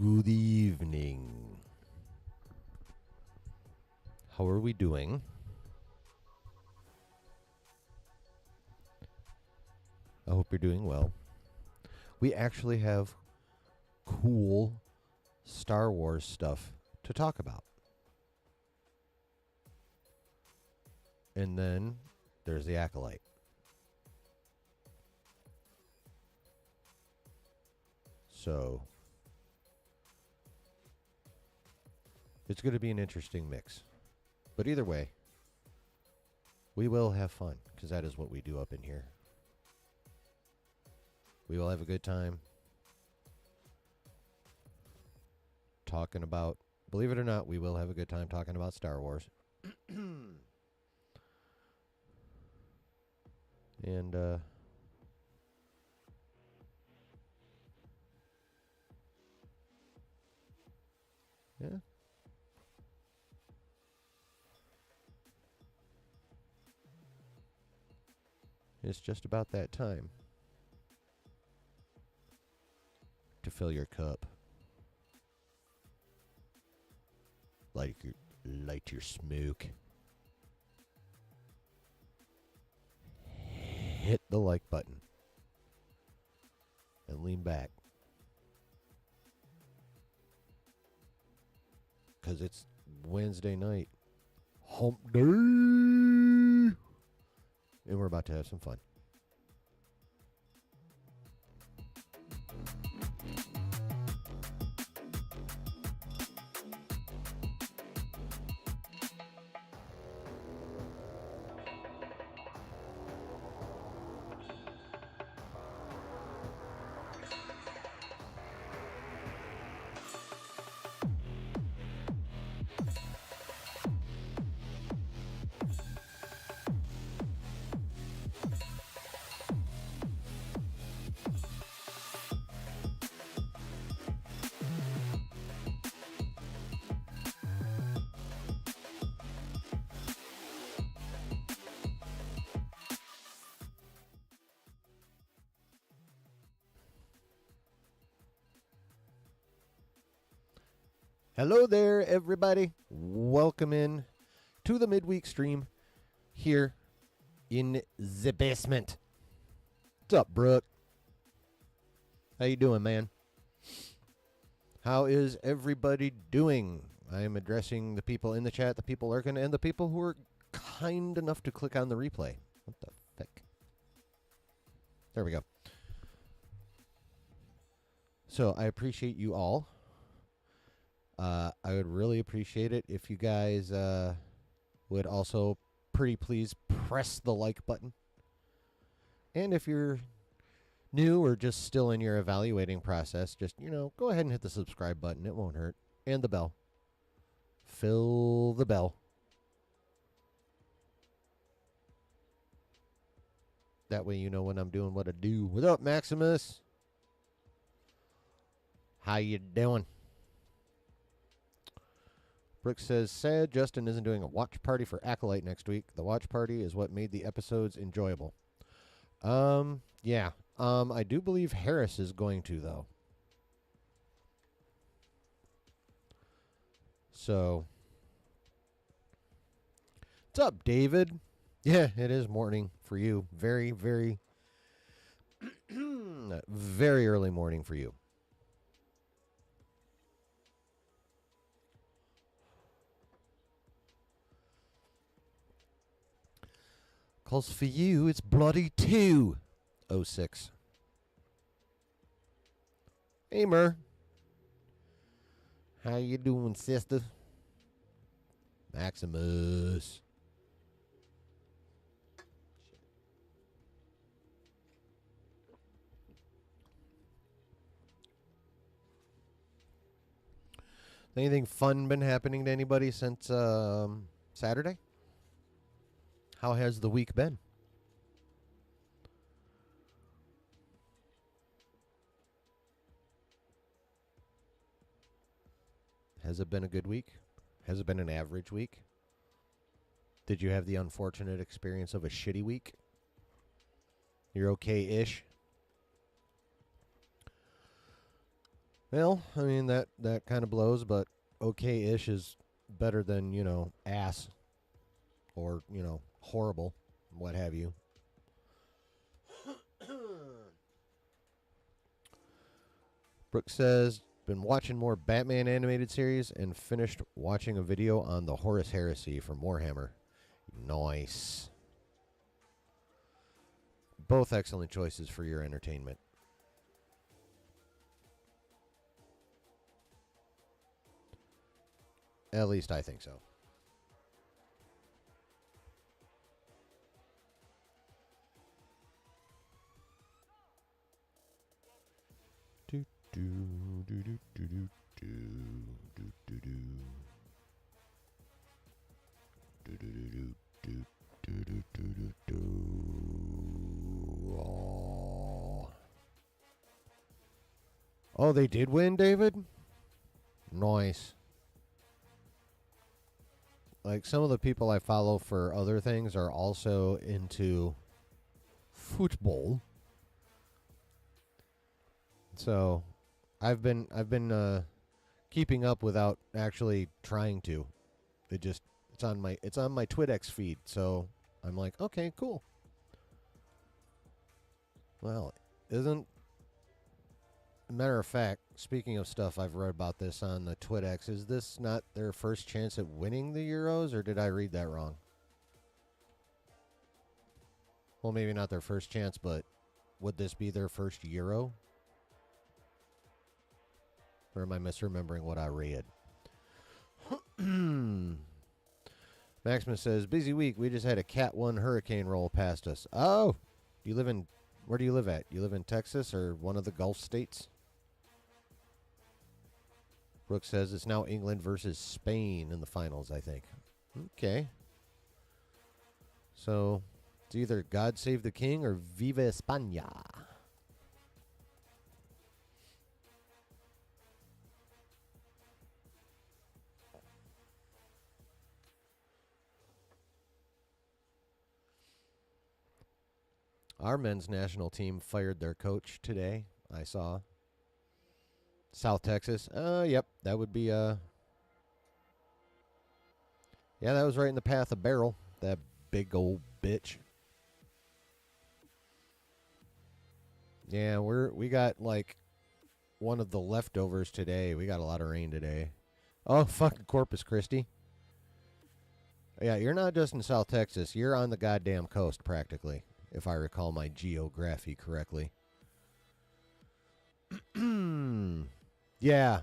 Good evening. How are we doing? I hope you're doing well. We actually have cool Star Wars stuff to talk about. And then there's the Acolyte. So it's going to be an interesting mix. But either way, we will have fun, because that is what we do up in here. We will have a good time talking about, believe it or not, we will have a good time talking about Star Wars. And, yeah. It's just about that time to fill your cup. Light your smoke. Hit the like button. And lean back. 'Cause it's Wednesday night. Hump day! And we're about to have some fun. Hello there, everybody. Welcome in to the midweek stream here in the basement. What's up, Brooke? How you doing, man? How is everybody doing? I am addressing the people in the chat, the people lurking, and the people who are kind enough to click on the replay. What the heck? There we go. So I appreciate you all. I would really appreciate it if you guys would also pretty please press the like button. And if you're new or just still in your evaluating process, just, go ahead and hit the subscribe button. It won't hurt. And the bell. Fill the bell. That way you know when I'm doing what I do. What up, Maximus? How you doing? Brooke says, sad Justin isn't doing a watch party for Acolyte next week. The watch party is what made the episodes enjoyable. Yeah. I do believe Harris is going to, though. So, what's up, David? Yeah, it is morning for you. Very, very, very early morning for you. Calls for you, it's bloody 2:06. Hey, Mer. How you doing, sister? Maximus. Anything fun been happening to anybody since Saturday? How has the week been? Has it been a good week? Has it been an average week? Did you have the unfortunate experience of a shitty week? You're okay-ish? Well, I mean, that kind of blows, but okay-ish is better than, ass or, horrible, what have you. Brooke says, been watching more Batman animated series and finished watching a video on the Horus Heresy from Warhammer. Nice. Both excellent choices for your entertainment. At least I think so. Do do do do do do do do do do do do do do do do do do. Oh, they did win, David? Nice. Like, some of the people I follow for other things are also into football. So, I've been keeping up without actually trying to. It's on my TwitX feed. So, I'm like, okay, cool. Well, matter of fact, speaking of stuff I've read about this on the TwitX, is this not their first chance at winning the Euros, or did I read that wrong? Well, maybe not their first chance, but would this be their first Euro? Or am I misremembering what I read? Maximus says, busy week. We just had a Cat 1 hurricane roll past us. Oh, where do you live at? You live in Texas or one of the Gulf states? Brooke says it's now England versus Spain in the finals, I think. Okay. So, it's either God Save the King or Viva España. Our men's national team fired their coach today, I saw. South Texas. Yep, that would be, yeah, that was right in the path of Barrel, that big old bitch. Yeah, we got, like, one of the leftovers today. We got a lot of rain today. Oh, fucking Corpus Christi. Yeah, you're not just in South Texas. You're on the goddamn coast, practically, if I recall my geography correctly. Yeah.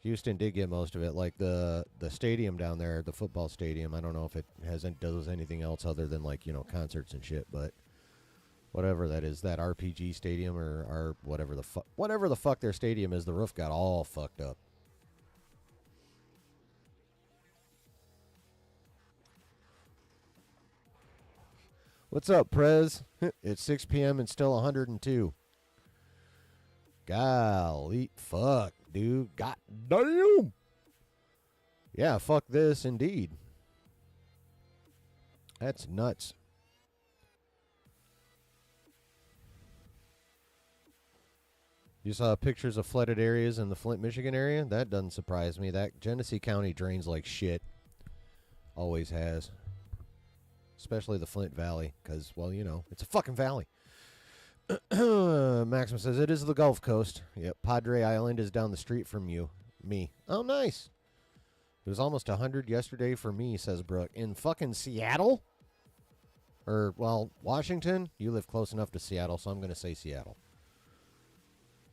Houston did get most of it. Like the stadium down there, the football stadium, I don't know if it does anything else other than, like, concerts and shit, but whatever that is, that RPG stadium or whatever the fuck their stadium is, the roof got all fucked up. What's up, Prez? It's 6 p.m. and still 102. Golly, fuck, dude. God damn. Yeah, fuck this, indeed. That's nuts. You saw pictures of flooded areas in the Flint, Michigan area? That doesn't surprise me. That Genesee County drains like shit. Always has. Especially the Flint Valley, because, well, it's a fucking valley. Maxim says, it is the Gulf Coast. Yep, Padre Island is down the street from me. Oh, nice. It was almost 100 yesterday for me, says Brooke. In fucking Seattle? Or, well, Washington? You live close enough to Seattle, so I'm going to say Seattle.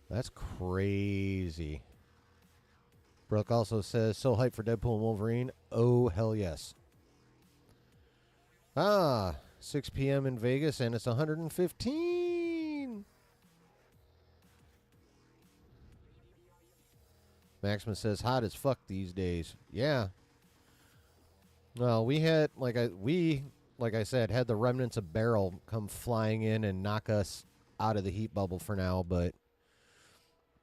That's crazy. Brooke also says, so hyped for Deadpool and Wolverine. Oh, hell yes. 6 p.m. in Vegas, and it's 115. Maximus says, hot as fuck these days. Yeah. Well, we had, like I said, had the remnants of Beryl come flying in and knock us out of the heat bubble for now, but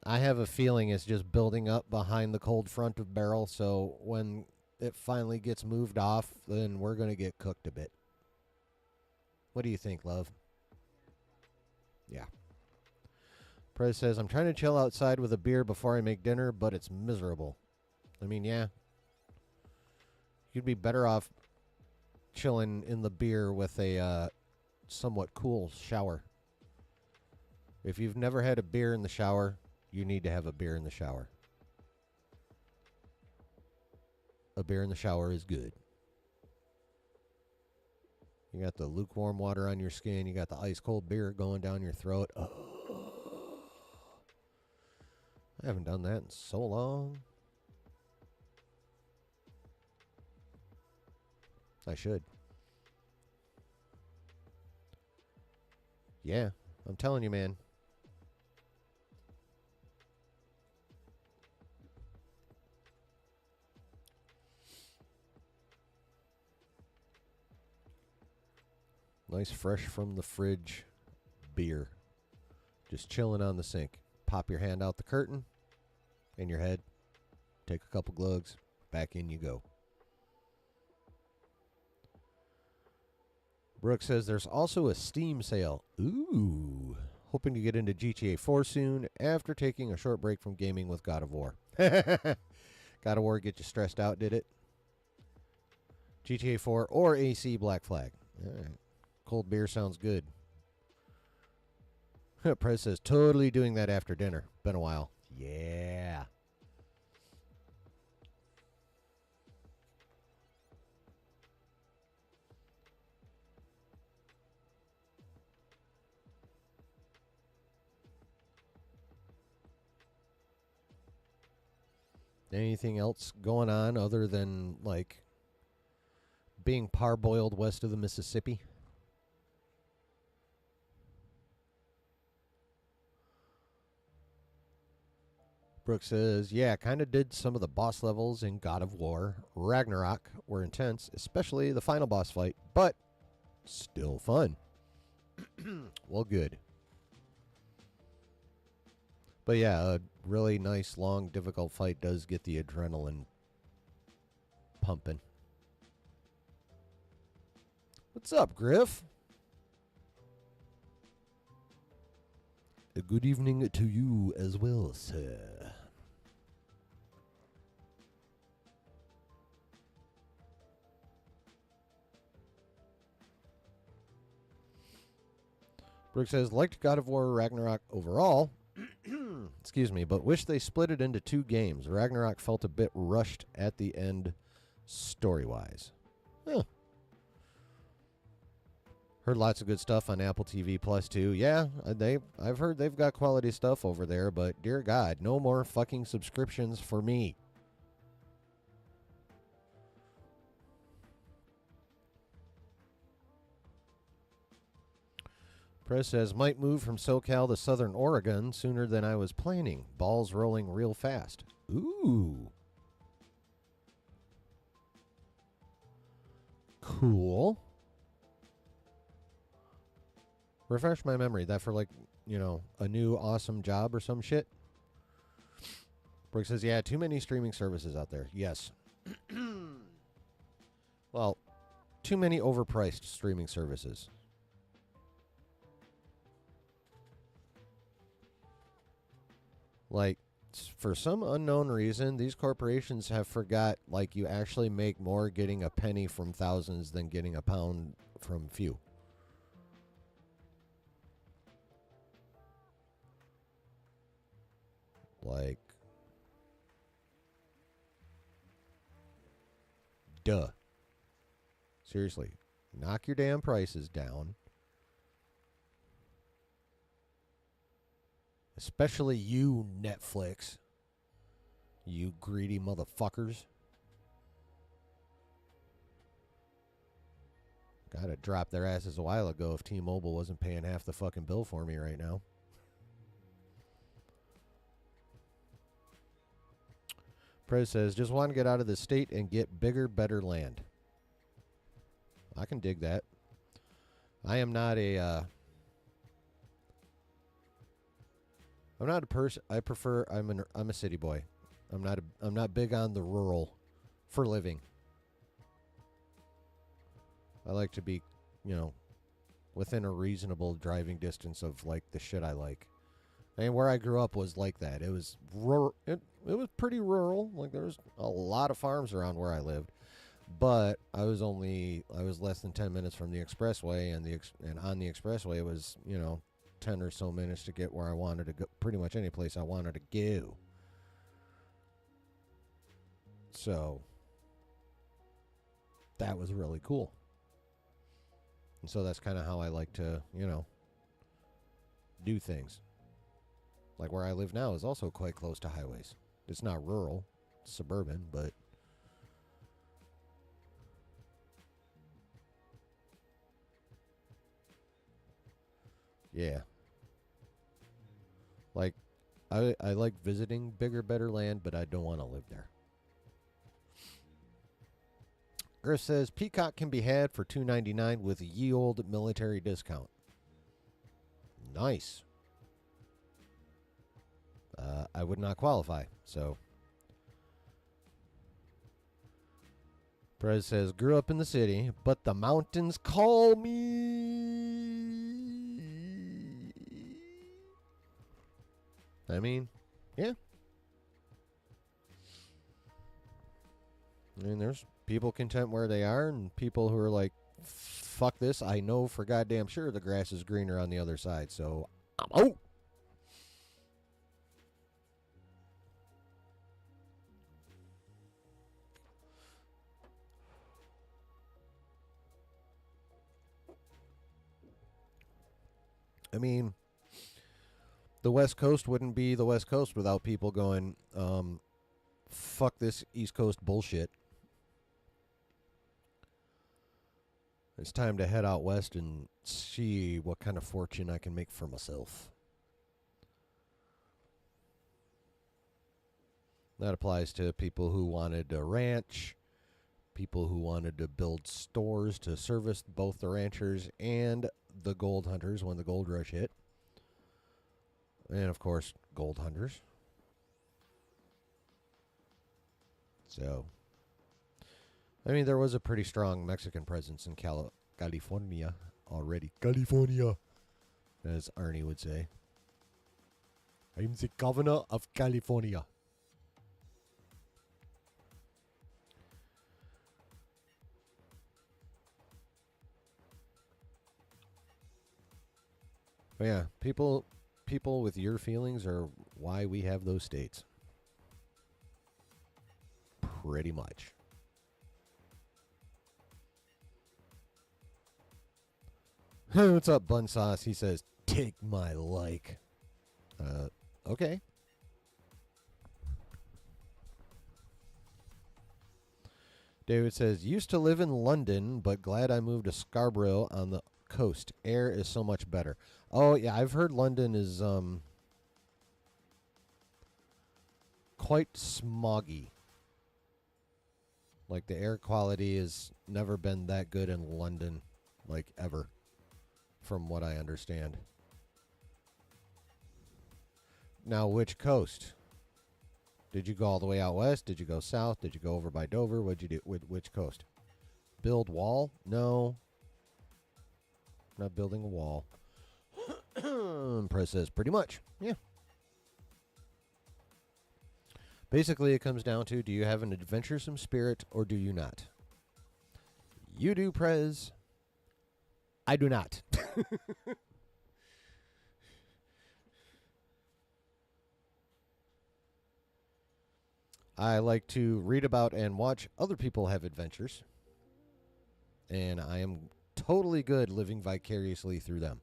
I have a feeling it's just building up behind the cold front of Beryl, so when it finally gets moved off, then we're going to get cooked a bit. What do you think, love? Yeah. Prez says, I'm trying to chill outside with a beer before I make dinner, but it's miserable. I mean, yeah. You'd be better off chilling in the beer with a somewhat cool shower. If you've never had a beer in the shower, you need to have a beer in the shower. A beer in the shower is good. You got the lukewarm water on your skin. You got the ice cold beer going down your throat. Oh. I haven't done that in so long. I should. Yeah, I'm telling you, man. Nice fresh from the fridge beer. Just chilling on the sink. Pop your hand out the curtain and your head. Take a couple glugs. Back in you go. Brooke says there's also a Steam sale. Ooh. Hoping to get into GTA 4 soon after taking a short break from gaming with God of War. God of War get you stressed out, did it? GTA 4 or AC Black Flag. All right. Cold beer sounds good. Prez says, totally doing that after dinner. Been a while. Yeah. Anything else going on other than, like, being parboiled west of the Mississippi? Brooke says, yeah, kind of did some of the boss levels in God of War. Ragnarok were intense, especially the final boss fight, but still fun. Well, good. But yeah, a really nice, long, difficult fight does get the adrenaline pumping. What's up, Griff? A good evening to you as well, sir. Brooke says, liked God of War Ragnarok overall. Excuse me, but wish they split it into 2 games. Ragnarok felt a bit rushed at the end story-wise. Huh. Heard lots of good stuff on Apple TV Plus too. Yeah, I've heard they've got quality stuff over there, but dear God, no more fucking subscriptions for me. Press says, might move from SoCal to Southern Oregon sooner than I was planning. Balls rolling real fast. Ooh. Cool. Refresh my memory. That for, like, you know, a new awesome job or some shit? Brooke says, yeah, too many streaming services out there. Yes. Well, too many overpriced streaming services. Like, for some unknown reason, these corporations have forgot, like, you actually make more getting a penny from thousands than getting a pound from few. Like, duh. Seriously, knock your damn prices down. Especially you, Netflix. You greedy motherfuckers. Gotta drop their asses a while ago if T-Mobile wasn't paying half the fucking bill for me right now. Prez says, just want to get out of the state and get bigger, better land. I can dig that. I am not a... I'm not a person. I prefer. I'm a city boy. I'm not big on the rural for living. I like to be, you know, within a reasonable driving distance of, like, the shit I like. And where I grew up was like that. It was rural. It was pretty rural. Like there was a lot of farms around where I lived, but I was less than 10 minutes from the expressway, and on the expressway it was 10 or so minutes to get where I wanted to go. Pretty much any place I wanted to go. So that was really cool. And so that's kind of how I like to do things. Like where I live now is also quite close to highways. It's not rural, it's suburban, but yeah. Like I like visiting bigger, better land, but I don't want to live there. Griff says Peacock can be had for $2.99 with a ye old military discount. Nice. I would not qualify, so. Perez says, grew up in the city, but the mountains call me. I mean, yeah. I mean, there's people content where they are, and people who are like, fuck this, I know for goddamn sure the grass is greener on the other side, so I'm out. I mean, the West Coast wouldn't be the West Coast without people going, fuck this East Coast bullshit. It's time to head out west and see what kind of fortune I can make for myself. That applies to people who wanted a ranch, people who wanted to build stores to service both the ranchers and the gold hunters when the gold rush hit. And, of course, gold hunters. So, I mean, there was a pretty strong Mexican presence in California already. California, as Arnie would say. I'm the governor of California. But yeah, people with your feelings are why we have those states. Pretty much. What's up, Bun Sauce? He says, take my like. Okay. David says, used to live in London, but glad I moved to Scarborough on the coast. Air is so much better. Oh, yeah, I've heard London is quite smoggy. Like, the air quality has never been that good in London, like, ever, from what I understand. Now, which coast? Did you go all the way out west? Did you go south? Did you go over by Dover? What'd you do? Which coast? Build wall? No. Not building a wall. Press says, pretty much. Yeah. Basically, it comes down to, do you have an adventuresome spirit or do you not? You do, Prez. I do not. I like to read about and watch other people have adventures. And I am totally good living vicariously through them.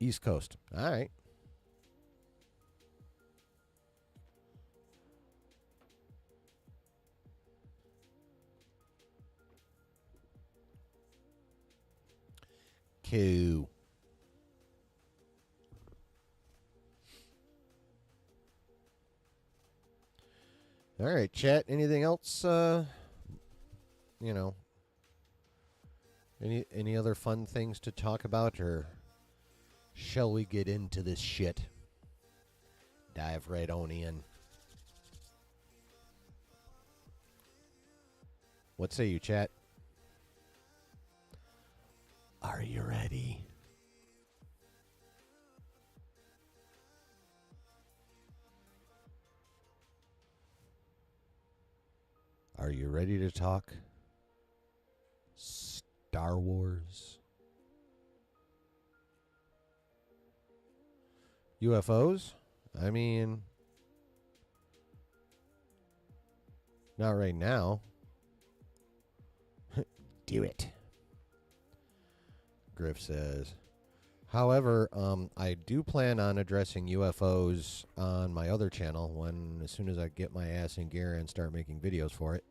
East Coast. All right. Cool. All right, chat. Anything else? Any other fun things to talk about, or shall we get into this shit? Dive right on in. What say you, chat? Are you ready? Are you ready to talk Star Wars? UFOs? I mean, not right now. Do it. Griff says. However, I do plan on addressing UFOs on my other channel as soon as I get my ass in gear and start making videos for it.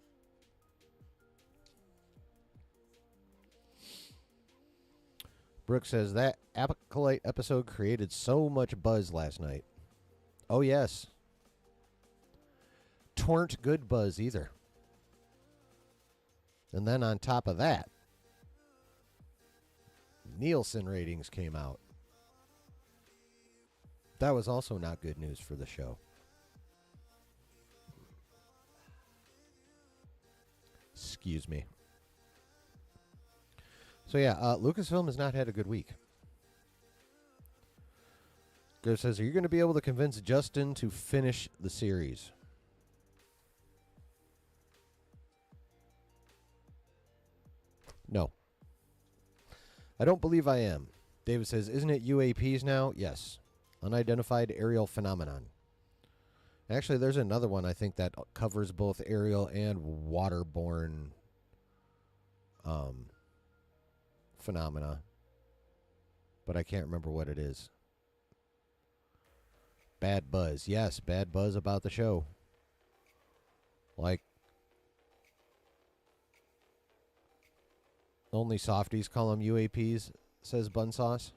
Brooke says that Acolyte episode created so much buzz last night. Oh, yes. Tweren't good buzz either. And then on top of that, Nielsen ratings came out. That was also not good news for the show. Excuse me. So yeah, Lucasfilm has not had a good week. Griff says, are you going to be able to convince Justin to finish the series? No. I don't believe I am. David says, isn't it UAPs now? Yes. Unidentified aerial phenomenon. Actually, there's another one I think that covers both aerial and waterborne phenomena. But I can't remember what it is. Bad buzz. Yes, bad buzz about the show. Like, only softies call them UAPs, says Bun Sauce.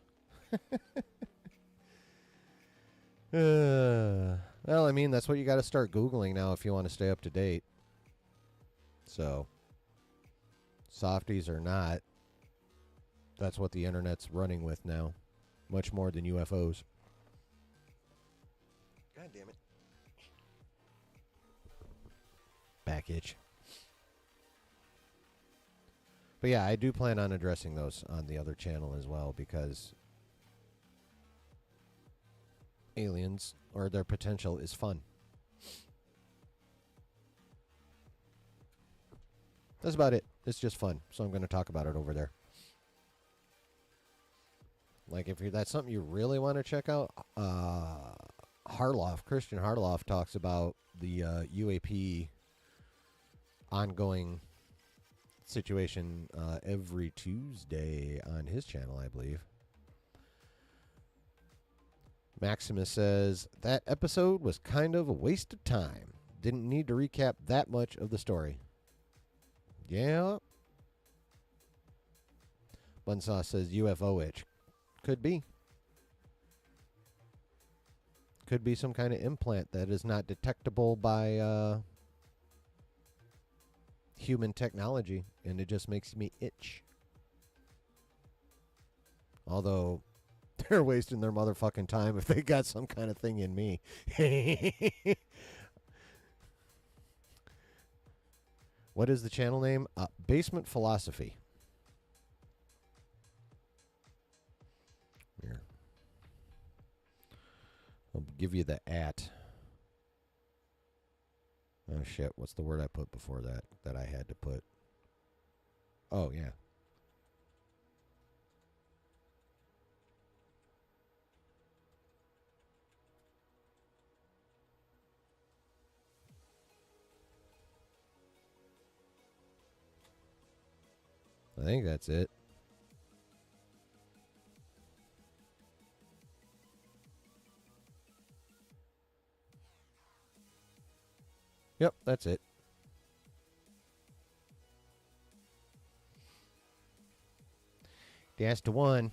Well, I mean, that's what you got to start Googling now if you want to stay up to date. So, softies or not, that's what the internet's running with now. Much more than UFOs. God damn it. Back itch. But yeah, I do plan on addressing those on the other channel as well because aliens, or their potential, is fun. That's about it. It's just fun. So I'm going to talk about it over there. Like, if that's something you really want to check out, Christian Harloff talks about the UAP ongoing situation every Tuesday on his channel, I believe. Maximus says, that episode was kind of a waste of time. Didn't need to recap that much of the story. Yeah. Bunsauce says, UFO itch. Could be. Could be some kind of implant that is not detectable by human technology, and it just makes me itch. Although, they're wasting their motherfucking time if they got some kind of thing in me. What is the channel name? Basement Philosophy. Here. I'll give you the @. Oh, shit. What's the word I put before that I had to put? Oh, yeah. I think that's it. Yep, that's it. That's the one.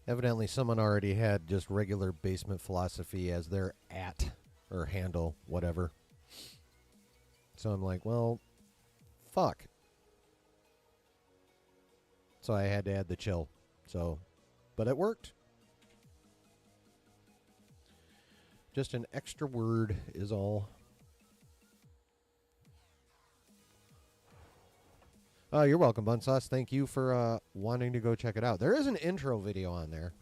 Evidently, someone already had just regular Basement Philosophy as their @ or handle, whatever. So I'm like, well, fuck. So I had to add the chill. So, but it worked. Just an extra word is all. Oh, you're welcome, Bunsauce. Thank you for wanting to go check it out. There is an intro video on there.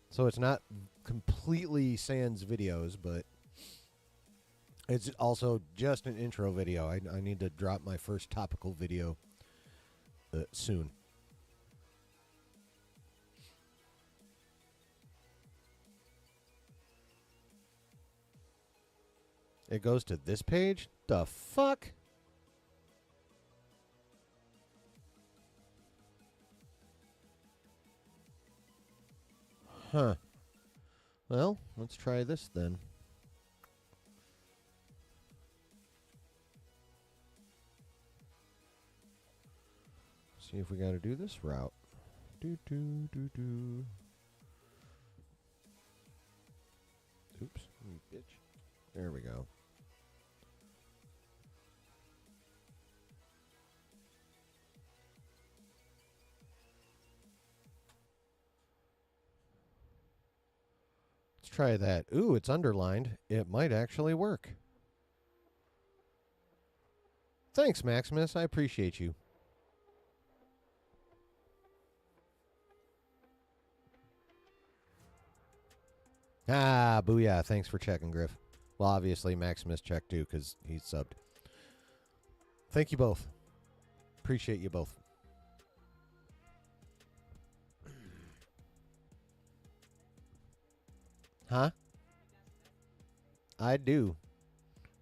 So it's not completely sans videos, but it's also just an intro video. I need to drop my first topical video soon. It goes to this page? The fuck? Huh. Well, let's try this then. See if we got to do this route. Do. Oops, you bitch. There we go. Let's try that. Ooh, it's underlined. It might actually work. Thanks, Maximus. I appreciate you. Ah, booyah. Thanks for checking, Griff. Well, obviously, Maximus checked too because he's subbed. Thank you both. Appreciate you both. Huh? I do.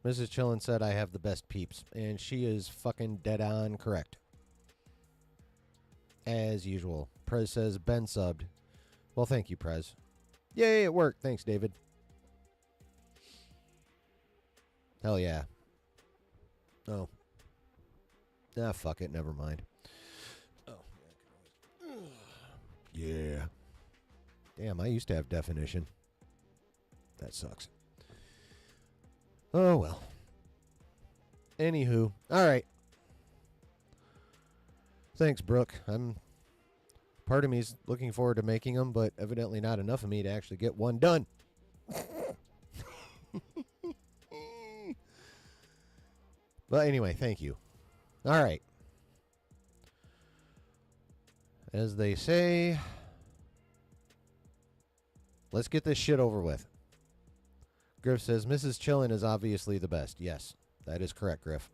Mrs. Chillin said I have the best peeps, and she is fucking dead on correct. As usual. Prez says Ben subbed. Well, thank you, Prez. Yay, it worked. Thanks, David. Hell yeah. Oh. Ah, fuck it. Never mind. Oh. Yeah. Damn, I used to have definition. That sucks. Oh, well. Anywho. All right. Thanks, Brooke. Part of me's looking forward to making them, but evidently not enough of me to actually get one done. But anyway, thank you. All right. As they say, let's get this shit over with. Griff says, Mrs. Chillin is obviously the best. Yes, that is correct, Griff.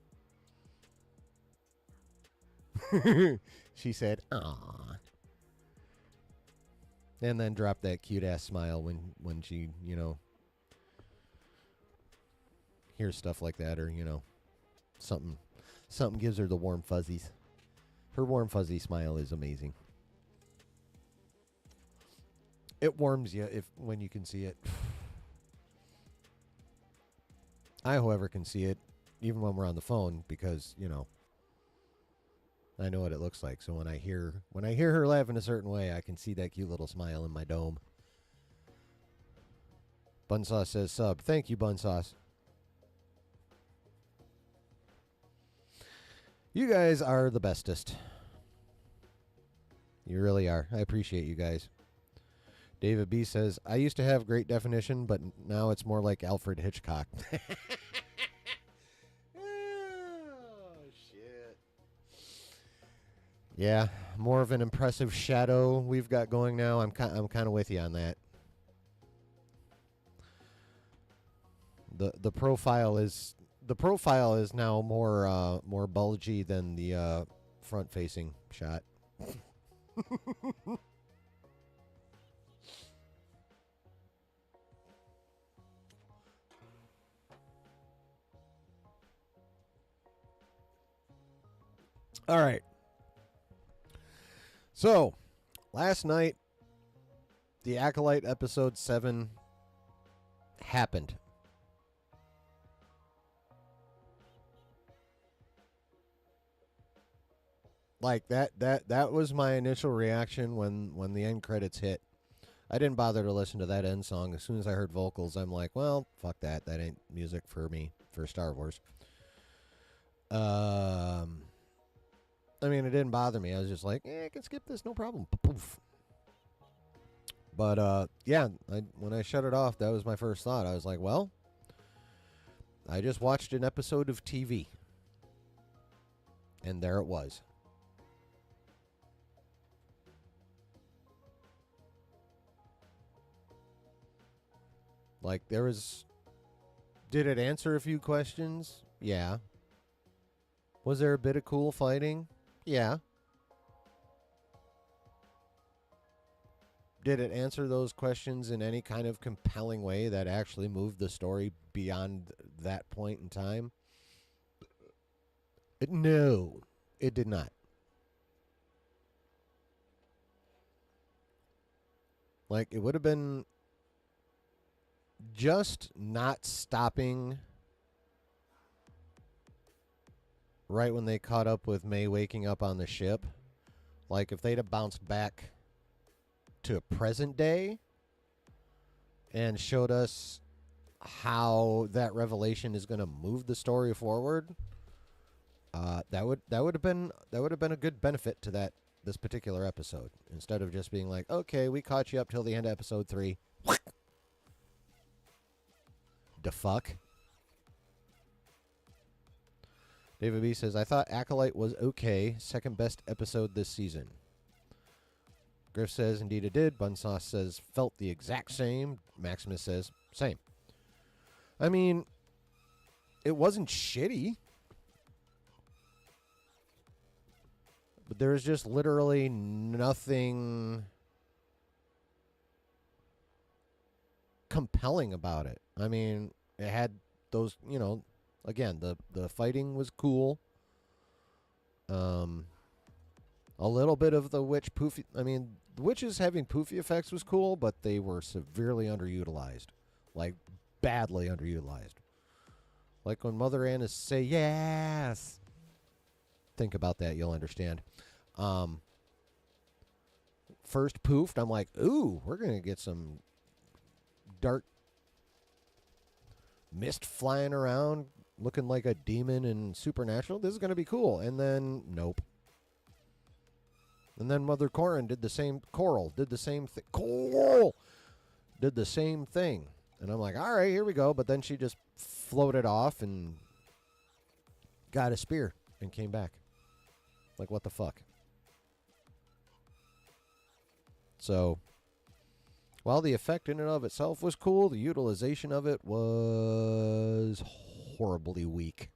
She said, "Aw," and then dropped that cute-ass smile when she, hears stuff like that, or, something gives her the warm fuzzies. Her warm fuzzy smile is amazing. It warms you when you can see it. I, however, can see it even when we're on the phone because, I know what it looks like. So when I hear her laugh in a certain way, I can see that cute little smile in my dome. Bunsauce says sub. Thank you, Bunsauce. You guys are the bestest. You really are. I appreciate you guys. David B says, I used to have great definition, but now it's more like Alfred Hitchcock. Oh, shit. Yeah, more of an impressive shadow we've got going now. I'm kind of with you on that. The profile is now more bulgy than the front facing shot. All right. So, last night, the Acolyte episode 7 happened. Like that was my initial reaction when the end credits hit. I didn't bother to listen to that end song. As soon as I heard vocals, I'm like, well, fuck that. That ain't music for me for Star Wars. I mean, it didn't bother me. I was just like, I can skip this, no problem. Poof. But, yeah, when I shut it off, that was my first thought. I was like, well, I just watched an episode of TV. And there it was. Like, there was... Did it answer a few questions? Yeah. Was there a bit of cool fighting? Yeah. Did it answer those questions in any kind of compelling way that actually moved the story beyond that point in time? No, it did not. Like, it would have been just not stopping right when they caught up with May waking up on the ship. Like, if they'd have bounced back to present day and showed us how that revelation is going to move the story forward, that would have been a good benefit to this particular episode. Instead of just being like, okay, we caught you up till the end of episode 3. The fuck. David B says, I thought Acolyte was okay. Second best episode this season. Griff says, indeed it did. Bunsauce says, felt the exact same. Maximus says, same. I mean, it wasn't shitty. But there was just literally nothing compelling about it. I mean, it had those, again, the fighting was cool. A little bit of the witch poofy. I mean, the witches having poofy effects was cool, but they were severely underutilized. Like, badly underutilized. Like when Mother Anna say, yes. Think about that, you'll understand. First poofed, I'm like, ooh, we're going to get some dark mist flying around looking like a demon and supernatural. This is going to be cool. And then, nope. And then Mother Coral did the same thing. Coral did the same thing. And I'm like, all right, here we go. But then she just floated off and got a spear and came back. Like, what the fuck? So, while the effect in and of itself was cool, the utilization of it was horribly weak.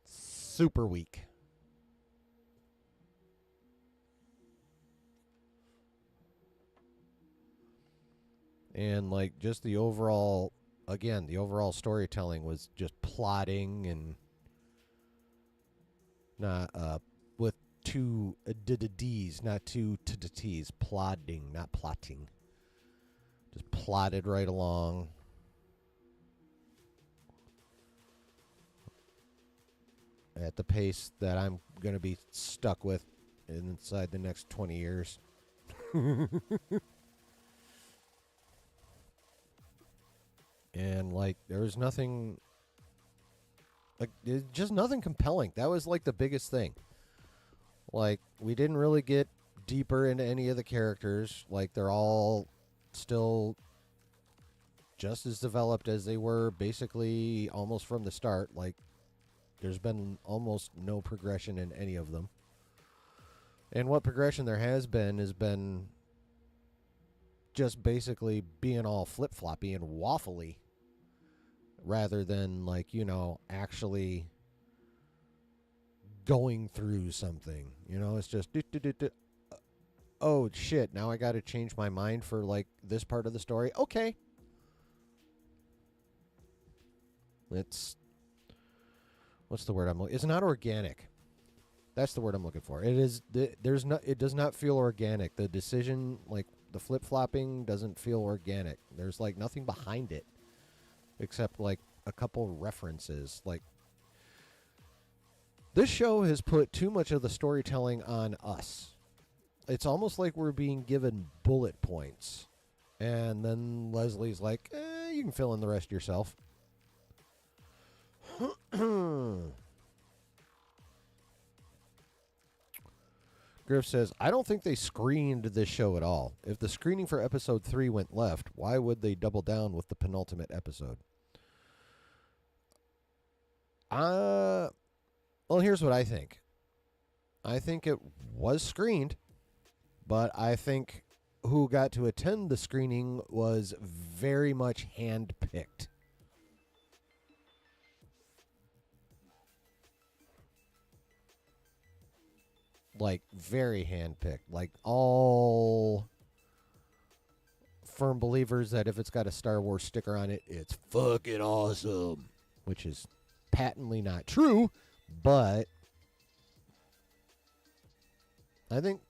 Super weak. And, like, just the overall storytelling was just plotting and not with two D's, not two T's. Plodding, not plotting. Just plotted right along. At the pace that I'm going to be stuck with inside the next 20 years. And, like, there was nothing... Like, just nothing compelling. That was, like, the biggest thing. Like, we didn't really get deeper into any of the characters. Like, they're all still just as developed as they were basically almost from the start. Like, there's been almost no progression in any of them. And what progression there has been just basically being all flip-floppy and waffly rather than, like, actually going through something. It's just, oh, shit, now I got to change my mind for, like, this part of the story. Okay. It's, what's the word I'm looking? It's not organic. That's the word I'm looking for. It is, it does not feel organic. The decision, like, the flip-flopping doesn't feel organic. There's, like, nothing behind it except, like, a couple references. Like, this show has put too much of the storytelling on us. It's almost like we're being given bullet points. And then Leslie's like, you can fill in the rest yourself. Griff says, I don't think they screened this show at all. If the screening for episode 3 went left, why would they double down with the penultimate episode? Well, here's what I think. I think it was screened, but I think who got to attend the screening was very much handpicked. Like, very handpicked. Like, all firm believers that if it's got a Star Wars sticker on it, it's fucking awesome. Which is patently not true, but I think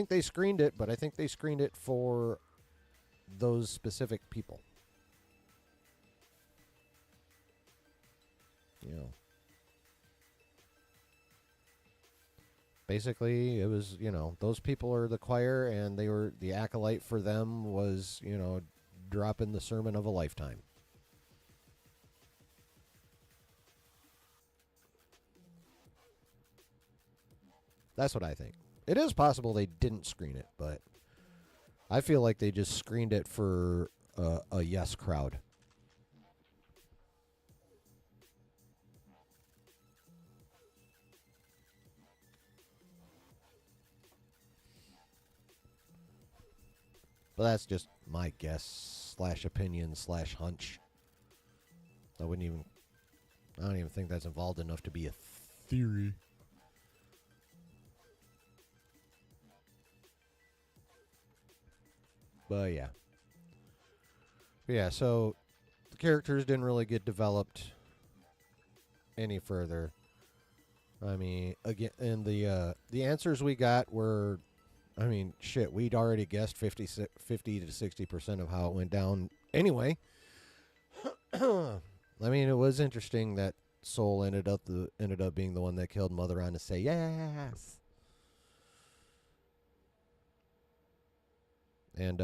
they screened it, but I think they screened it for those specific people. You know. Basically, it was, those people are the choir, and they were the acolyte for them was, dropping the sermon of a lifetime. That's what I think. It is possible they didn't screen it, but I feel like they just screened it for a yes crowd. But that's just my guess / opinion / hunch. I don't even think that's involved enough to be a theory. But yeah. So the characters didn't really get developed any further. I mean, again, and the answers we got were, I mean, shit, we'd already guessed 50 to 60% of how it went down anyway. I mean, it was interesting that Soul ended up being the one that killed Mother on to say yes. And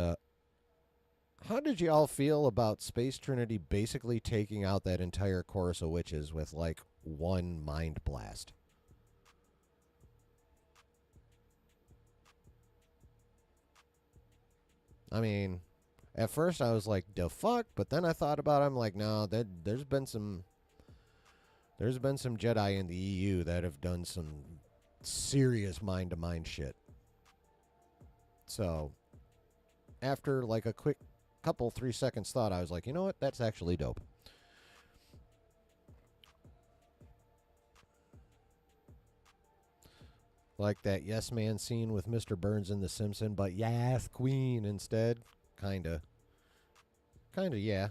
how did you all feel about Space Trinity basically taking out that entire chorus of witches with like one mind blast? I mean, at first I was like, the fuck? But then I thought about it, I'm like, no, there's been some Jedi in the EU that have done some serious mind-to-mind shit. So, after like a quick couple 3 seconds thought, I was like, you know what? That's actually dope. Like that Yes Man scene with Mr. Burns in The Simpsons, but yes, Queen instead. Kinda, yeah.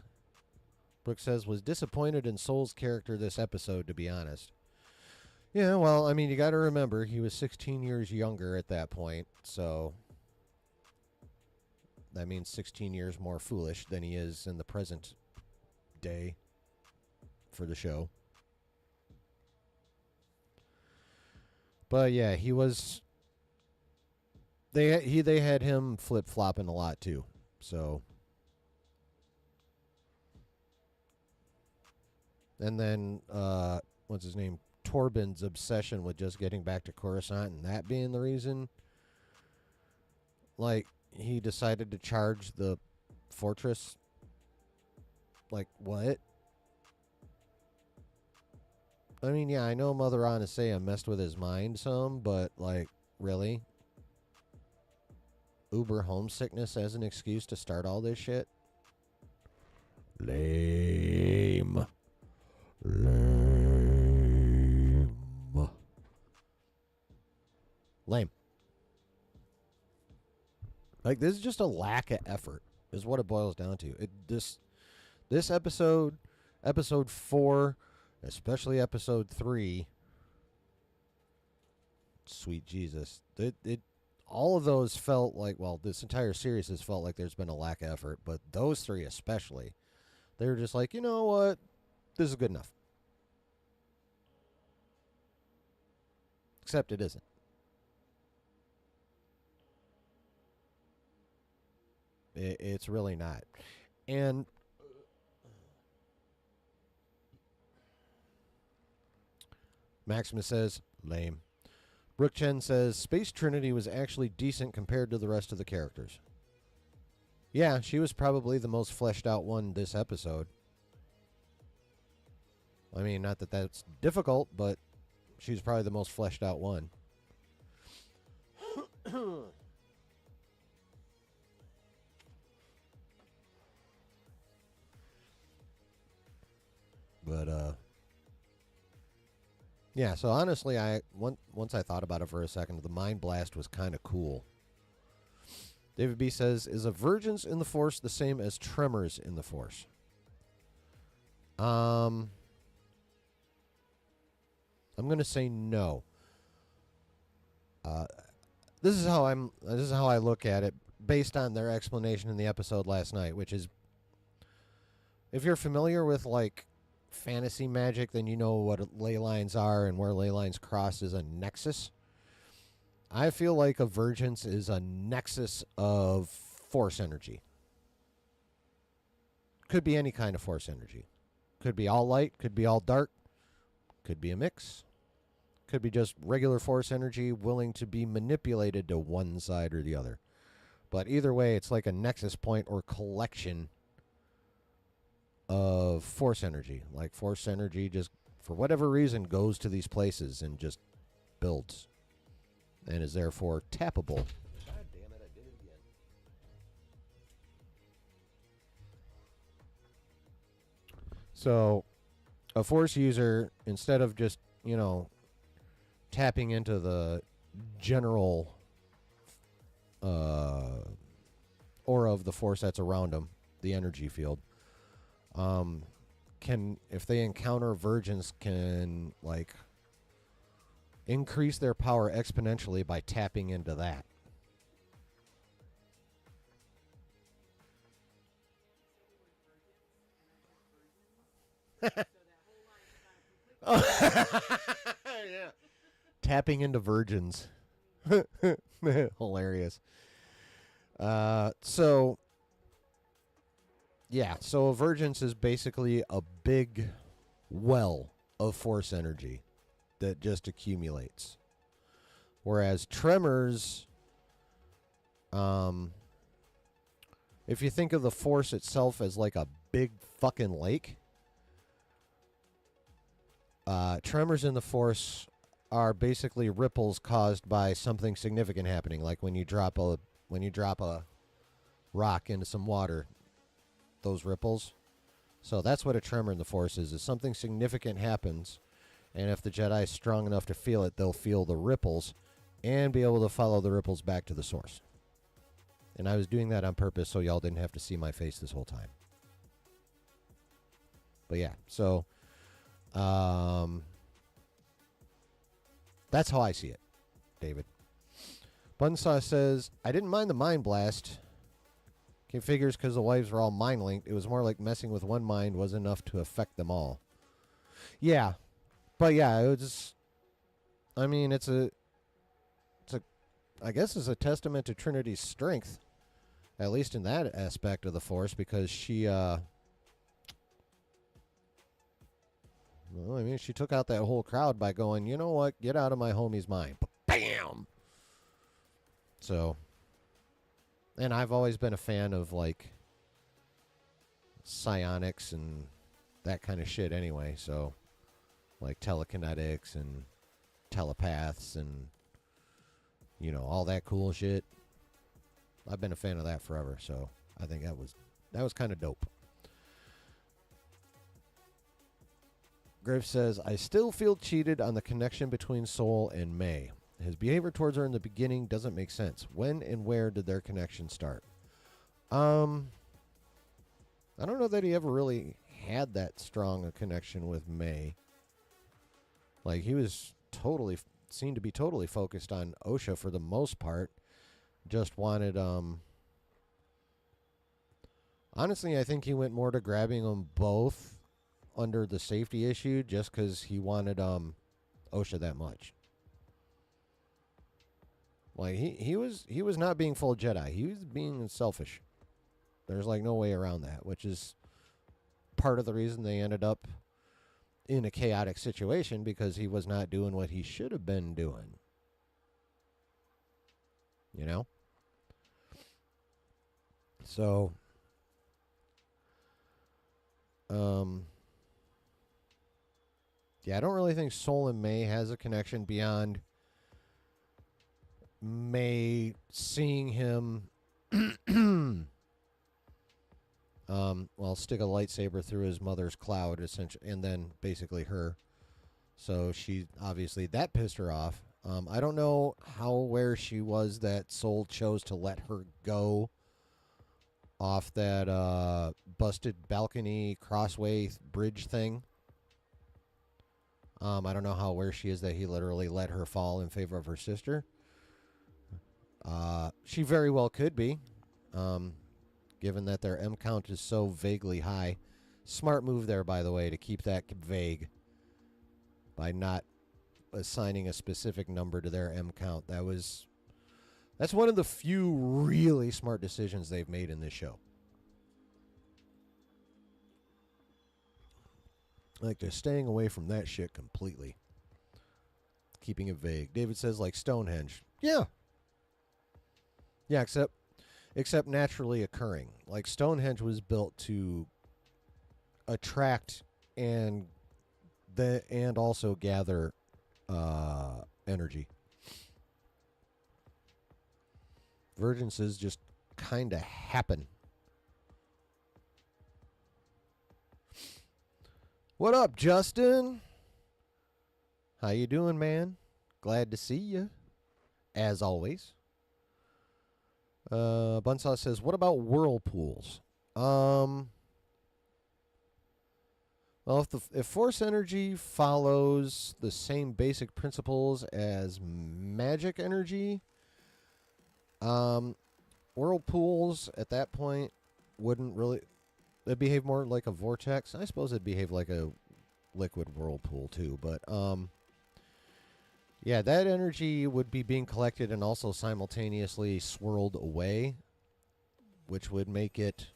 Brooke says, was disappointed in Soul's character this episode, to be honest. Yeah, well, I mean, you got to remember, he was 16 years younger at that point, so that means 16 years more foolish than he is in the present day for the show. But yeah, he was. They had him flip flopping a lot too. So, and then what's his name? Torben's obsession with just getting back to Coruscant, and that being the reason. Like, he decided to charge the fortress. Like, what? I mean, yeah, I know Mother Anastasia messed with his mind some, but, like, really? Uber homesickness as an excuse to start all this shit? Lame. Like, this is just a lack of effort, is what it boils down to. This episode 4, especially episode 3, sweet Jesus, all of those felt like, well, this entire series has felt like there's been a lack of effort, but those 3 especially, they were just like, you know what, this is good enough. Except it isn't. It's really not. And Maximus says, lame. Brooke Chen says, Space Trinity was actually decent compared to the rest of the characters. Yeah, she was probably the most fleshed out one this episode. I mean, not that that's difficult, but she's probably the most fleshed out one. But yeah. So honestly, once I thought about it for a second, the Mind Blast was kind of cool. David B says, "Is a Vergence in the Force the same as Tremors in the Force?" I'm gonna say no. This is how I look at it based on their explanation in the episode last night, which is, if you're familiar with like fantasy magic, then you know what ley lines are and where ley lines cross is a nexus. I feel like a Vergence is a nexus of force energy. Could be any kind of force energy. Could be all light, could be all dark, could be a mix. Could be just regular force energy willing to be manipulated to one side or the other. But either way, it's like a nexus point or collection of force energy. Like force energy just, for whatever reason, goes to these places and just builds. And is therefore tappable. God damn it, I did it again. So, a force user, instead of just, tapping into the general aura of the force that's around them, the energy field, can, if they encounter Vergence, can like increase their power exponentially by tapping into that. Yeah. Tapping into virgins. Hilarious. So a Vergence is basically a big well of force energy that just accumulates. Whereas Tremors, if you think of the force itself as like a big fucking lake, tremors in the force are basically ripples caused by something significant happening, like when you drop a rock into some water, those ripples. So that's what a tremor in the force is something significant happens, and if the Jedi is strong enough to feel it, they'll feel the ripples and be able to follow the ripples back to the source. And I was doing that on purpose so y'all didn't have to see my face this whole time. But yeah, so that's how I see it, David. Bunsaw says, I didn't mind the mind blast. He figures because the wives were all mind linked, it was more like messing with one mind was enough to affect them all. Yeah. But yeah, it was just, I mean, I guess it's a testament to Trinity's strength, at least in that aspect of the Force, because she, well, I mean, she took out that whole crowd by going, you know what, get out of my homie's mind. Bam! So, and I've always been a fan of, like, psionics and that kind of shit anyway, so, like telekinetics and telepaths and, you know, all that cool shit. I've been a fan of that forever, so I think that was kind of dope. Griff says, I still feel cheated on the connection between Soul and May. His behavior towards her in the beginning doesn't make sense. When and where did their connection start? I don't know that he ever really had that strong a connection with May. Like, he was seemed to be totally focused on Osha for the most part. Just wanted, honestly, I think he went more to grabbing them both under the safety issue just because he wanted, Osha that much. Like, he was not being full Jedi. He was being selfish. There's, like, no way around that, which is part of the reason they ended up in a chaotic situation, because he was not doing what he should have been doing. You know? So, yeah, I don't really think Soul and May has a connection beyond May seeing him Well, stick a lightsaber through his mother's cloud, essentially, and then basically her. So she obviously that pissed her off. I don't know how aware she was that Soul chose to let her go off that busted balcony crossway bridge thing. I don't know how aware she is that he literally let her fall in favor of her sister. She very well could be, given that their M count is so vaguely high. Smart move there, by the way, to keep that vague by not assigning a specific number to their M count. That's one of the few really smart decisions they've made in this show. Like, they're staying away from that shit completely. Keeping it vague. David says, like Stonehenge. Yeah. Yeah, except naturally occurring. Like, Stonehenge was built to attract and also gather energy. Vergences just kind of happen. What up, Justin? How you doing, man? Glad to see you, as always. Bunsauce says, what about whirlpools? Well, if force energy follows the same basic principles as magic energy, whirlpools at that point wouldn't really... They'd behave more like a vortex. I suppose it'd behave like a liquid whirlpool too, but yeah, that energy would be being collected and also simultaneously swirled away, which would make it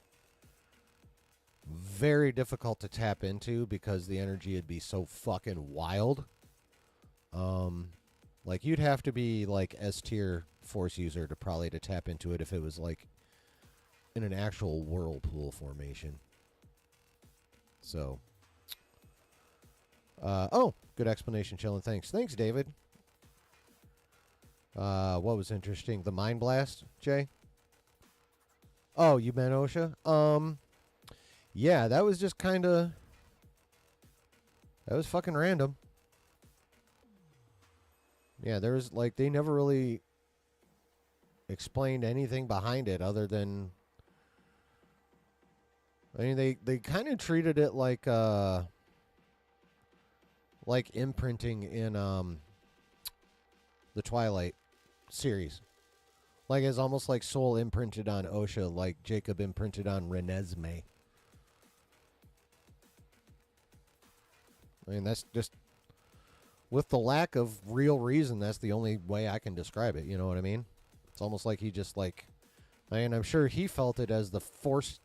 very difficult to tap into because the energy would be so fucking wild. Like, you'd have to be like S tier force user to tap into it if it was like in an actual whirlpool formation. So, oh, good explanation, Chillin'. Thanks, David. What was interesting? The Mind Blast, Jay? Oh, you meant OSHA? Yeah, that was just kind of... That was fucking random. Yeah, there was, like, they never really explained anything behind it other than... I mean, they kind of treated it like imprinting in the Twilight series. Like, it's almost like Soul imprinted on OSHA, like Jacob imprinted on Renesmee. I mean, that's just... With the lack of real reason, that's the only way I can describe it, you know what I mean? It's almost like he just, like... I mean, I'm sure he felt it as the Force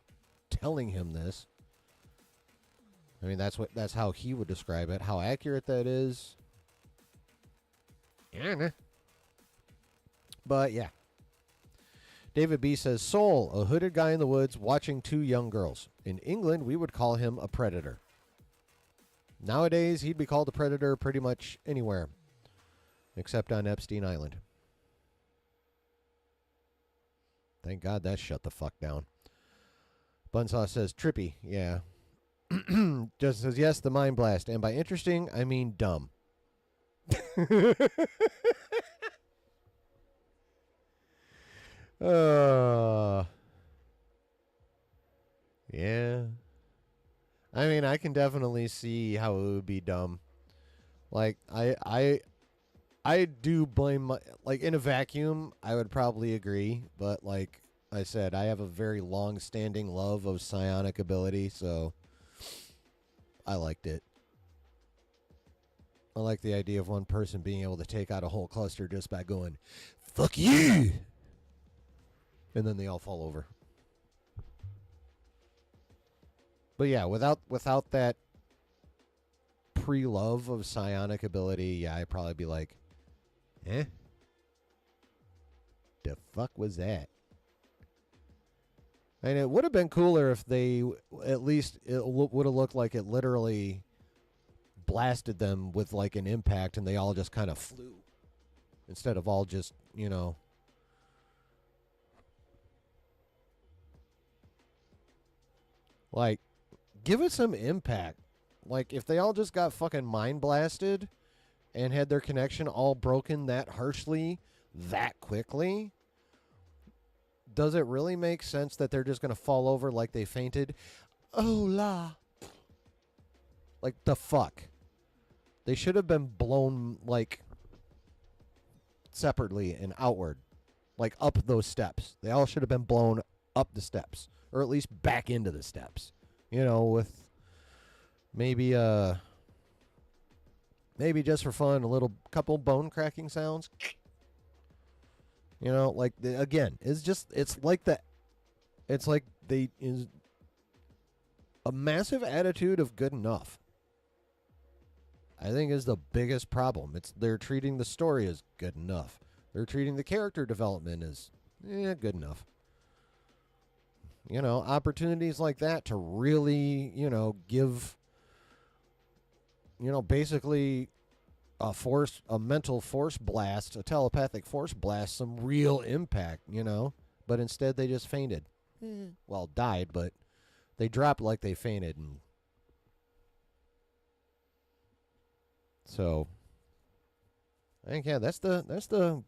telling him this. I mean, that's how he would describe it. How accurate that is, yeah. But yeah. David B says, Soul, a hooded guy in the woods watching two young girls. In England, we would call him a predator. Nowadays, he'd be called a predator pretty much anywhere, except on Epstein Island. Thank God that shut the fuck down. Bunsaw says, trippy, yeah. Just says, yes, the Mind Blast. And by interesting, I mean dumb. Yeah. I mean, I can definitely see how it would be dumb. Like, I do blame my... Like, in a vacuum, I would probably agree. But, like I said, I have a very long-standing love of psionic ability, so I liked it. I like the idea of one person being able to take out a whole cluster just by going, fuck you! And then they all fall over. But yeah, without that pre-love of psionic ability, yeah, I'd probably be like, eh? The fuck was that? And it would have been cooler if they, at least, it would have looked like it literally blasted them with like an impact and they all just kind of flew. Instead of all just, you know. Like, give it some impact. Like, if they all just got fucking mind blasted and had their connection all broken that harshly, that quickly, does it really make sense that they're just going to fall over like they fainted? Oh, la. Like, the fuck? They should have been blown, like, separately and outward. Like, up those steps. They all should have been blown up the steps. Or at least back into the steps. You know, with maybe just for fun, a little couple bone cracking sounds. You know, like, again, it's like they is a massive attitude of good enough. I think is the biggest problem. They're treating the story as good enough. They're treating the character development as good enough. You know, opportunities like that to really, give, basically a mental force blast, a telepathic force blast, some real impact, But instead they just fainted. Well, died, but they dropped like they fainted. And so, I think, that's the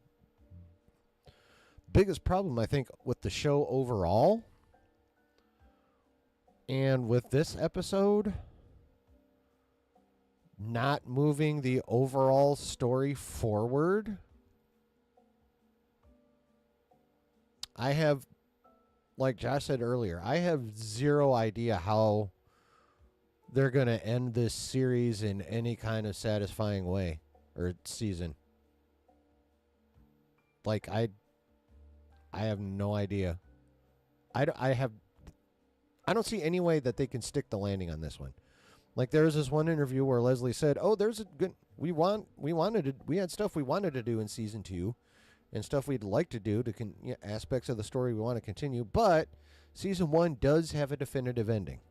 biggest problem, I think, with the show overall. And with this episode, not moving the overall story forward, I have, like Josh said earlier, I have zero idea how they're going to end this series in any kind of satisfying way, or season. Like, I have no idea. I don't see any way that they can stick the landing on this one. Like, there was this one interview where Leslie said, "Oh, there's a good we had stuff we wanted to do in season 2 and stuff we'd like to do to aspects of the story we want to continue, but season 1 does have a definitive ending."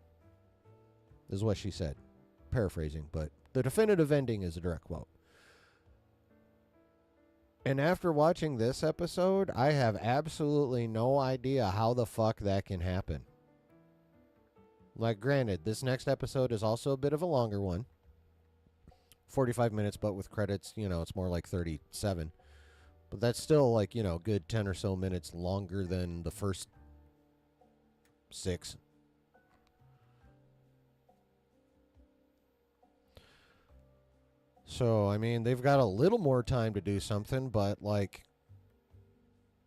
Is what she said. Paraphrasing, but the definitive ending is a direct quote. And after watching this episode, I have absolutely no idea how the fuck that can happen. Like, granted, this next episode is also a bit of a longer one. 45 minutes, but with credits, it's more like 37. But that's still, like, good 10 or so minutes longer than the first 6. So, I mean, they've got a little more time to do something, but, like,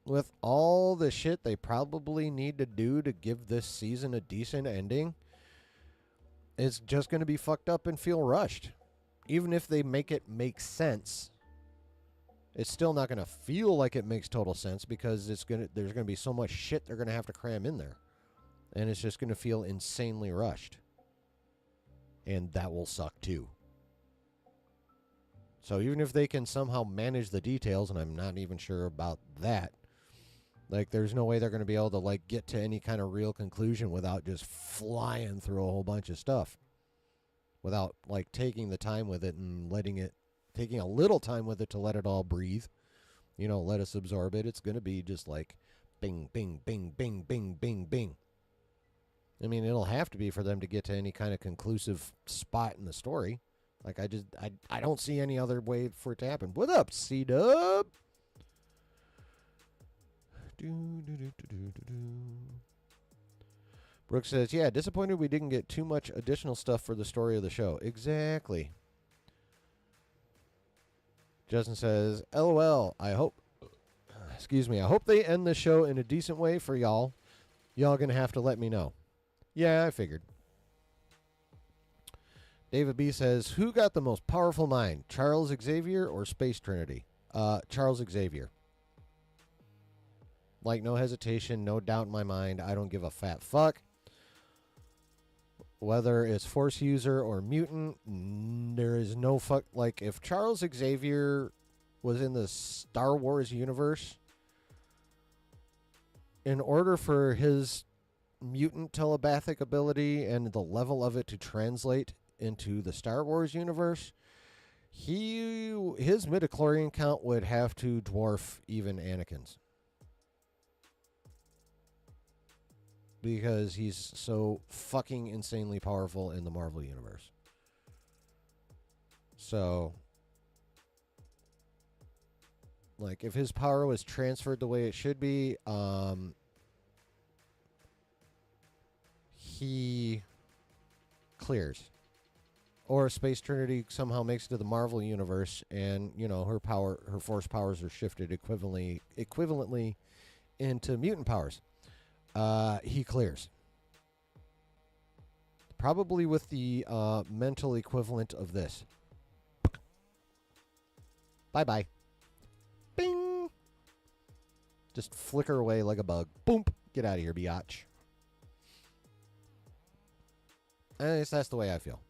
with all the shit they probably need to do to give this season a decent ending, it's just going to be fucked up and feel rushed. Even if they make it make sense, it's still not going to feel like it makes total sense because there's going to be so much shit they're going to have to cram in there. And it's just going to feel insanely rushed. And that will suck too. So even if they can somehow manage the details, and I'm not even sure about that, like, there's no way they're going to be able to, like, get to any kind of real conclusion without just flying through a whole bunch of stuff. Without, like, taking the time with it and taking a little time with it to let it all breathe. Let us absorb it. It's going to be just like bing, bing, bing, bing, bing, bing, bing. I mean, it'll have to be for them to get to any kind of conclusive spot in the story. Like, I don't see any other way for it to happen. What up, C-Dub? Brooke says, "Yeah, disappointed we didn't get too much additional stuff for the story of the show." Exactly. Justin says, "LOL, I hope they end the show in a decent way for y'all. Y'all gonna have to let me know." Yeah, I figured. David B says, "Who got the most powerful mind, Charles Xavier or Space Trinity?" Charles Xavier. Like, no hesitation, no doubt in my mind. I don't give a fat fuck. Whether it's Force user or mutant, there is no fuck. Like, if Charles Xavier was in the Star Wars universe, in order for his mutant telepathic ability and the level of it to translate into the Star Wars universe, his midichlorian count would have to dwarf even Anakin's. because he's so fucking insanely powerful in the Marvel Universe. So, like, if his power was transferred the way it should be, he clears. Or Space Trinity somehow makes it to the Marvel Universe, and, you know, her force powers are shifted equivalently into mutant powers. He clears. Probably with the mental equivalent of this. Bye-bye. Bing! Just flicker away like a bug. Boom! Get out of here, biatch. At least that's the way I feel.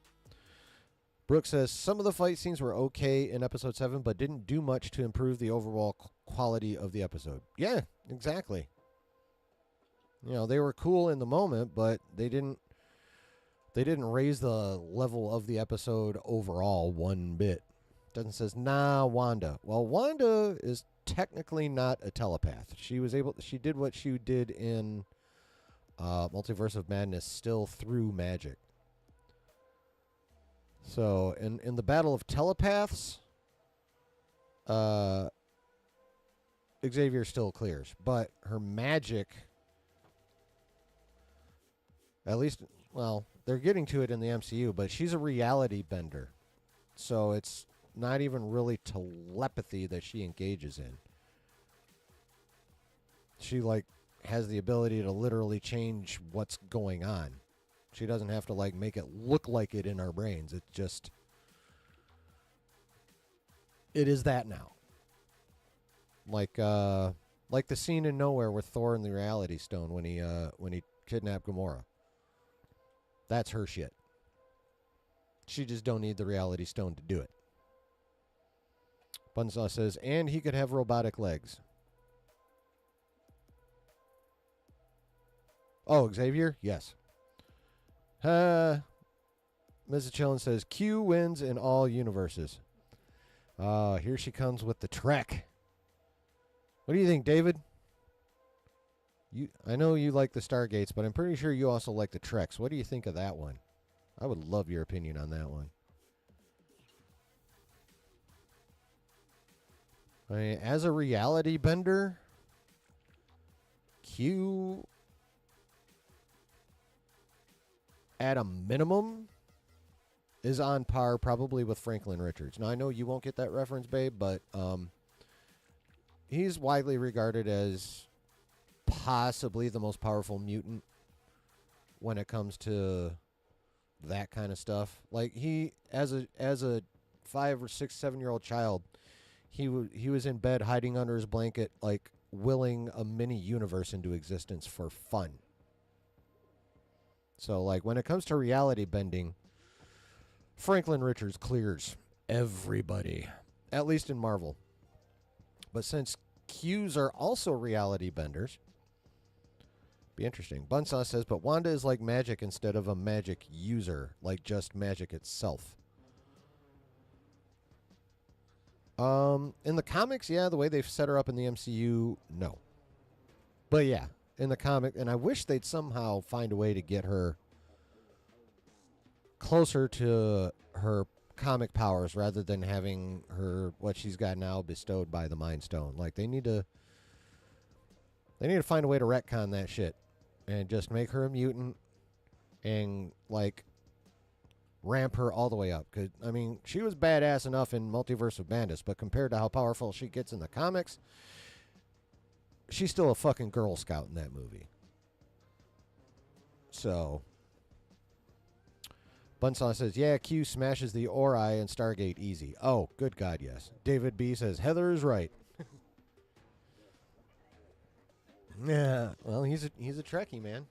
Brooke says, some of the fight scenes were okay in episode 7, but didn't do much to improve the overall quality of the episode. Yeah, exactly. You know, they were cool in the moment, but they didn't raise the level of the episode overall one bit. Doesn't says, nah, Wanda. Well, Wanda is technically not a telepath. She did what she did in Multiverse of Madness still through magic. So, in the battle of telepaths, Xavier still clears, but her magic, at least, well, they're getting to it in the MCU, but she's a reality bender. So it's not even really telepathy that she engages in. She, like, has the ability to literally change what's going on. She doesn't have to, like, make it look like it in our brains. It's just, it is that now. Like the scene in Nowhere with Thor and the Reality Stone when he kidnapped Gamora. That's her shit. She just don't need the Reality Stone to do it. Bunsaw says, and he could have robotic legs. Oh, Xavier? Yes. Mrs. Chillin says, Q wins in all universes. Here she comes with the Trek. What do you think, David? I know you like the Stargates, but I'm pretty sure you also like the Treks. What do you think of that one? I would love your opinion on that one. I mean, as a reality bender, Q, at a minimum, is on par probably with Franklin Richards. Now, I know you won't get that reference, babe, but he's widely regarded as possibly the most powerful mutant when it comes to that kind of stuff. Like, he, as a 5 or 6, 7-year-old child, he was in bed hiding under his blanket, like, willing a mini universe into existence for fun. So, like, when it comes to reality bending, Franklin Richards clears everybody, at least in Marvel. But since Qs are also reality benders, be interesting. Bunsaw says, but Wanda is like magic instead of a magic user, like just magic itself. In the comics, yeah, the way they've set her up in the MCU, no. But yeah, in the comic, and I wish they'd somehow find a way to get her closer to her comic powers rather than having her, what she's got now, bestowed by the Mind Stone. Like, they need to find a way to retcon that shit and just make her a mutant and, like, ramp her all the way up. Because, I mean, she was badass enough in Multiverse of Madness, but compared to how powerful she gets in the comics, she's still a fucking Girl Scout in that movie. So, Bunsaw says, yeah, Q smashes the Ori and Stargate easy. Oh, good God, yes. David B says, Heather is right. Yeah, well, he's a Trekkie, man.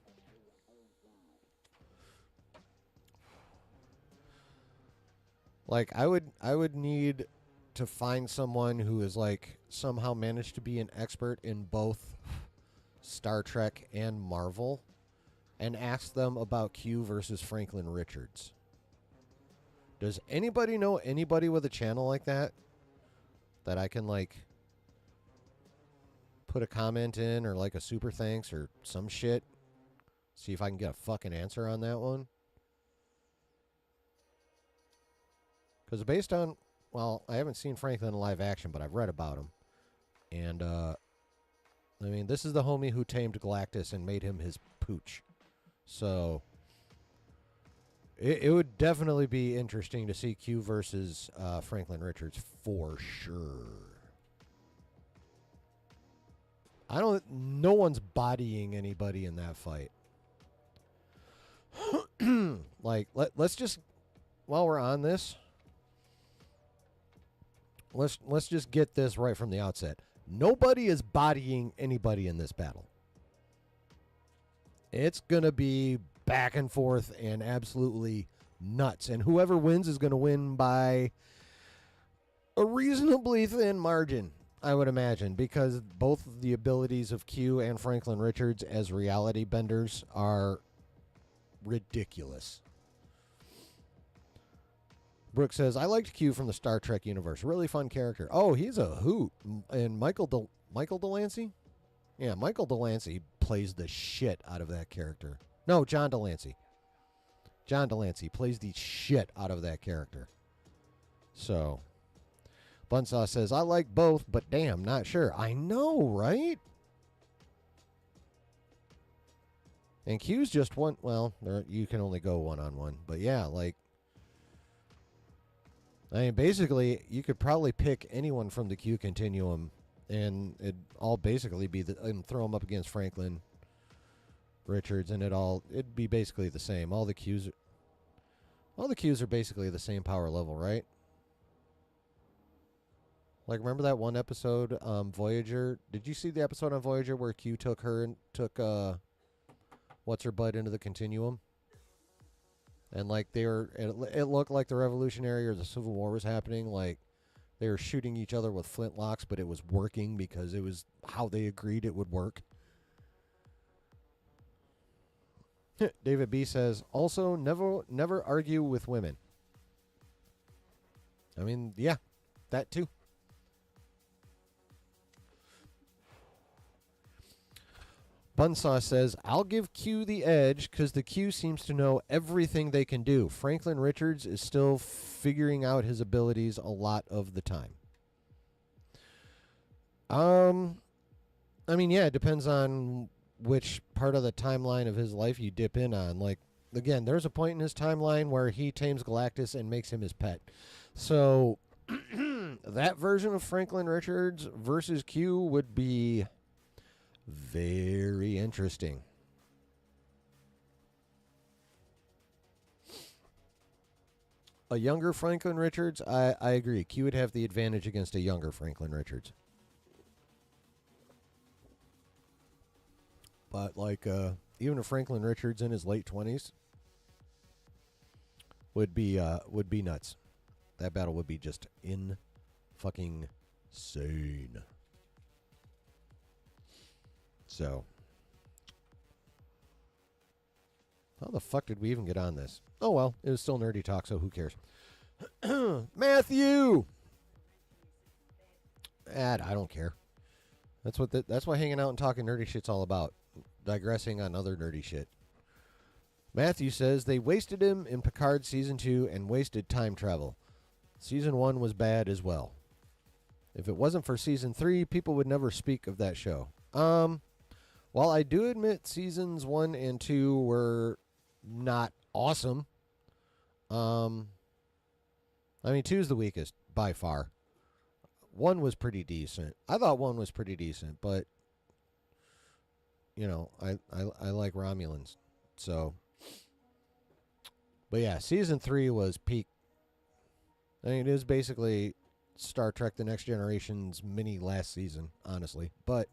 Like, I would need to find someone who is, like, somehow managed to be an expert in both Star Trek and Marvel and ask them about Q versus Franklin Richards. Does anybody know anybody with a channel like that I can, like, put a comment in or, like, a super thanks or some shit? See if I can get a fucking answer on that one. Because based on, well, I haven't seen Franklin in live action, but I've read about him. And, I mean, this is the homie who tamed Galactus and made him his pooch. So, it would definitely be interesting to see Q versus Franklin Richards for sure. No one's bodying anybody in that fight. Like, let's just, while we're on this, let's just get this right from the outset. Nobody is bodying anybody in this battle. It's going to be back and forth and absolutely nuts. And whoever wins is going to win by a reasonably thin margin, I would imagine, because both the abilities of Q and Franklin Richards as reality benders are ridiculous. Brooke says, I liked Q from the Star Trek universe. Really fun character. Oh, he's a hoot. And Michael Delancey? Yeah, Michael Delancey plays the shit out of that character. No, John Delancey. John Delancey plays the shit out of that character. So, Bunsaw says, I like both, but damn, not sure. I know, right? And Q's just one. Well, you can only go one-on-one. But yeah, like, I mean, basically, you could probably pick anyone from the Q continuum, and it'd all basically be and throw them up against Franklin Richards, and it'd be basically the same. All the Qs are basically the same power level, right? Like, remember that one episode, Voyager? Did you see the episode on Voyager where Q took what's her butt into the continuum? And like it looked like the Revolutionary or the Civil War was happening. Like they were shooting each other with flintlocks, but it was working because it was how they agreed it would work. David B says, also never argue with women. I mean, yeah, that too. Bunsaw says, I'll give Q the edge because the Q seems to know everything they can do. Franklin Richards is still figuring out his abilities a lot of the time. I mean, yeah, it depends on which part of the timeline of his life you dip in on. Like, again, there's a point in his timeline where he tames Galactus and makes him his pet. So, that version of Franklin Richards versus Q would be very interesting. A younger Franklin Richards, I agree. Q would have the advantage against a younger Franklin Richards. But like even a Franklin Richards in his late 20s would be nuts. That battle would be just fucking insane. So, how the fuck did we even get on this? Oh, well, it was still nerdy talk, so who cares? Matthew! I don't care. That's what hanging out and talking nerdy shit's all about. Digressing on other nerdy shit. Matthew says, they wasted him in Picard Season 2 and wasted time travel. Season 1 was bad as well. If it wasn't for Season 3, people would never speak of that show. While I do admit Seasons 1 and 2 were not awesome, I mean, 2 is the weakest, by far. 1 was pretty decent. I thought 1 was pretty decent, but, you know, I like Romulans, so. But yeah, Season 3 was peak. I mean, it is basically Star Trek The Next Generation's mini last season, honestly. But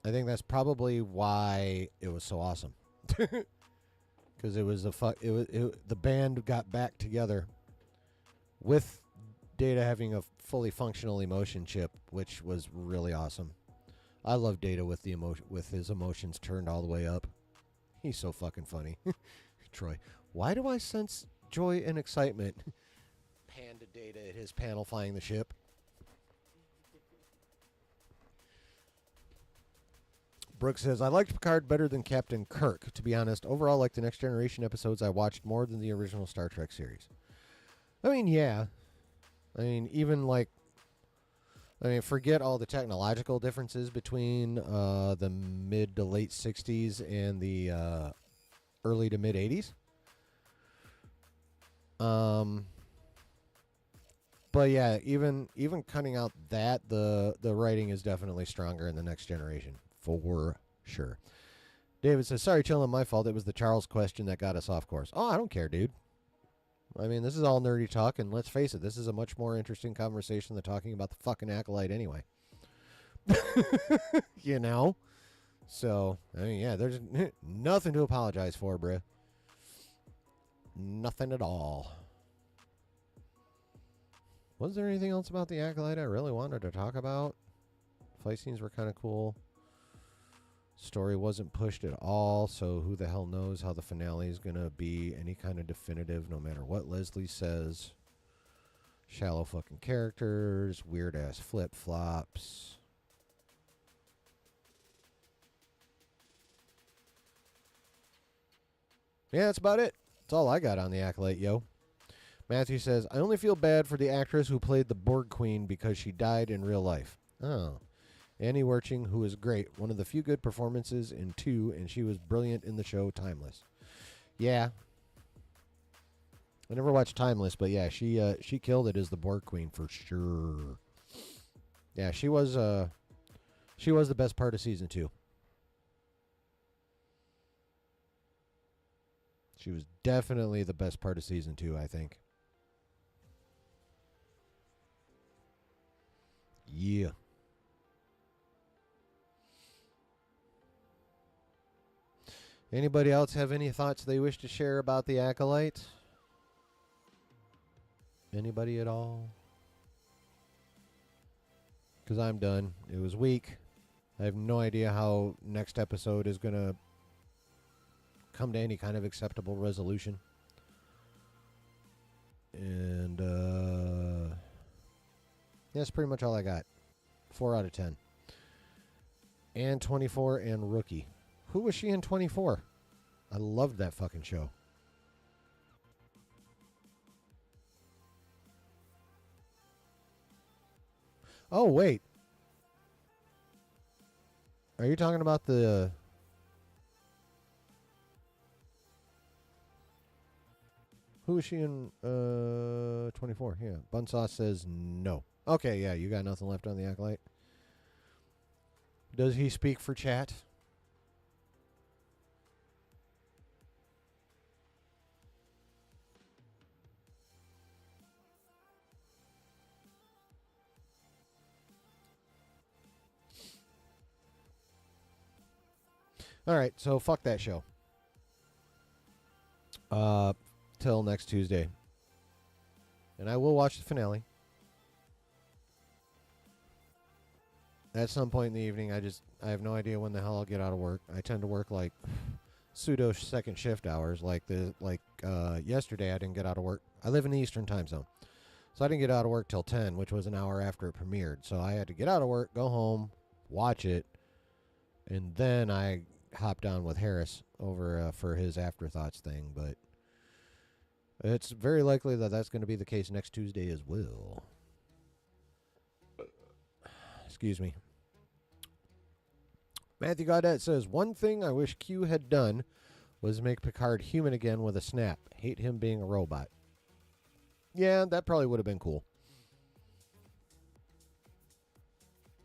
I think that's probably why it was so awesome. Because it was the band got back together with Data having a fully functional emotion chip, which was really awesome. I love Data with his emotions turned all the way up. He's so fucking funny. Troy, why do I sense joy and excitement? Pan to Data at his panel flying the ship. Brooks says, I liked Picard better than Captain Kirk, to be honest. Overall, like the Next Generation episodes, I watched more than the original Star Trek series. I mean, yeah. I mean, even like, forget all the technological differences between the mid to late 60s and the early to mid 80s. But yeah, even cutting out that, the writing is definitely stronger in the Next Generation, for sure. David says, sorry, Chillin', my fault. It was the Charles question that got us off course. Oh, I don't care, dude. I mean, this is all nerdy talk, and let's face it, this is a much more interesting conversation than talking about the fucking Acolyte anyway. You know? So, I mean, yeah, there's nothing to apologize for, bruh. Nothing at all. Was there anything else about the Acolyte I really wanted to talk about? Fight scenes were kind of cool. Story wasn't pushed at all, so who the hell knows how the finale is going to be any kind of definitive, no matter what Leslie says. Shallow fucking characters, weird-ass flip-flops. Yeah, that's about it. That's all I got on the Acolyte, yo. Matthew says, I only feel bad for the actress who played the Borg Queen because she died in real life. Oh. Annie Werching, who is great. One of the few good performances in 2, and she was brilliant in the show Timeless. Yeah. I never watched Timeless, but yeah, she killed it as the Borg Queen for sure. Yeah, she was the best part of season 2. She was definitely the best part of season 2, I think. Yeah. Anybody else have any thoughts they wish to share about the Acolyte? Anybody at all? Because I'm done. It was weak. I have no idea how next episode is going to come to any kind of acceptable resolution. And that's pretty much all I got. 4 out of 10. And 24 and Rookie. Who was she in 24? I loved that fucking show. Oh, wait. Are you talking about the... Who is she in 24? Yeah. Bunsauce says no. Okay, yeah, you got nothing left on the Acolyte. Does he speak for chat? All right, so fuck that show. Till next Tuesday. And I will watch the finale. At some point in the evening, I have no idea when the hell I'll get out of work. I tend to work like pseudo second shift hours. Like yesterday, I didn't get out of work. I live in the Eastern time zone. So I didn't get out of work till 10, which was an hour after it premiered. So I had to get out of work, go home, watch it, and then I hopped on with Harris over for his afterthoughts thing. But it's very likely that that's going to be the case next Tuesday as well. Excuse me. Matthew Gaudette says, one thing I wish Q had done was make Picard human again with a snap. Hate him being a robot. Yeah, that probably would have been cool.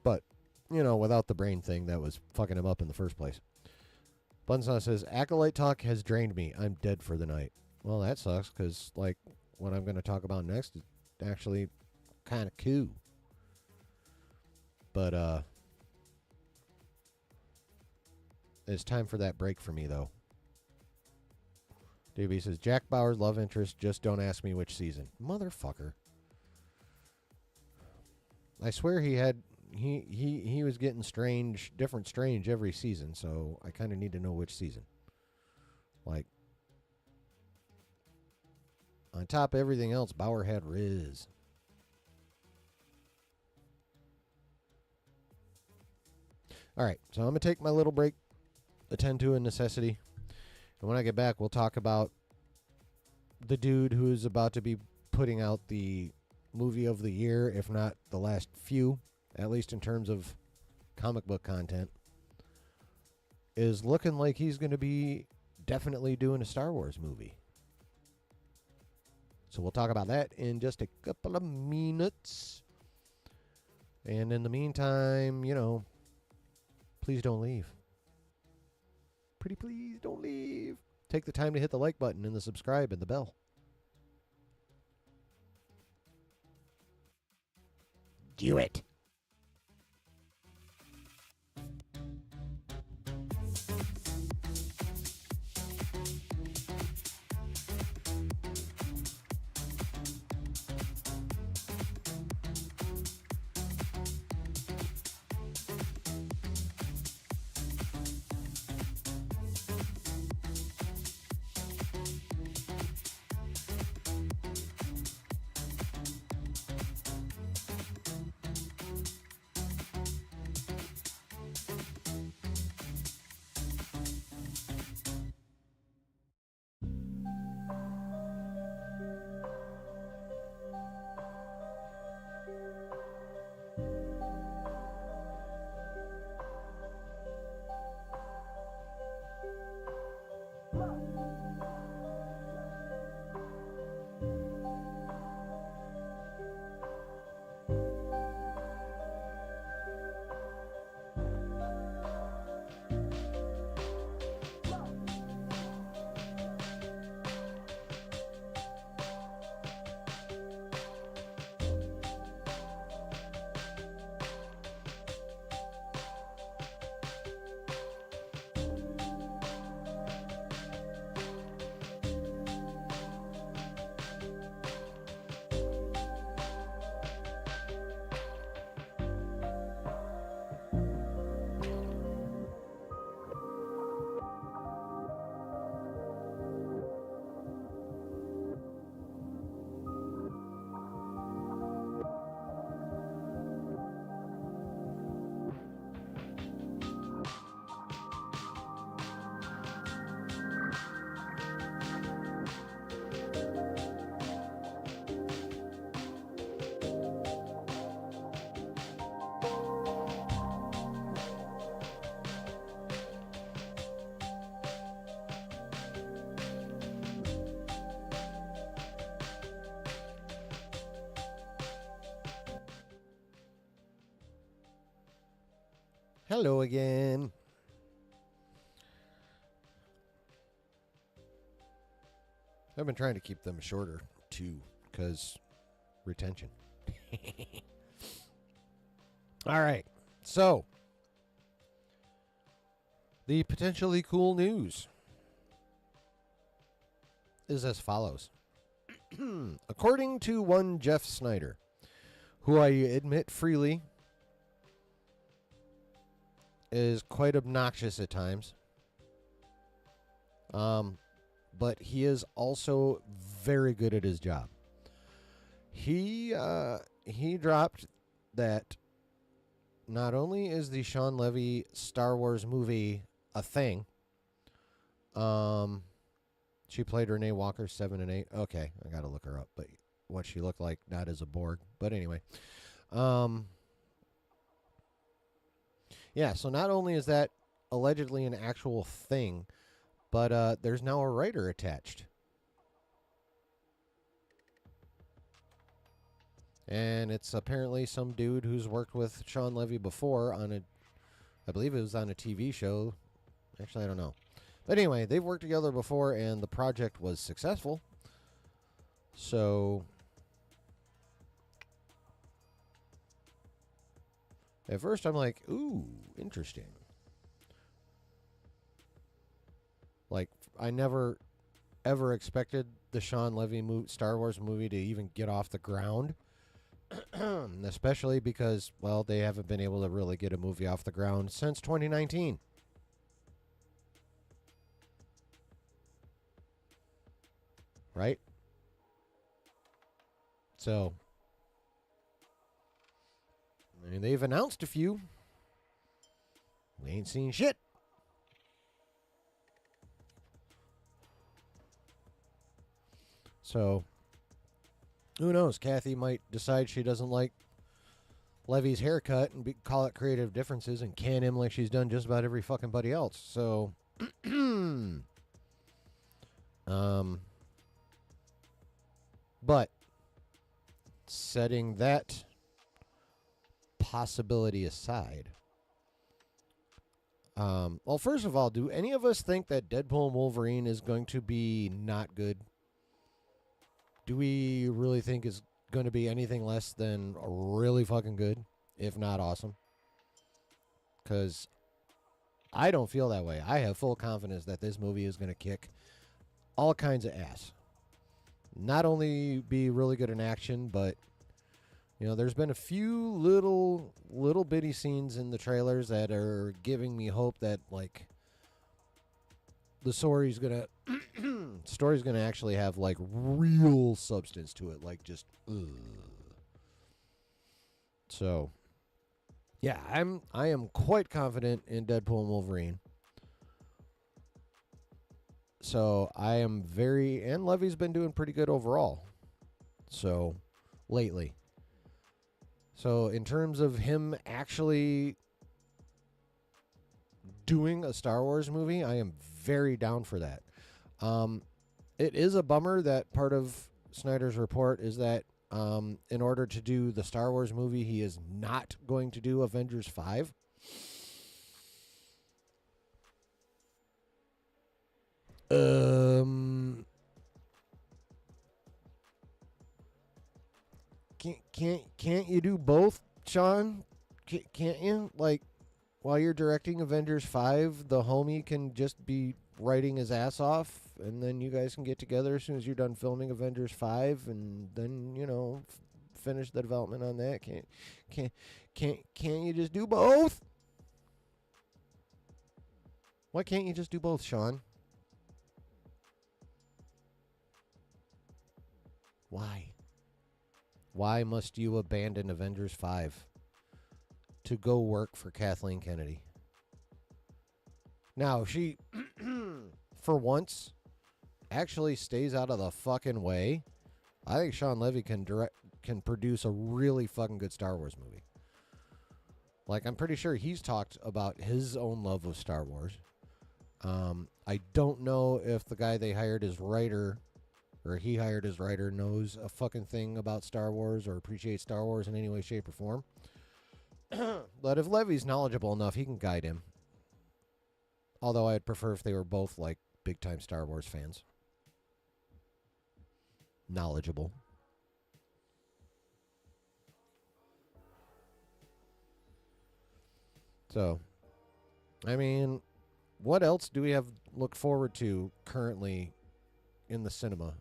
But, you know, without the brain thing that was fucking him up in the first place. Bunsaw says, Acolyte talk has drained me. I'm dead for the night. Well, that sucks, because, like, what I'm going to talk about next is actually kind of cool. But, it's time for that break for me, though. DB says, Jack Bauer's love interest, just don't ask me which season. Motherfucker. I swear he was getting different strange every season, so I kind of need to know which season. Like, on top of everything else, Bauer had Riz. All right, so I'm going to take my little break, attend to a necessity. And when I get back, we'll talk about the dude who's about to be putting out the movie of the year, if not the last few, at least in terms of comic book content, is looking like he's going to be definitely doing a Star Wars movie. So we'll talk about that in just a couple of minutes. And in the meantime, please don't leave. Pretty please don't leave. Take the time to hit the like button and the subscribe and the bell. Do it. Hello again. I've been trying to keep them shorter, too, because retention. All right. So, the potentially cool news is as follows. According to one Jeff Snyder, who I admit freely is quite obnoxious at times, but he is also very good at his job. He dropped that not only is the Shawn Levy Star Wars movie a thing, she played Renee Walker 7 and 8. Okay, I gotta look her up, but what she looked like, not as a Borg, but anyway, yeah. So not only is that allegedly an actual thing, but there's now a writer attached. And it's apparently some dude who's worked with Shawn Levy before on I believe it was on a TV show. Actually, I don't know. But anyway, they've worked together before, and the project was successful. So, at first I'm like, ooh, interesting. Like, I never, ever expected the Shawn Levy Star Wars movie to even get off the ground. Especially because, well, they haven't been able to really get a movie off the ground since 2019. Right? So, I mean, they've announced a few. We ain't seen shit. So, who knows? Kathy might decide she doesn't like Levy's haircut and call it creative differences and can him like she's done just about every fucking buddy else. So, but setting that possibility aside, well, first of all, do any of us think that Deadpool and Wolverine is going to be not good? Do we really think it's going to be anything less than really fucking good, if not awesome? Because I don't feel that way. I have full confidence that this movie is going to kick all kinds of ass. Not only be really good in action, but there's been a few little bitty scenes in the trailers that are giving me hope that like the story's gonna actually have like real substance to it, like just So yeah, I am quite confident in Deadpool and Wolverine. So I am and Levy's been doing pretty good overall. So lately. So in terms of him actually doing a Star Wars movie, I am very down for that. It is a bummer that part of Snyder's report is that in order to do the Star Wars movie, he is not going to do Avengers 5. Can't you do both, Shawn? Can't you? Like, while you're directing Avengers 5, the homie can just be writing his ass off, and then you guys can get together as soon as you're done filming Avengers 5, and then, finish the development on that. Can't you just do both? Why can't you just do both, Shawn? Why? Why must you abandon Avengers 5 to go work for Kathleen Kennedy? Now, she, for once, actually stays out of the fucking way. I think Shawn Levy can produce a really fucking good Star Wars movie. Like, I'm pretty sure he's talked about his own love of Star Wars. I don't know if the guy they hired as writer, or he hired as writer, knows a fucking thing about Star Wars or appreciates Star Wars in any way, shape, or form. But if Levy's knowledgeable enough, he can guide him. Although I'd prefer if they were both, like, big-time Star Wars fans. Knowledgeable. So, I mean, what else do we have look forward to currently in the cinema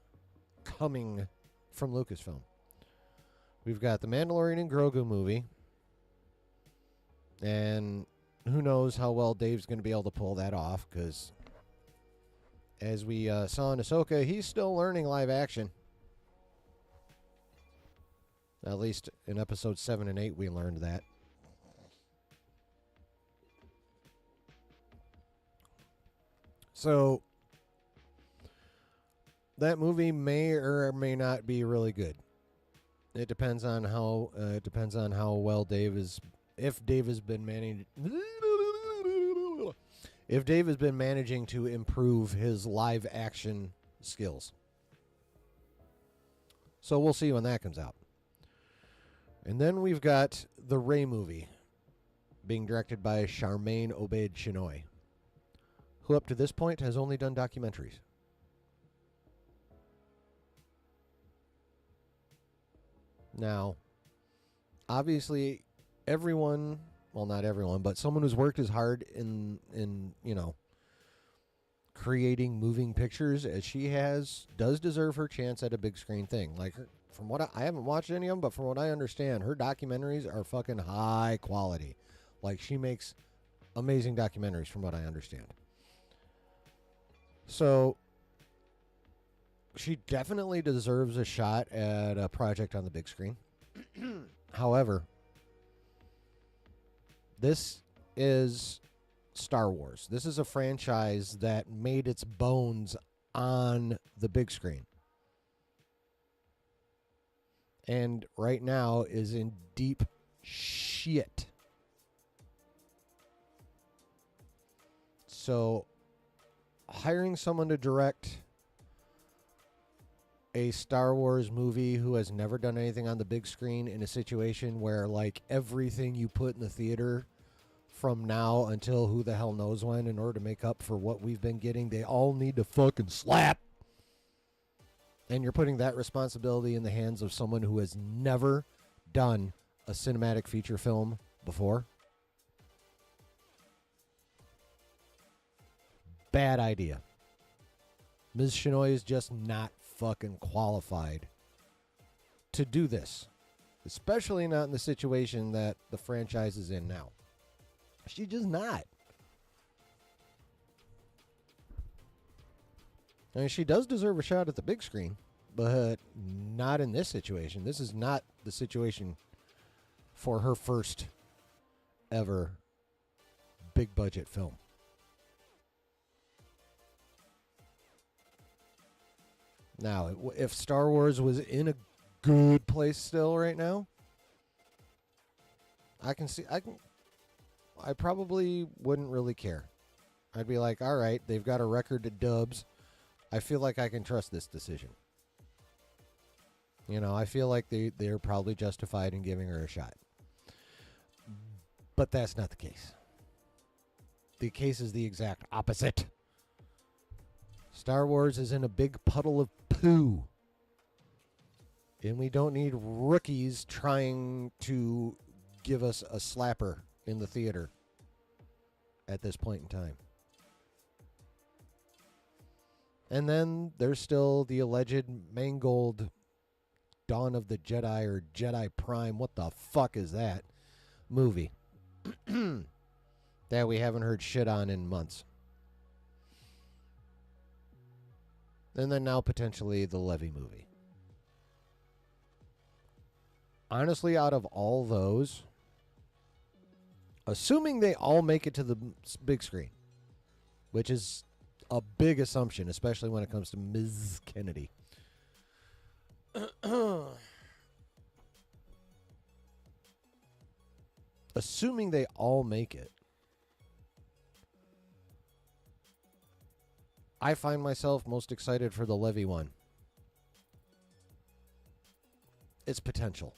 coming from Lucasfilm? We've got the Mandalorian and Grogu movie. And who knows how well Dave's going to be able to pull that off, because as we saw in Ahsoka, he's still learning live action. At least in episodes 7 and 8 we learned that. So that movie may or may not be really good. It depends on how well Dave is. If Dave has been managing to improve his live action skills. So we'll see when that comes out. And then we've got the Rey movie being directed by Charmaine Obaid-Chinoy, who up to this point has only done documentaries. Now, obviously, everyone, well, not everyone, but someone who's worked as hard in creating moving pictures as she has does deserve her chance at a big screen thing. Like, from what I haven't watched any of them, but from what I understand, her documentaries are fucking high quality. Like, she makes amazing documentaries from what I understand. So she definitely deserves a shot at a project on the big screen. However, this is Star Wars. This is a franchise that made its bones on the big screen. And right now is in deep shit. So hiring someone to direct a Star Wars movie who has never done anything on the big screen in a situation where, like, everything you put in the theater from now until who the hell knows when, in order to make up for what we've been getting, they all need to fucking slap. And you're putting that responsibility in the hands of someone who has never done a cinematic feature film before. Bad idea. Ms. Shinoy is just not fucking qualified to do this, especially not in the situation that the franchise is in now. She's just not. I mean, she does deserve a shot at the big screen, but not in this situation. This is not the situation for her first ever big budget film. Now, if Star Wars was in a good place still right now, I probably wouldn't really care. I'd be like, all right, they've got a record of dubs. I feel like I can trust this decision. You know, I feel like they're probably justified in giving her a shot. But that's not the case. The case is the exact opposite. Star Wars is in a big puddle of poo. And we don't need rookies trying to give us a slapper in the theater at this point in time. And then there's still the alleged mangled Dawn of the Jedi or Jedi Prime, what the fuck is that, movie that we haven't heard shit on in months. And then now potentially the Levy movie. Honestly, out of all those, assuming they all make it to the big screen, which is a big assumption, especially when it comes to Ms. Kennedy. Assuming they all make it, I find myself most excited for the Levy one. Its potential.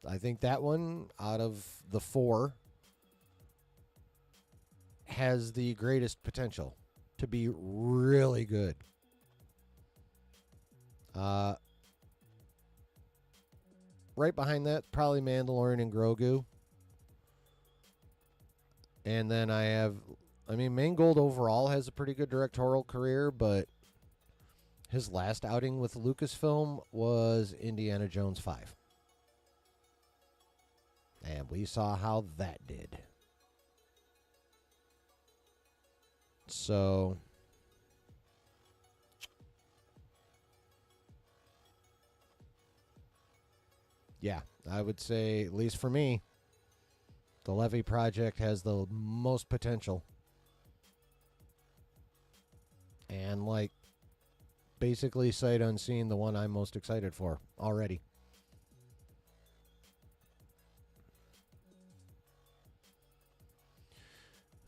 I think that one, out of the four, has the greatest potential to be really good. Right behind that, probably Mandalorian and Grogu. And then Mangold overall has a pretty good directorial career, but his last outing with Lucasfilm was Indiana Jones 5. And we saw how that did. So, yeah, I would say, at least for me, the Levy project has the most potential. And, like, basically sight unseen, the one I'm most excited for already.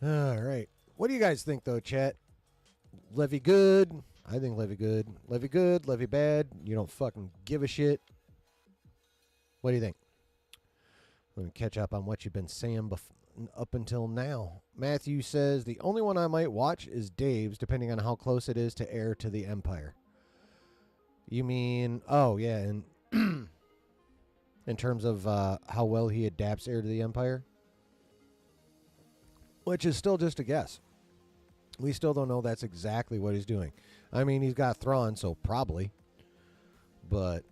All right. What do you guys think, though, chat? Levy good? I think Levy good. Levy good? Levy bad? You don't fucking give a shit? What do you think? Let me catch up on what you've been saying up until now. Matthew says, the only one I might watch is Dave's, depending on how close it is to Heir to the Empire. You mean, oh, yeah, and in terms of how well he adapts Heir to the Empire? Which is still just a guess. We still don't know that's exactly what he's doing. I mean, he's got Thrawn, so probably. But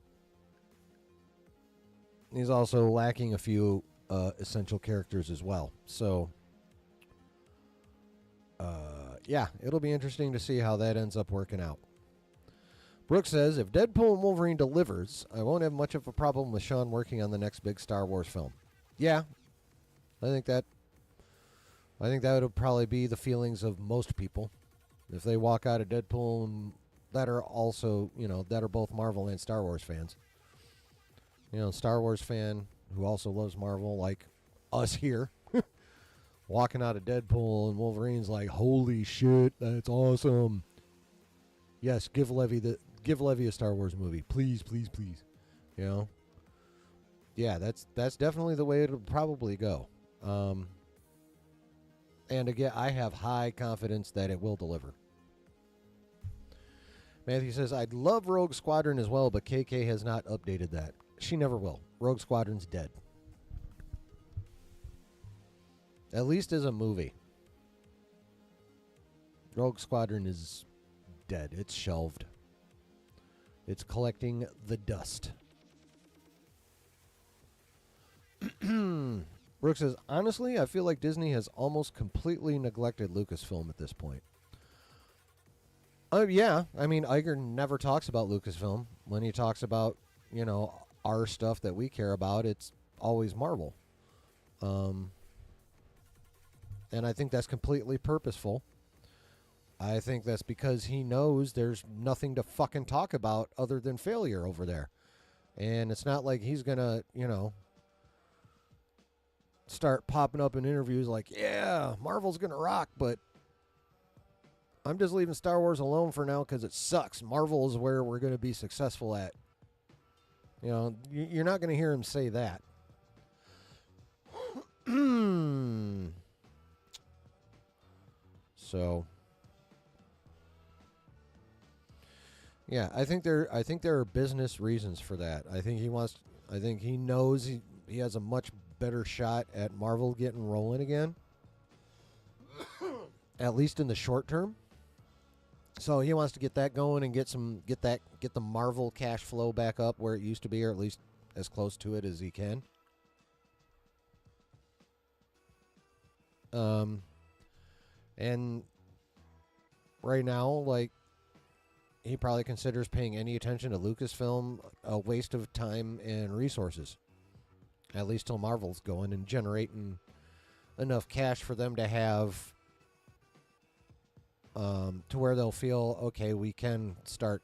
he's also lacking a few essential characters as well. So, yeah, it'll be interesting to see how that ends up working out. Brooke says, if Deadpool and Wolverine delivers, I won't have much of a problem with Shawn working on the next big Star Wars film. Yeah, I think that I think that would probably be the feelings of most people if they walk out of Deadpool that are also, that are both Marvel and Star Wars fans. Star Wars fan who also loves Marvel, like us here, walking out of Deadpool and Wolverine's like, holy shit, that's awesome. Yes, give Levy a Star Wars movie, please, please, please. Yeah, that's definitely the way it'll probably go. And again, I have high confidence that it will deliver. Matthew says, I'd love Rogue Squadron as well, but KK has not updated that. She never will. Rogue Squadron's dead. At least as a movie. Rogue Squadron is dead. It's shelved. It's collecting the dust. Brooke says, honestly, I feel like Disney has almost completely neglected Lucasfilm at this point. Yeah, I mean, Iger never talks about Lucasfilm. When he talks about, our stuff that we care about, it's always Marvel. And I think that's completely purposeful. I think that's because he knows there's nothing to fucking talk about other than failure over there. And it's not like he's going to, start popping up in interviews like, yeah, Marvel's going to rock, but I'm just leaving Star Wars alone for now because it sucks. Marvel is where we're going to be successful at. You're not going to hear him say that. So, yeah, I think there are business reasons for that. I think he knows he has a much better shot at Marvel getting rolling again. At least in the short term. So he wants to get that going and get the Marvel cash flow back up where it used to be, or at least as close to it as he can. And right now, like, he probably considers paying any attention to Lucasfilm a waste of time and resources. At least till Marvel's going and generating enough cash for them to have to where they'll feel, okay, we can start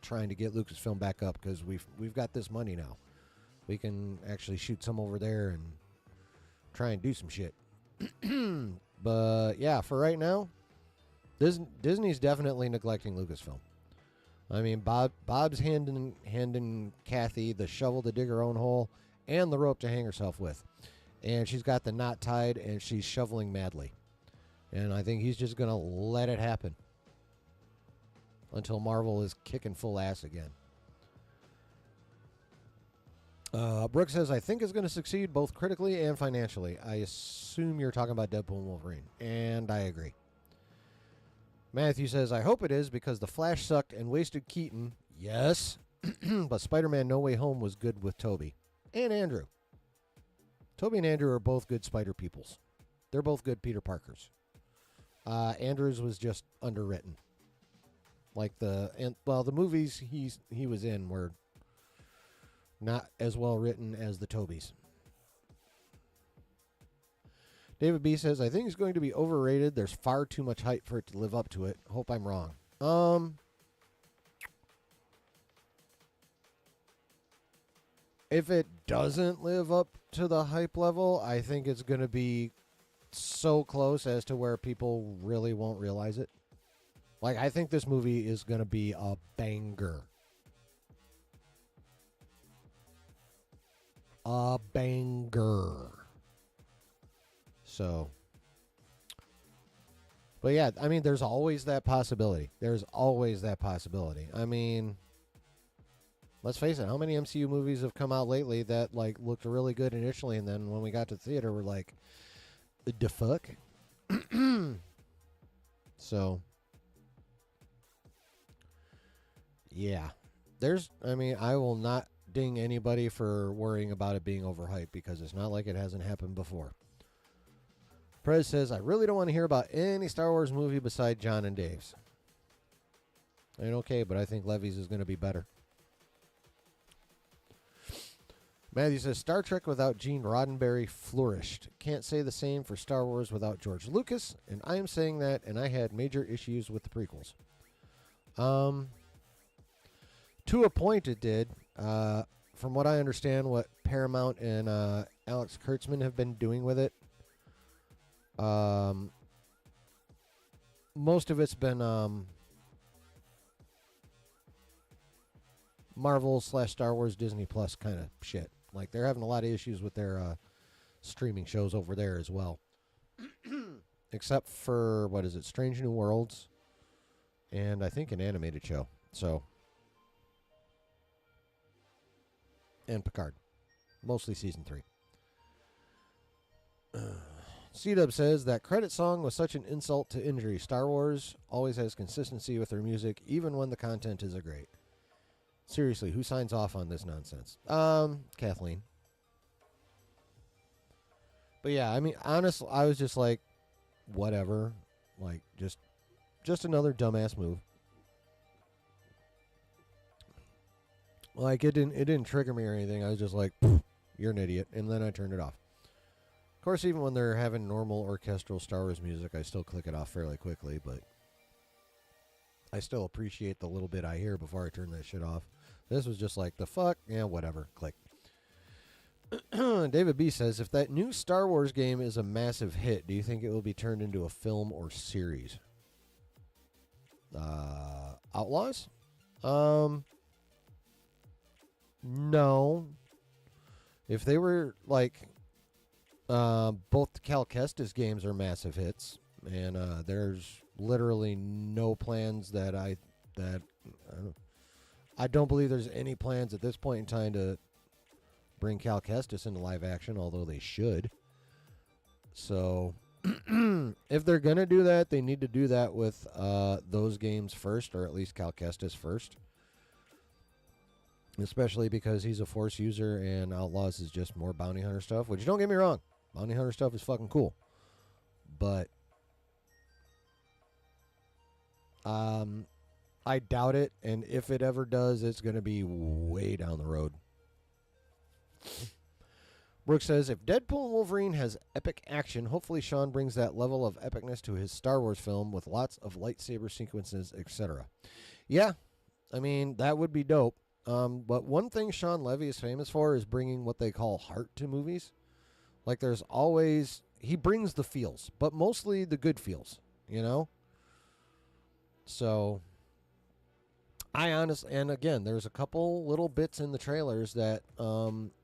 trying to get Lucasfilm back up because we've got this money now. We can actually shoot some over there and try and do some shit. But yeah, for right now, Disney's definitely neglecting Lucasfilm. I mean, Bob's handing Kathy the shovel to dig her own hole and the rope to hang herself with. And she's got the knot tied and she's shoveling madly. And I think he's just going to let it happen until Marvel is kicking full ass again. Brooke says, I think it's going to succeed both critically and financially. I assume you're talking about Deadpool and Wolverine. And I agree. Matthew says, I hope it is because The Flash sucked and wasted Keaton. Yes. But Spider-Man No Way Home was good with Tobey and Andrew. Tobey and Andrew are both good Spider peoples. They're both good Peter Parkers. Andrews was just underwritten. Like the movies he was in were not as well written as the Tobeys. David B says, I think it's going to be overrated. There's far too much hype for it to live up to it. Hope I'm wrong. If it doesn't live up to the hype level, I think it's going to be so close as to where people really won't realize it. Like, I think this movie is going to be a banger. A banger. So, but yeah, I mean, there's always that possibility. I mean, let's face it, how many MCU movies have come out lately that, like, looked really good initially, and then when we got to the theater, we're like, the fuck? So, yeah. I will not ding anybody for worrying about it being overhyped because it's not like it hasn't happened before. Prez says, I really don't want to hear about any Star Wars movie beside John and Dave's. Ain't okay, but I think Levy's is going to be better. Matthew says, Star Trek without Gene Roddenberry flourished. Can't say the same for Star Wars without George Lucas, and I am saying that, and I had major issues with the prequels. To a point it did. From what I understand, what Paramount and Alex Kurtzman have been doing with it, most of it's been Marvel / Star Wars Disney Plus kind of shit. Like, they're having a lot of issues with their streaming shows over there as well. Except for, what is it, Strange New Worlds, and I think an animated show. So, and Picard. Mostly season 3. C-Dub says, that credit song was such an insult to injury. Star Wars always has consistency with their music, even when the content isn't great. Seriously, who signs off on this nonsense? Kathleen. But yeah, I mean, honestly, I was just like, whatever. Like, just another dumbass move. Like, it didn't trigger me or anything. I was just like, you're an idiot. And then I turned it off. Of course, even when they're having normal orchestral Star Wars music, I still click it off fairly quickly, but I still appreciate the little bit I hear before I turn that shit off. This was just like, the fuck? Yeah, whatever. Click. David B. says, if that new Star Wars game is a massive hit, do you think it will be turned into a film or series? Outlaws? No. If they were, like, both the Cal Kestis games are massive hits, and there's literally no plans that I don't believe there's any plans at this point in time to bring Cal Kestis into live action, although they should. So, if they're going to do that, they need to do that with those games first, or at least Cal Kestis first. Especially because he's a Force user and Outlaws is just more bounty hunter stuff, which, don't get me wrong, bounty hunter stuff is fucking cool. But I doubt it, and if it ever does, it's going to be way down the road. Brooks says, if Deadpool and Wolverine has epic action, hopefully Shawn brings that level of epicness to his Star Wars film with lots of lightsaber sequences, etc. Yeah, I mean, that would be dope. But one thing Shawn Levy is famous for is bringing what they call heart to movies. Like, there's always, he brings the feels, but mostly the good feels, you know? So, and again, there's a couple little bits in the trailers that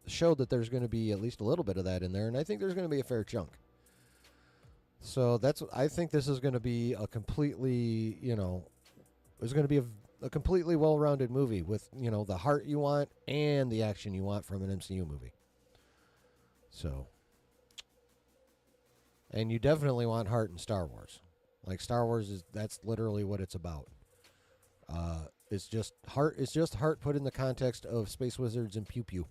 show that there's going to be at least a little bit of that in there, and I think there's going to be a fair chunk. So I think this is going to be a completely, it's going to be a completely well-rounded movie with, the heart you want and the action you want from an MCU movie. So, and you definitely want heart in Star Wars. Like, Star Wars that's literally what it's about. It's just heart put in the context of space wizards and pew pew.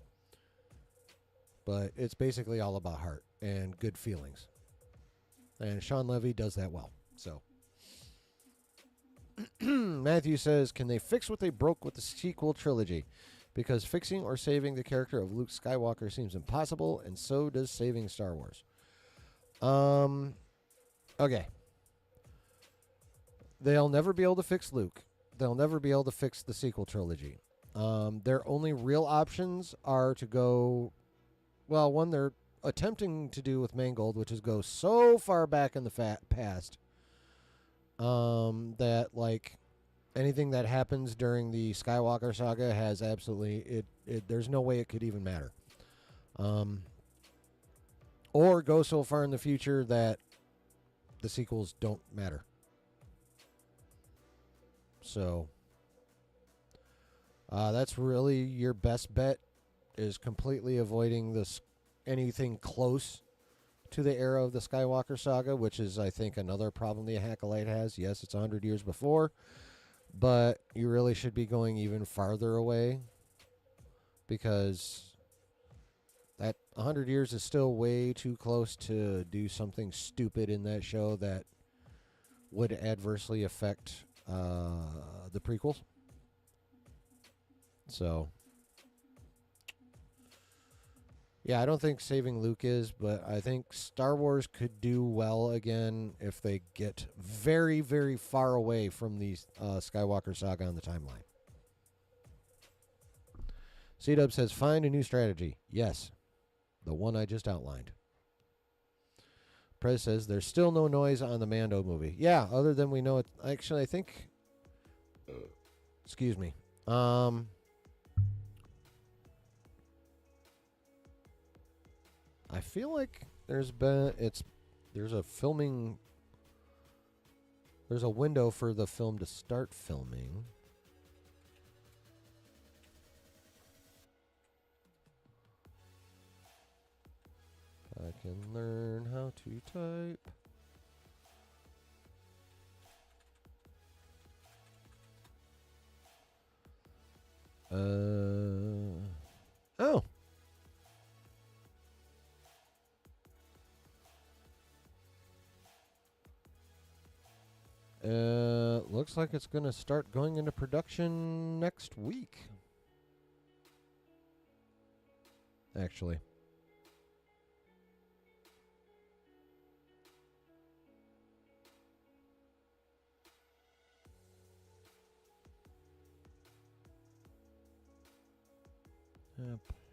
But it's basically all about heart and good feelings. And Shawn Levy does that well. So, Matthew says, can they fix what they broke with the sequel trilogy? Because fixing or saving the character of Luke Skywalker seems impossible, and so does saving Star Wars. Okay. They'll never be able to fix Luke. They'll never be able to fix the sequel trilogy. Their only real options are to go, well, one they're attempting to do with Mangold, which is go so far back in the past that, like, anything that happens during the Skywalker saga has absolutely, there's no way it could even matter. Or go so far in the future that the sequels don't matter. So, that's really your best bet, is completely avoiding anything close to the era of the Skywalker saga, which is, I think, another problem the Acolyte has. Yes, it's 100 years before, but you really should be going even farther away, because that 100 years is still way too close to do something stupid in that show that would adversely affect the prequels. So, Yeah, I don't think saving Luke is, but I think Star Wars could do well again if they get very, very far away from the Skywalker saga on the timeline. C-Dub says, find a new strategy. Yes, the one I just outlined. Prez says, there's still no noise on the Mando movie. Yeah, other than we know it. Actually, I think... excuse me. I feel like there's a filming... There's a window for the film to start filming. I can learn how to type. Oh. Looks like it's going to start going into production next week. Actually.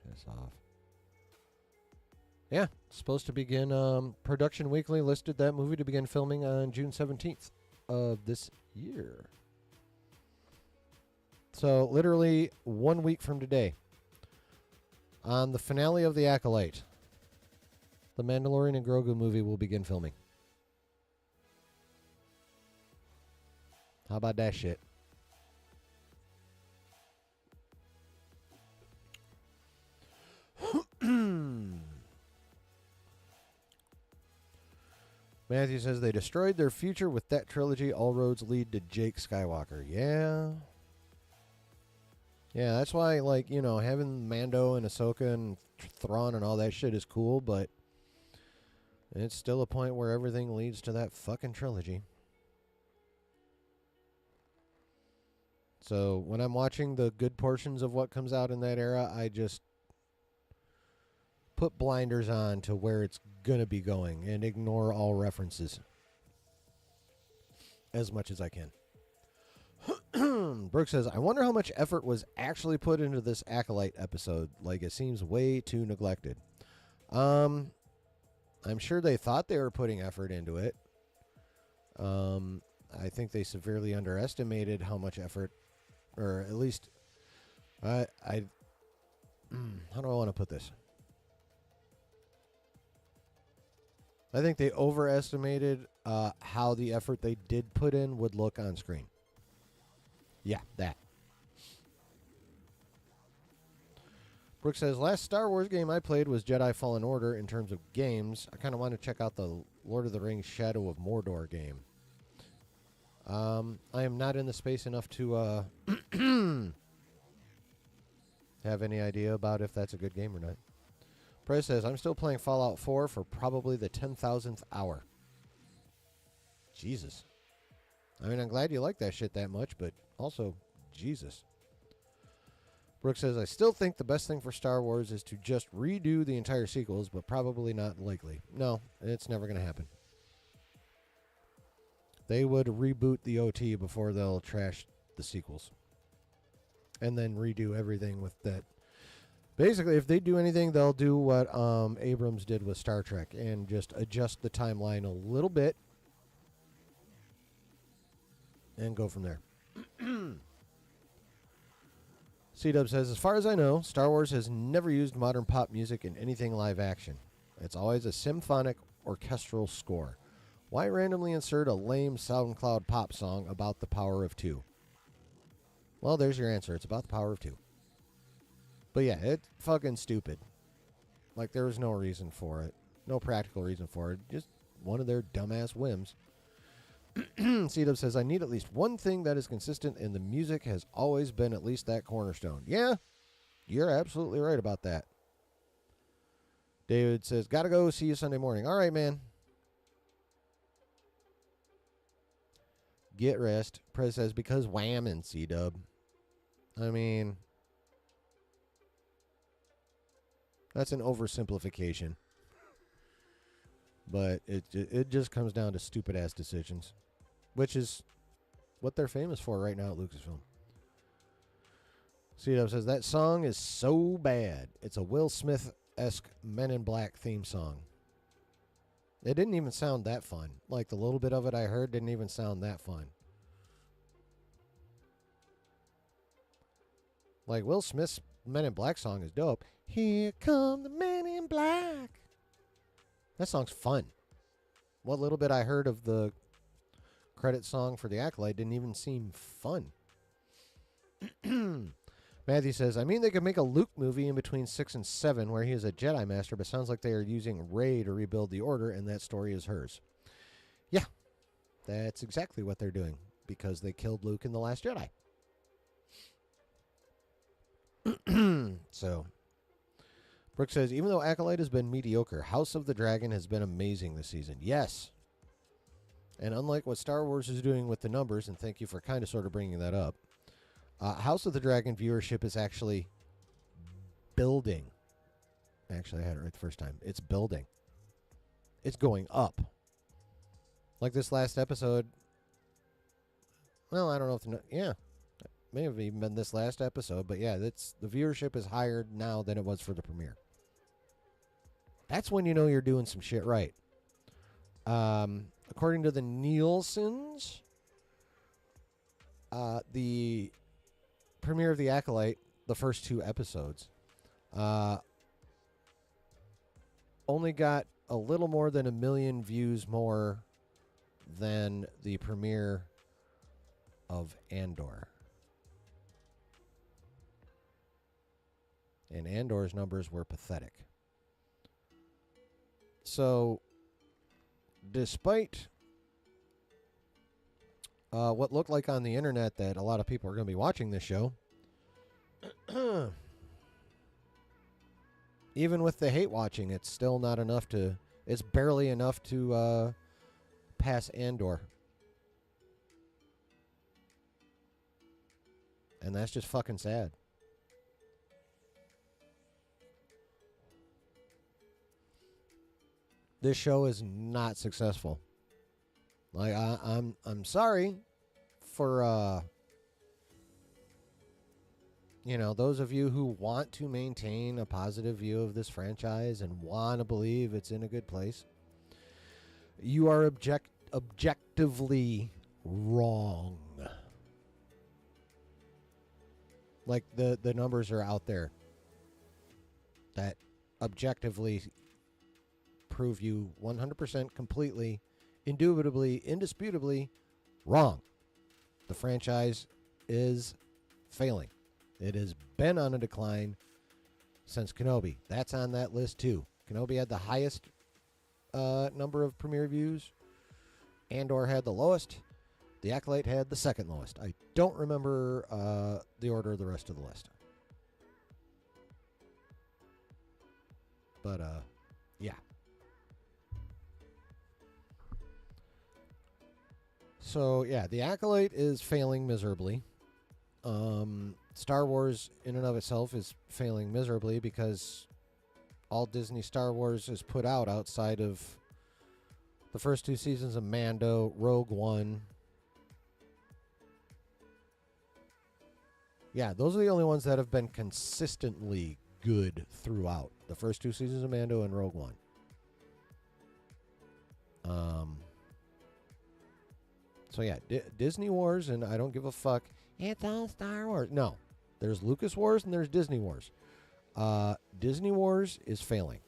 Piss off. Yeah, it's supposed to begin. Production Weekly listed that movie to begin filming on June 17th of this year. So, literally 1 week from today, on the finale of The Acolyte, the Mandalorian and Grogu movie will begin filming. How about that shit? Matthew says they destroyed their future with that trilogy. All roads lead to Jake Skywalker. Yeah. Yeah, that's why, like, you know, having Mando and Ahsoka and Thrawn and all that shit is cool, but it's still a point where everything leads to that fucking trilogy. So when I'm watching the good portions of what comes out in that era, I just put blinders on to where it's going to be going and ignore all references as much as I can. Brooke says, I wonder how much effort was actually put into this Acolyte episode. Like, it seems way too neglected. I'm sure they thought they were putting effort into it. I think they severely underestimated how much effort, or at least, how do I want to put this? I think they overestimated how the effort they did put in would look on screen. Yeah, that. Brooke says, last Star Wars game I played was Jedi Fallen Order in terms of games. I kind of want to check out the Lord of the Rings Shadow of Mordor game. I am not in the space enough to have any idea about if that's a good game or not. Prez says, I'm still playing Fallout 4 for probably the 10,000th hour. Jesus. I mean, I'm glad you like that shit that much, but also, Jesus. Brooke says, I still think the best thing for Star Wars is to just redo the entire sequels, but probably not likely. No, it's never going to happen. They would reboot the OT before they'll trash the sequels. And then redo everything with that. Basically, if they do anything, they'll do what Abrams did with Star Trek and just adjust the timeline a little bit and go from there. C-Dub says, as far as I know, Star Wars has never used modern pop music in anything live action. It's always a symphonic orchestral score. Why randomly insert a lame SoundCloud pop song about the power of two? Well, there's your answer. It's about the power of two. But yeah, it's fucking stupid. Like, there was no reason for it. No practical reason for it. Just one of their dumbass whims. C-Dub says, I need at least one thing that is consistent, and the music has always been at least that cornerstone. Yeah, you're absolutely right about that. David says, gotta go. See you Sunday morning. All right, man. Get rest. Prez says, because whamming, C-Dub. I mean, That's an oversimplification. But it just comes down to stupid-ass decisions, which is what they're famous for right now at Lucasfilm. C-Dub says, that song is so bad. It's a Will Smith-esque Men in Black theme song. It didn't even sound that fun. Like, the little bit of it I heard didn't even sound that fun. Like, Will Smith's Men in Black song is dope. Here come the Men in Black. That song's fun. What little bit I heard of the credit song for the Acolyte didn't even seem fun. Matthew says, I mean, they could make a Luke movie in between 6 and 7 where he is a Jedi Master, but sounds like they are using Rey to rebuild the Order, and that story is hers. Yeah, that's exactly what they're doing, because they killed Luke in The Last Jedi. So, Brooke says, even though Acolyte has been mediocre, House of the Dragon has been amazing this season. Yes. And unlike what Star Wars is doing with the numbers, and thank you for kind of sort of bringing that up, House of the Dragon viewership is actually building. Actually, I had it right the first time. It's building. It's going up. Like this last episode. Well, I don't know if yeah. It may have even been this last episode, but yeah, the viewership is higher now than it was for the premiere. That's when you know you're doing some shit right. According to the Nielsen's, the premiere of The Acolyte, the first 2 episodes, only got a little more than 1 million views more than the premiere of Andor. And Andor's numbers were pathetic. So, despite what looked like on the internet that a lot of people are going to be watching this show, even with the hate watching, it's still not enough to... It's barely enough to pass Andor. And that's just fucking sad. This show is not successful. Like, I'm sorry for those of you who want to maintain a positive view of this franchise and want to believe it's in a good place. You are objectively wrong. Like, the numbers are out there that objectively prove you 100% completely, indubitably, indisputably wrong. The franchise is failing. It has been on a decline since Kenobi. That's on that list too. Kenobi had the highest number of premiere views. Andor had the lowest. The Acolyte had the second lowest. I don't remember the order of the rest of the list. But, yeah. So, yeah, The Acolyte is failing miserably. Star Wars in and of itself is failing miserably because all Disney Star Wars is put out outside of the first 2 seasons of Mando, Rogue One. Yeah, those are the only ones that have been consistently good throughout. The first 2 seasons of Mando and Rogue One. So yeah, Disney Wars, and I don't give a fuck. It's all Star Wars. No, there's Lucas Wars and there's Disney Wars. Disney Wars is failing.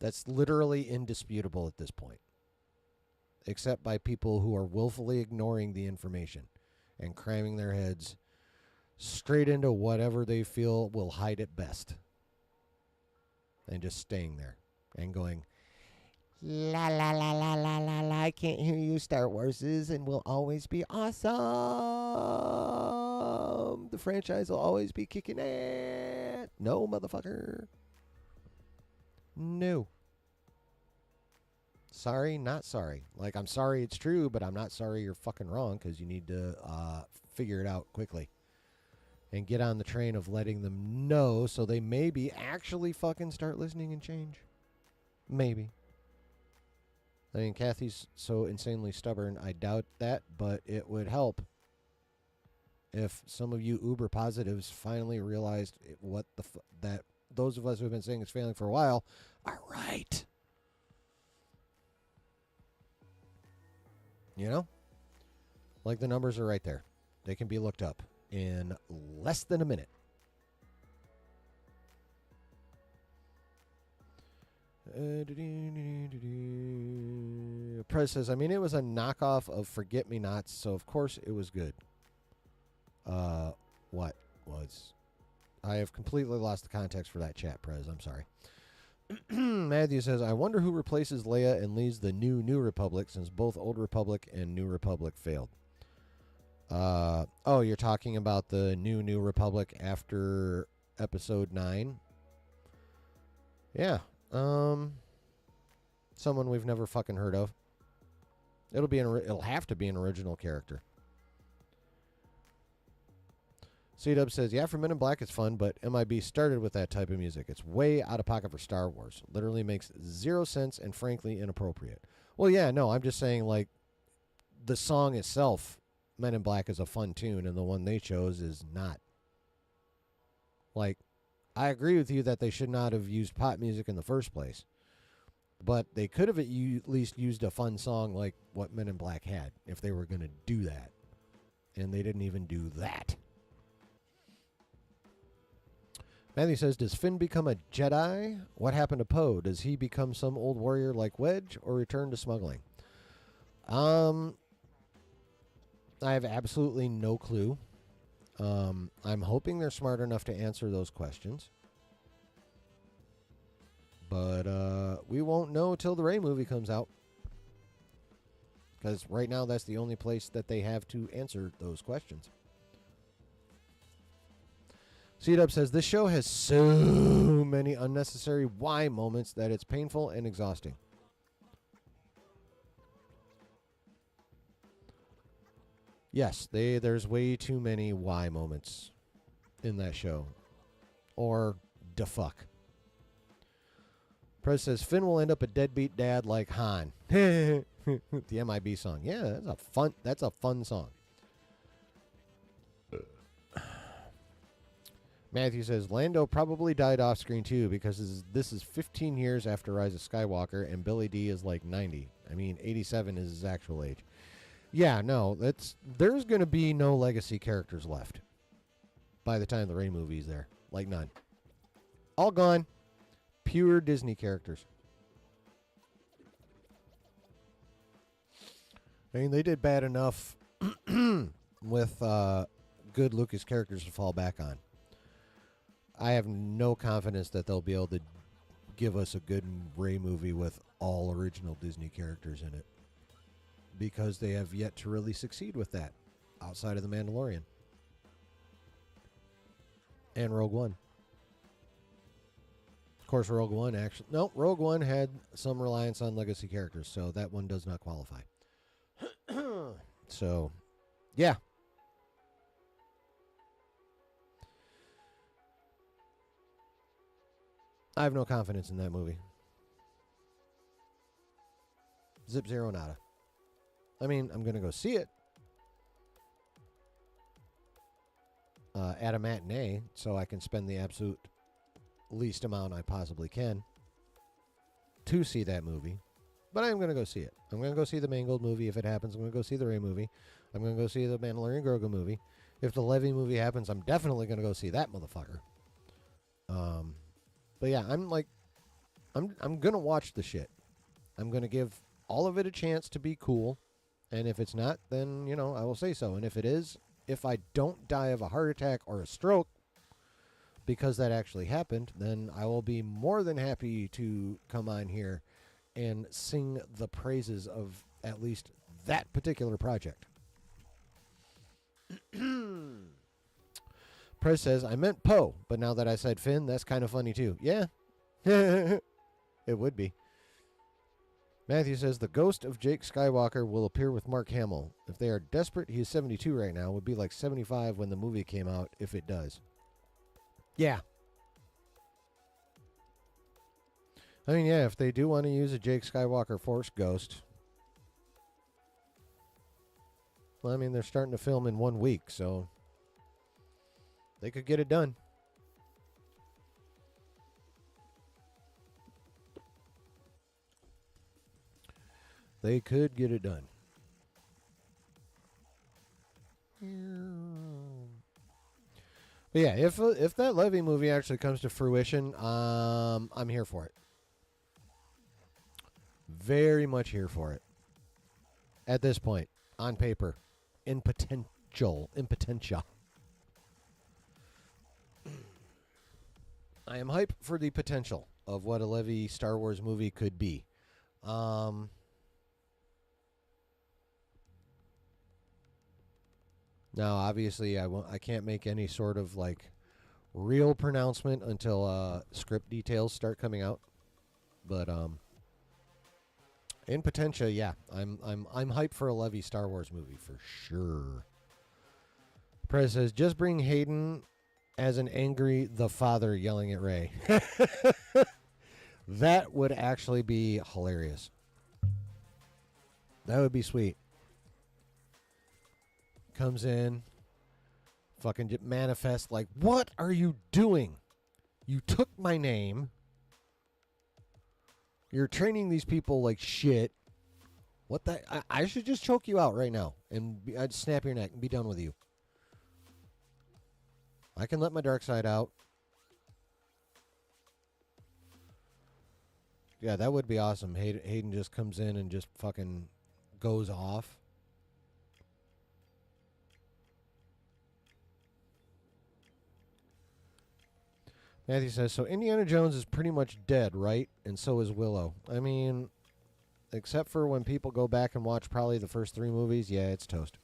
That's literally indisputable at this point. Except by people who are willfully ignoring the information and cramming their heads straight into whatever they feel will hide it best. And just staying there and going, la la la la la la la, I can't hear you. Star Wars is and will always be awesome. The franchise will always be kicking ass. No, motherfucker. No. Sorry, not sorry. Like, I'm sorry it's true, but I'm not sorry you're fucking wrong because you need to figure it out quickly. and get on the train of letting them know so they maybe actually fucking start listening and change. Maybe. I mean, Kathy's so insanely stubborn, I doubt that, but it would help if some of you uber positives finally realized what that those of us who have been saying it's failing for a while are right. You know? Like, the numbers are right there. They can be looked up in less than a minute. Prez says, I mean, it was a knockoff of Forget Me Nots, so of course it was good. What was? I have completely lost the context for that chat, Prez. I'm sorry. Matthew says, I wonder who replaces Leia and leads the New Republic, since both Old Republic and New Republic failed. Oh, you're talking about the New Republic after Episode 9? Yeah. Someone we've never fucking heard of. It'll have to be an original character. C-Dub says, yeah, for Men in Black it's fun, but MIB started with that type of music. It's way out of pocket for Star Wars. Literally makes zero sense and frankly inappropriate. Well, yeah, no, I'm just saying, like, the song itself, Men in Black, is a fun tune, and the one they chose is not. Like, I agree with you that they should not have used pop music in the first place, but they could have at least used a fun song like what Men in Black had if they were going to do that. And they didn't even do that. Matthew says, does Finn become a Jedi? What happened to Poe? Does he become some old warrior like Wedge or return to smuggling? I have absolutely no clue. I'm hoping they're smart enough to answer those questions. But we won't know till the Rey movie comes out. Because right now that's the only place that they have to answer those questions. C-Dub says, this show has so many unnecessary why moments that it's painful and exhausting. Yes, there's way too many why moments in that show. Or da fuck. Prez says, Finn will end up a deadbeat dad like Han. The MIB song. Yeah, that's a fun song. Matthew says, Lando probably died off screen too because this is 15 years after Rise of Skywalker and Billy D is like 90. I mean, 87 is his actual age. Yeah, no, there's going to be no legacy characters left by the time the Rey movie's there. Like, none. All gone. Pure Disney characters. I mean, they did bad enough with good Lucas characters to fall back on. I have no confidence that they'll be able to give us a good Rey movie with all original Disney characters in it. Because they have yet to really succeed with that outside of The Mandalorian. And Rogue One. Of course, Rogue One had some reliance on legacy characters, so that one does not qualify. So, yeah. I have no confidence in that movie. Zip zero nada. I mean, I'm going to go see it at a matinee so I can spend the absolute least amount I possibly can to see that movie. But I'm going to go see it. I'm going to go see the Mangold movie if it happens. I'm going to go see the Rey movie. I'm going to go see the Mandalorian Grogu movie. If the Levy movie happens, I'm definitely going to go see that motherfucker. But yeah, I'm going to watch the shit. I'm going to give all of it a chance to be cool. And if it's not, then, I will say so. And if it is, if I don't die of a heart attack or a stroke, because that actually happened, then I will be more than happy to come on here and sing the praises of at least that particular project. Prez says, I meant Poe, but now that I said Finn, that's kind of funny too. Yeah, it would be. Matthew says the ghost of Jake Skywalker will appear with Mark Hamill. If they are desperate, he is 72 right now. Would be like 75 when the movie came out, if it does. Yeah. I mean, yeah, if they do want to use a Jake Skywalker Force ghost, well, I mean, they're starting to film in 1 week, so they could get it done. They could get it done. But yeah, if that Levy movie actually comes to fruition, I'm here for it. Very much here for it. At this point, on paper, in potentia. I am hype for the potential of what a Levy Star Wars movie could be. Now, obviously, I can't make any sort of like real pronouncement until script details start coming out. But in potentia, yeah, I'm hyped for a Levy Star Wars movie for sure. Prez says just bring Hayden as an angry the father yelling at Rey. That would actually be hilarious. That would be sweet. Comes in, fucking manifests like, what are you doing? You took my name. You're training these people like shit. What the? I should just choke you out right now and I'd snap your neck and be done with you. I can let my dark side out. Yeah, that would be awesome. Hayden just comes in and just fucking goes off. Matthew says, so Indiana Jones is pretty much dead, right? And so is Willow. I mean, except for when people go back and watch probably the first 3 movies, yeah, it's toast.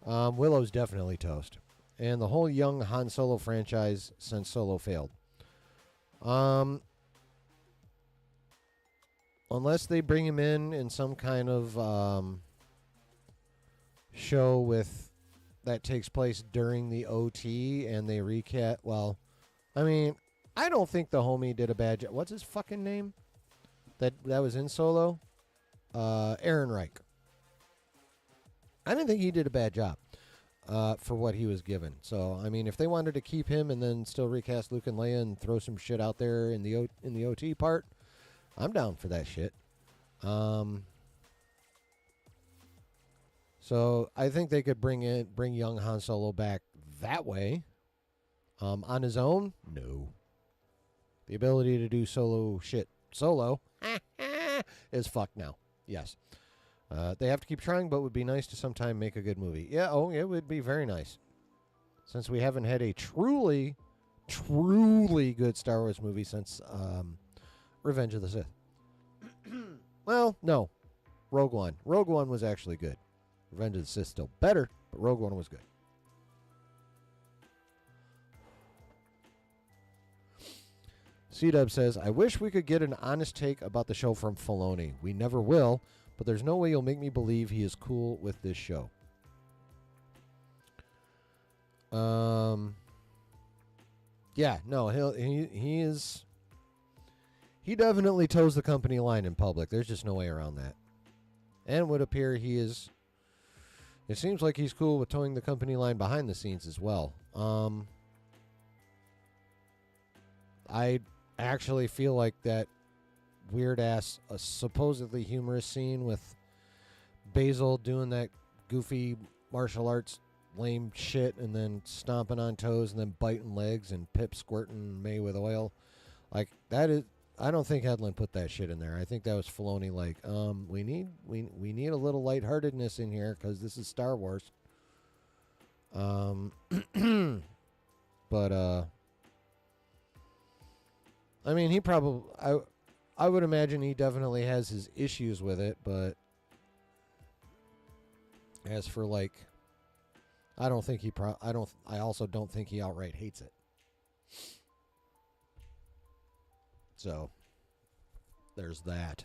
Willow's definitely toast. And the whole young Han Solo franchise since Solo failed. Unless they bring him in some kind of show with that takes place during the OT and they recap, well, I mean, I don't think the homie did a bad job. What's his fucking name? That was in Solo? Aaron Reich. I didn't think he did a bad job for what he was given. So, I mean, if they wanted to keep him and then still recast Luke and Leia and throw some shit out there in the OT part, I'm down for that shit. So I think they could bring young Han Solo back that way. On his own, no. The ability to do solo is fucked now. Yes. They have to keep trying, but it would be nice to sometime make a good movie. Yeah, it would be very nice. Since we haven't had a truly, truly good Star Wars movie since Revenge of the Sith. Well, no. Rogue One. Rogue One was actually good. Revenge of the Sith still better, but Rogue One was good. C-Dub says, I wish we could get an honest take about the show from Filoni. We never will, but there's no way you'll make me believe he is cool with this show. Yeah, no, he is. He definitely toes the company line in public. There's just no way around that. And it would appear he is. It seems like he's cool with towing the company line behind the scenes as well. I actually feel like that weird ass supposedly humorous scene with Basil doing that goofy martial arts lame shit and then stomping on toes and then biting legs and Pip squirting May with oil. Like that is, I don't think Hedlund put that shit in there. I think that was Filoni like, we need a little lightheartedness in here because this is Star Wars. But I mean, he probably, I would imagine he definitely has his issues with it, but as for like, I also don't think he outright hates it. So, there's that.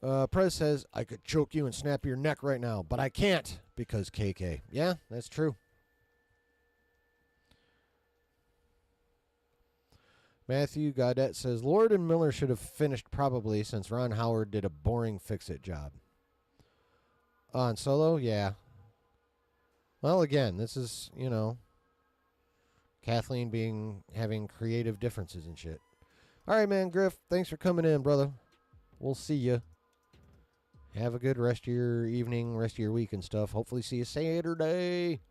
Prez says, I could choke you and snap your neck right now, but I can't because KK. Yeah, that's true. Matthew Gaudette says, Lord and Miller should have finished probably since Ron Howard did a boring fix-it job. On Solo? Yeah. Well, again, this is, Kathleen having creative differences and shit. All right, man, Griff, thanks for coming in, brother. We'll see you. Have a good rest of your evening, rest of your week and stuff. Hopefully see you Saturday.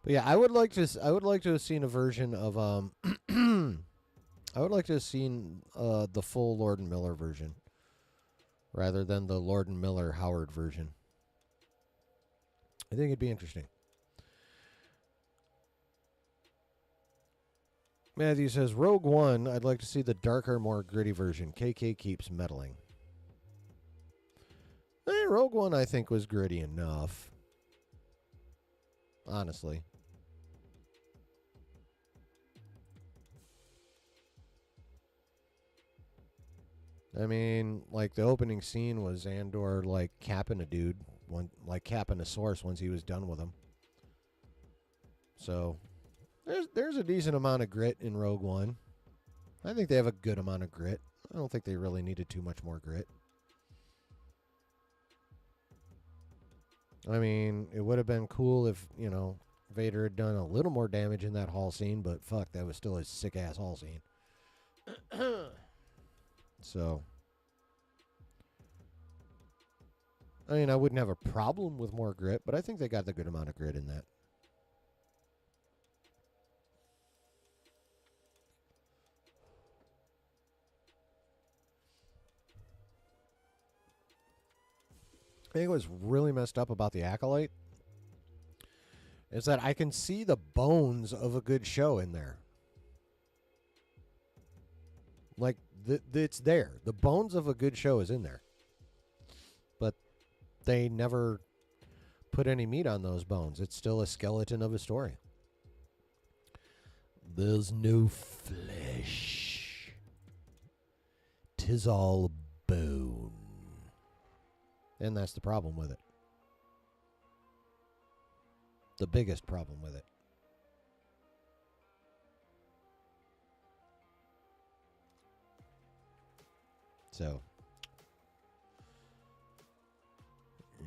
But yeah, I would like to have seen a version of I would like to have seen the full Lord and Miller version rather than the Lord and Miller Howard version. I think it'd be interesting. Matthew says, Rogue One, I'd like to see the darker, more gritty version. KK keeps meddling. Rogue One, I think, was gritty enough. Honestly. I mean, like, the opening scene was Andor, like, capping a dude, capping a source once he was done with him. So, there's a decent amount of grit in Rogue One. I think they have a good amount of grit. I don't think they really needed too much more grit. I mean, it would have been cool if, Vader had done a little more damage in that hall scene, but fuck, that was still a sick-ass hall scene. So, I mean, I wouldn't have a problem with more grit, but I think they got the good amount of grit in that. I think what's really messed up about the Acolyte is that I can see the bones of a good show in there. Like, it's there. The bones of a good show is in there. But they never put any meat on those bones. It's still a skeleton of a story. There's no flesh. 'Tis all bone. And that's the problem with it. The biggest problem with it. So,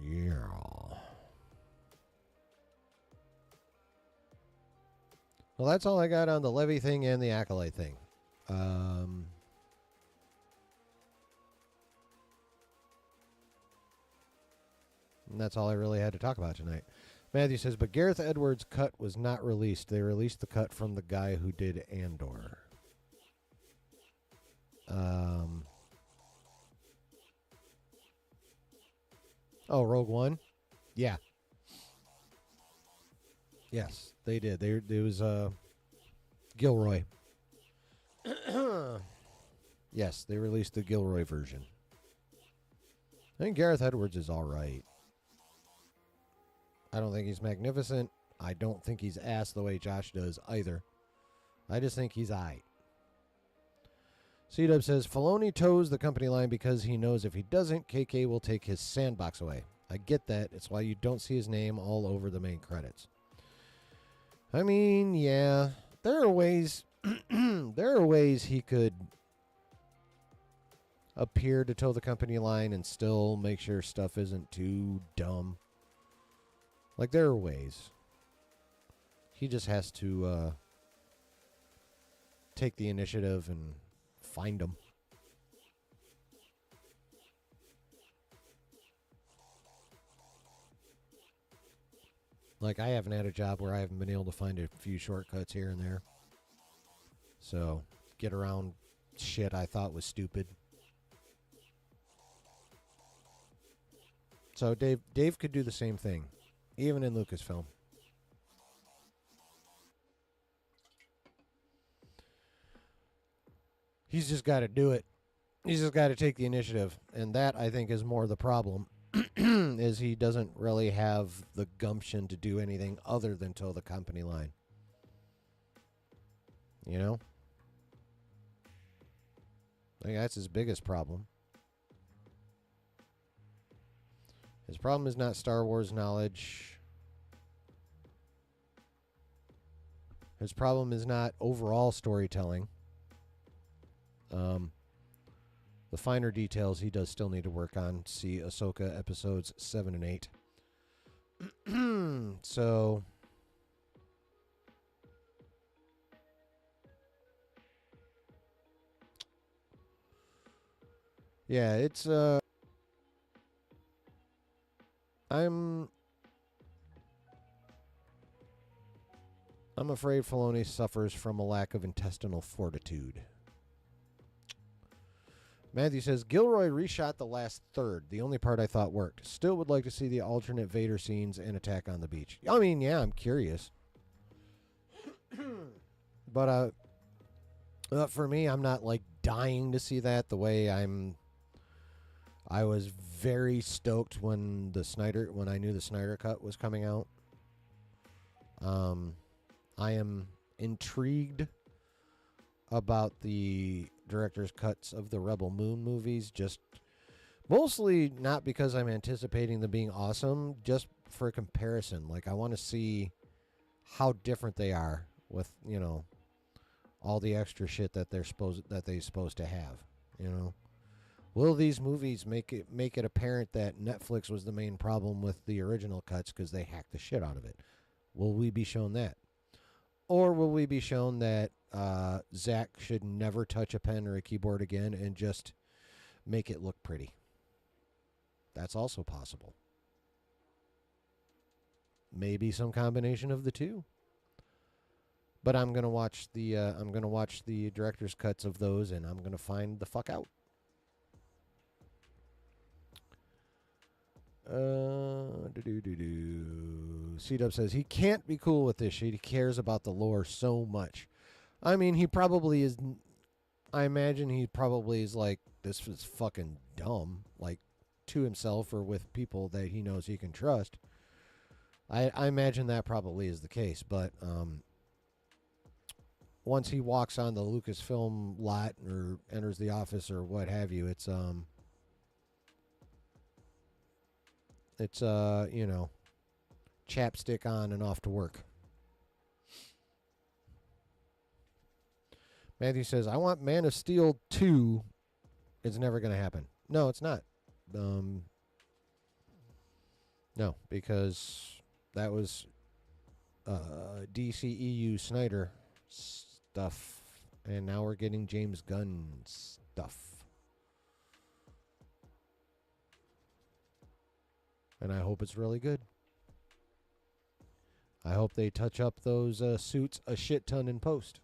yeah. Well, that's all I got on the Levy thing and the Acolyte thing. And that's all I really had to talk about tonight. Matthew says, but Gareth Edwards' cut was not released. They released the cut from the guy who did Andor. Oh, Rogue One? Yeah. Yes, they did. It was Gilroy. Yes, they released the Gilroy version. I think Gareth Edwards is all right. I don't think he's magnificent. I don't think he's ass the way Josh does either. I just think he's aight. C-Dub says, Filoni toes the company line because he knows if he doesn't, KK will take his sandbox away. I get that. It's why you don't see his name all over the main credits. I mean, yeah. There are ways he could appear to toe the company line and still make sure stuff isn't too dumb. Like, there are ways. He just has to take the initiative and find them. Like, I haven't had a job where I haven't been able to find a few shortcuts here and there. So, get around shit I thought was stupid. So, Dave could do the same thing, even in Lucasfilm. He's just got to do it. He's just got to take the initiative. And that, I think, is more the problem, is he doesn't really have the gumption to do anything other than toe the company line. You know? I think that's his biggest problem. His problem is not Star Wars knowledge. His problem is not overall storytelling. The finer details he does still need to work on. See Ahsoka episodes 7 and 8. So, yeah, it's I'm afraid Filoni suffers from a lack of intestinal fortitude. Matthew says, Gilroy reshot the last third, the only part I thought worked. Still would like to see the alternate Vader scenes and Attack on the Beach. I mean, yeah, I'm curious. But for me, I'm not like dying to see that the way I was very stoked when I knew the Snyder Cut was coming out. I am intrigued about the director's cuts of the Rebel Moon movies, just mostly not because I'm anticipating them being awesome, just for comparison. Like, I want to see how different they are with, you know, all the extra shit that they're supposed to have, you know. Will these movies make it apparent that Netflix was the main problem with the original cuts because they hacked the shit out of it? Will we be shown that? Or will we be shown that Zach should never touch a pen or a keyboard again and just make it look pretty? That's also possible. Maybe some combination of the two. But I'm gonna watch the director's cuts of those, and I'm gonna find the fuck out. C-Dub says he can't be cool with this shit. He cares about the lore so much. I mean, he probably is. I imagine he probably is like, this is fucking dumb, like to himself or with people that he knows he can trust. I imagine that probably is the case, but once he walks on the Lucasfilm lot or enters the office or what have you, it's you know, chapstick on and off to work. Matthew says, I want Man of Steel 2. It's never going to happen. No, it's not. No, because that was DCEU Snyder stuff, and now we're getting James Gunn stuff. And I hope it's really good. I hope they touch up those suits a shit ton in post.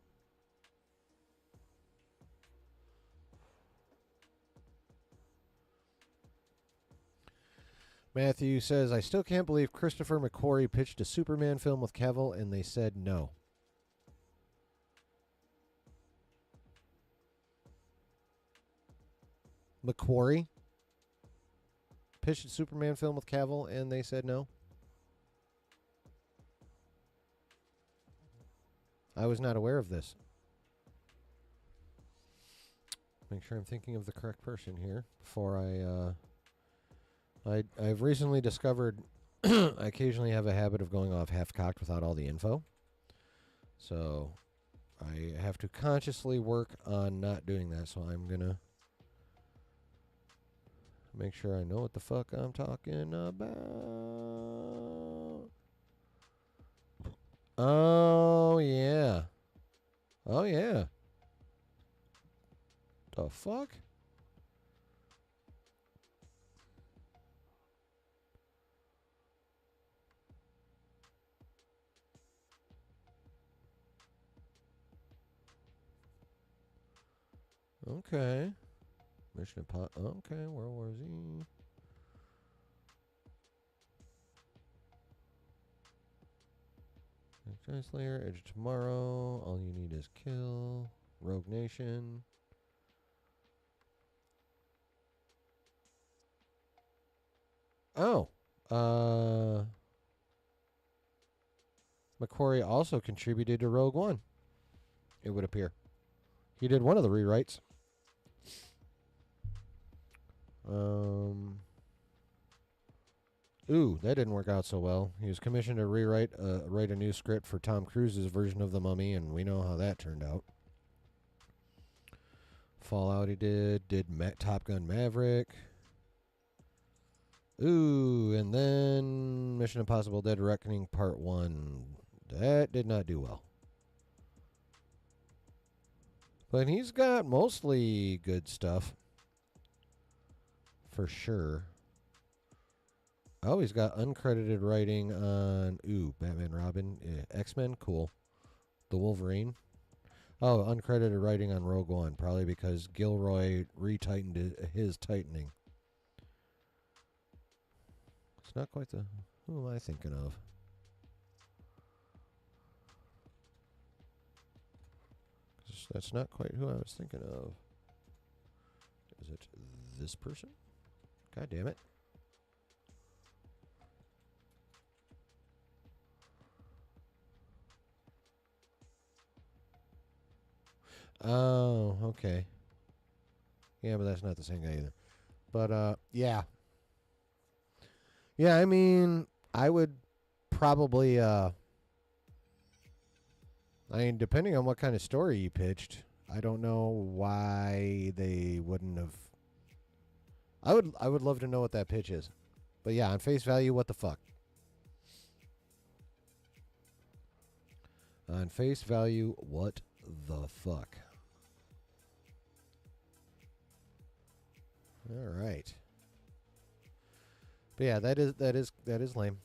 Matthew says, I still can't believe Christopher McQuarrie pitched a Superman film with Cavill and they said no. McQuarrie pitched a Superman film with Cavill and they said no? I was not aware of this. Make sure I'm thinking of the correct person here before I've recently discovered I occasionally have a habit of going off half-cocked without all the info. So I have to consciously work on not doing that. So I'm going to make sure I know what the fuck I'm talking about. Oh, yeah. Oh, yeah. The fuck? Okay. Mission Impossible. Okay, World War Z. Giant Slayer, Edge of Tomorrow. All You Need Is Kill. Rogue Nation. Oh. McQuarrie also contributed to Rogue One. it would appear. He did one of the rewrites. Ooh, that didn't work out so well. He was commissioned to write a new script for Tom Cruise's version of The Mummy, and we know how that turned out. Fallout he did Top Gun Maverick. Ooh, and then Mission Impossible Dead Reckoning Part 1. That did not do well. But he's got mostly good stuff. For sure. Oh, he's got uncredited writing on, Batman Robin, X-Men, cool. The Wolverine. Oh, uncredited writing on Rogue One, probably because Gilroy retightened his tightening. It's not quite the... Who am I thinking of? That's not quite who I was thinking of. Is it this person? God damn it. Oh, okay. Yeah, but that's not the same guy either. But, yeah. Yeah, I mean, I would probably, depending on what kind of story you pitched, I don't know why they wouldn't have. I would love to know what that pitch is. But yeah, on face value, what the fuck? On face value, what the fuck? All right. But yeah, that is lame.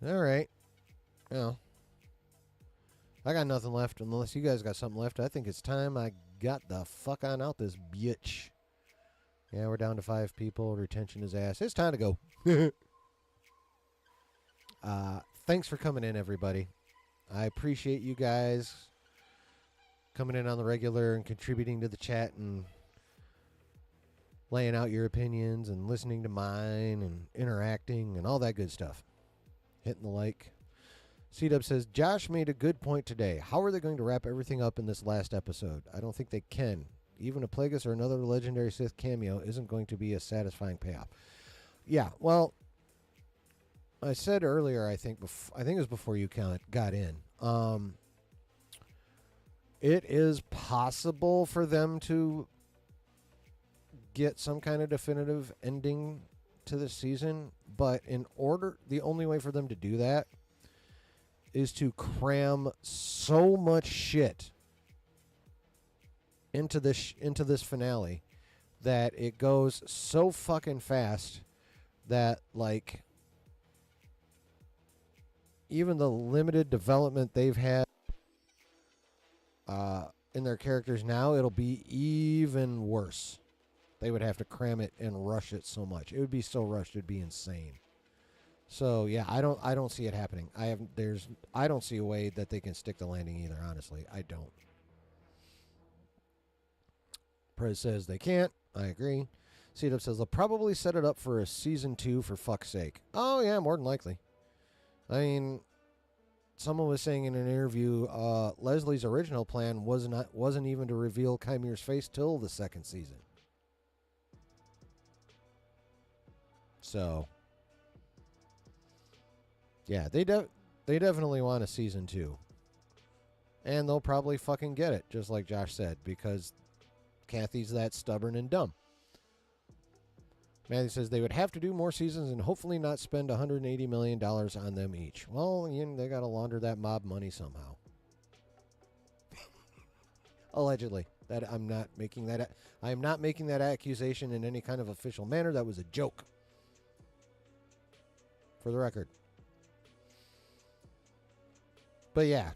All right. Well, I got nothing left unless you guys got something left. I think it's time I got the fuck on out this bitch. Yeah, we're down to 5 people. Retention is ass. It's time to go. Thanks for coming in, everybody. I appreciate you guys coming in on the regular and contributing to the chat and laying out your opinions and listening to mine and interacting and all that good stuff. Hitting the like. C-Dub says, Josh made a good point today. How are they going to wrap everything up in this last episode? I don't think they can. Even a Plagueis or another legendary Sith cameo isn't going to be a satisfying payoff. Yeah, well, I said earlier, I think it was before you got in. It is possible for them to get some kind of definitive ending to the season, but the only way for them to do that is to cram so much shit into this finale that it goes so fucking fast that, like, even the limited development they've had in their characters now, it'll be even worse. They would have to cram it and rush it so much. It would be so rushed, it'd be insane. So yeah, I don't see it happening. I don't see a way that they can stick the landing either, honestly. I don't. Prez says they can't. I agree. C-Dub says they'll probably set it up for a season 2 for fuck's sake. Oh yeah, more than likely. I mean, someone was saying in an interview, Leslie's original plan wasn't even to reveal Chimere's face till the 2nd season. So, yeah, they definitely want a season 2. And they'll probably fucking get it, just like Josh said, because Kathy's that stubborn and dumb. Matthew says they would have to do more seasons and hopefully not spend $180 million on them each. Well, they got to launder that mob money somehow. Allegedly. I am not making that accusation in any kind of official manner. That was a joke. For the record. But yeah,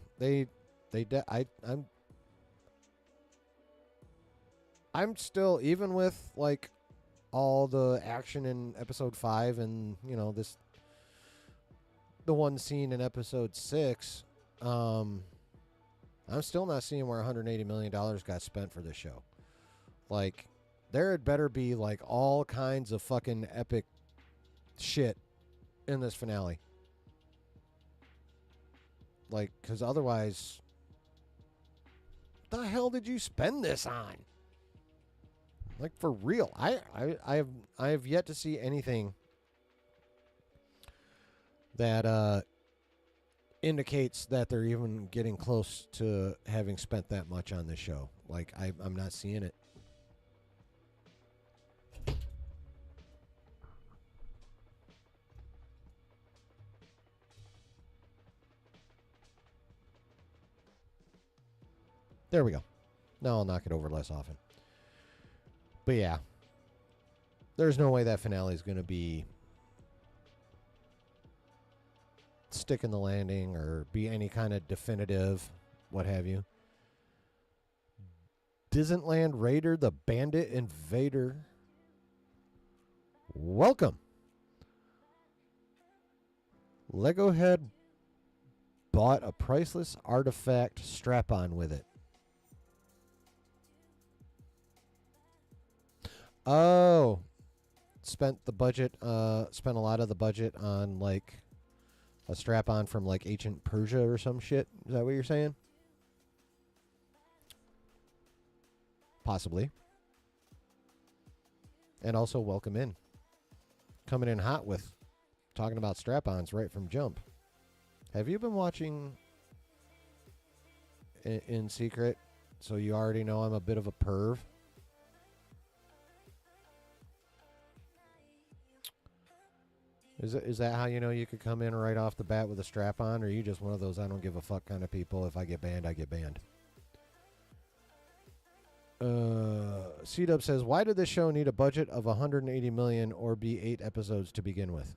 I'm still, even with like all the action in episode 5 and the one scene in episode 6, I'm still not seeing where $180 million got spent for this show. Like, there had better be like all kinds of fucking epic shit in this finale. Like, because otherwise, what the hell did you spend this on? Like, for real. I have yet to see anything that indicates that they're even getting close to having spent that much on this show. Like, I'm not seeing it. There we go. Now I'll knock it over less often. But yeah, there's no way that finale is going to be stick in the landing or be any kind of definitive, what have you. Disneyland Raider, the Bandit Invader. Welcome. Lego had bought a priceless artifact strap-on with it. Oh, spent a lot of the budget on like a strap-on from like ancient Persia or some shit. Is that what you're saying? Possibly. And also welcome in. Coming in hot with talking about strap-ons right from jump. Have you been watching in secret? So you already know I'm a bit of a perv. Is that how you know you could come in right off the bat with a strap on, or are you just one of those I don't give a fuck kind of people? If I get banned, I get banned. C-Dub says, why did this show need a budget of $180 million or be 8 episodes to begin with?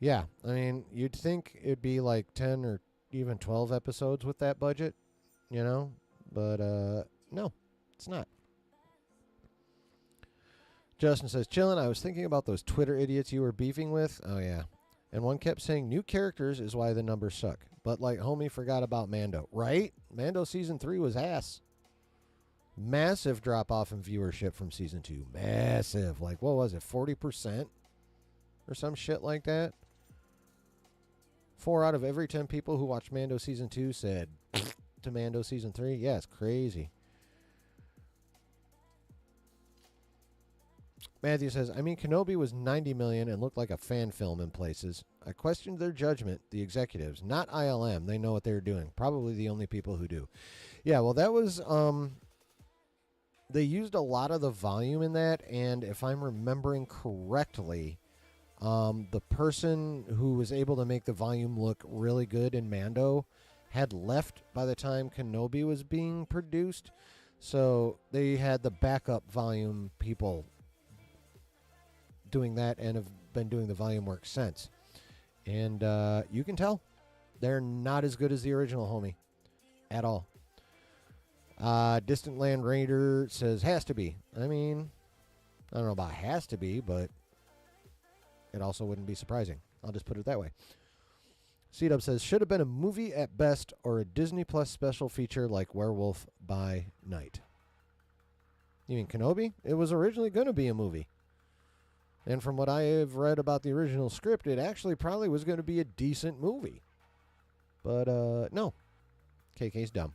Yeah, I mean, you'd think it'd be like 10 or even 12 episodes with that budget, you know? But no, it's not. Justin says, chillin', I was thinking about those Twitter idiots you were beefing with. Oh, yeah. And one kept saying new characters is why the numbers suck. But, like, homie forgot about Mando. Right? Mando Season 3 was ass. Massive drop-off in viewership from Season 2. Massive. Like, what was it, 40%? Or some shit like that? 4 out of every 10 people who watched Mando Season 2 said to Mando Season 3. Yeah, it's crazy. Matthew says, I mean, Kenobi was 90 million and looked like a fan film in places. I questioned their judgment, the executives, not ILM. They know what they're doing. Probably the only people who do. Yeah, well, that was, they used a lot of the volume in that, and if I'm remembering correctly, the person who was able to make the volume look really good in Mando had left by the time Kenobi was being produced, so they had the backup volume people doing that and have been doing the volume work since. And you can tell they're not as good as the original, homie, at all. Distant Land Raider says, has to be. I mean, I don't know about has to be, but it also wouldn't be surprising. I'll just put it that way. C-Dub says, should have been a movie at best or a Disney Plus special feature like Werewolf by Night. You mean Kenobi? It was originally going to be a movie. And from what I have read about the original script, it actually probably was going to be a decent movie. But, no. KK's dumb.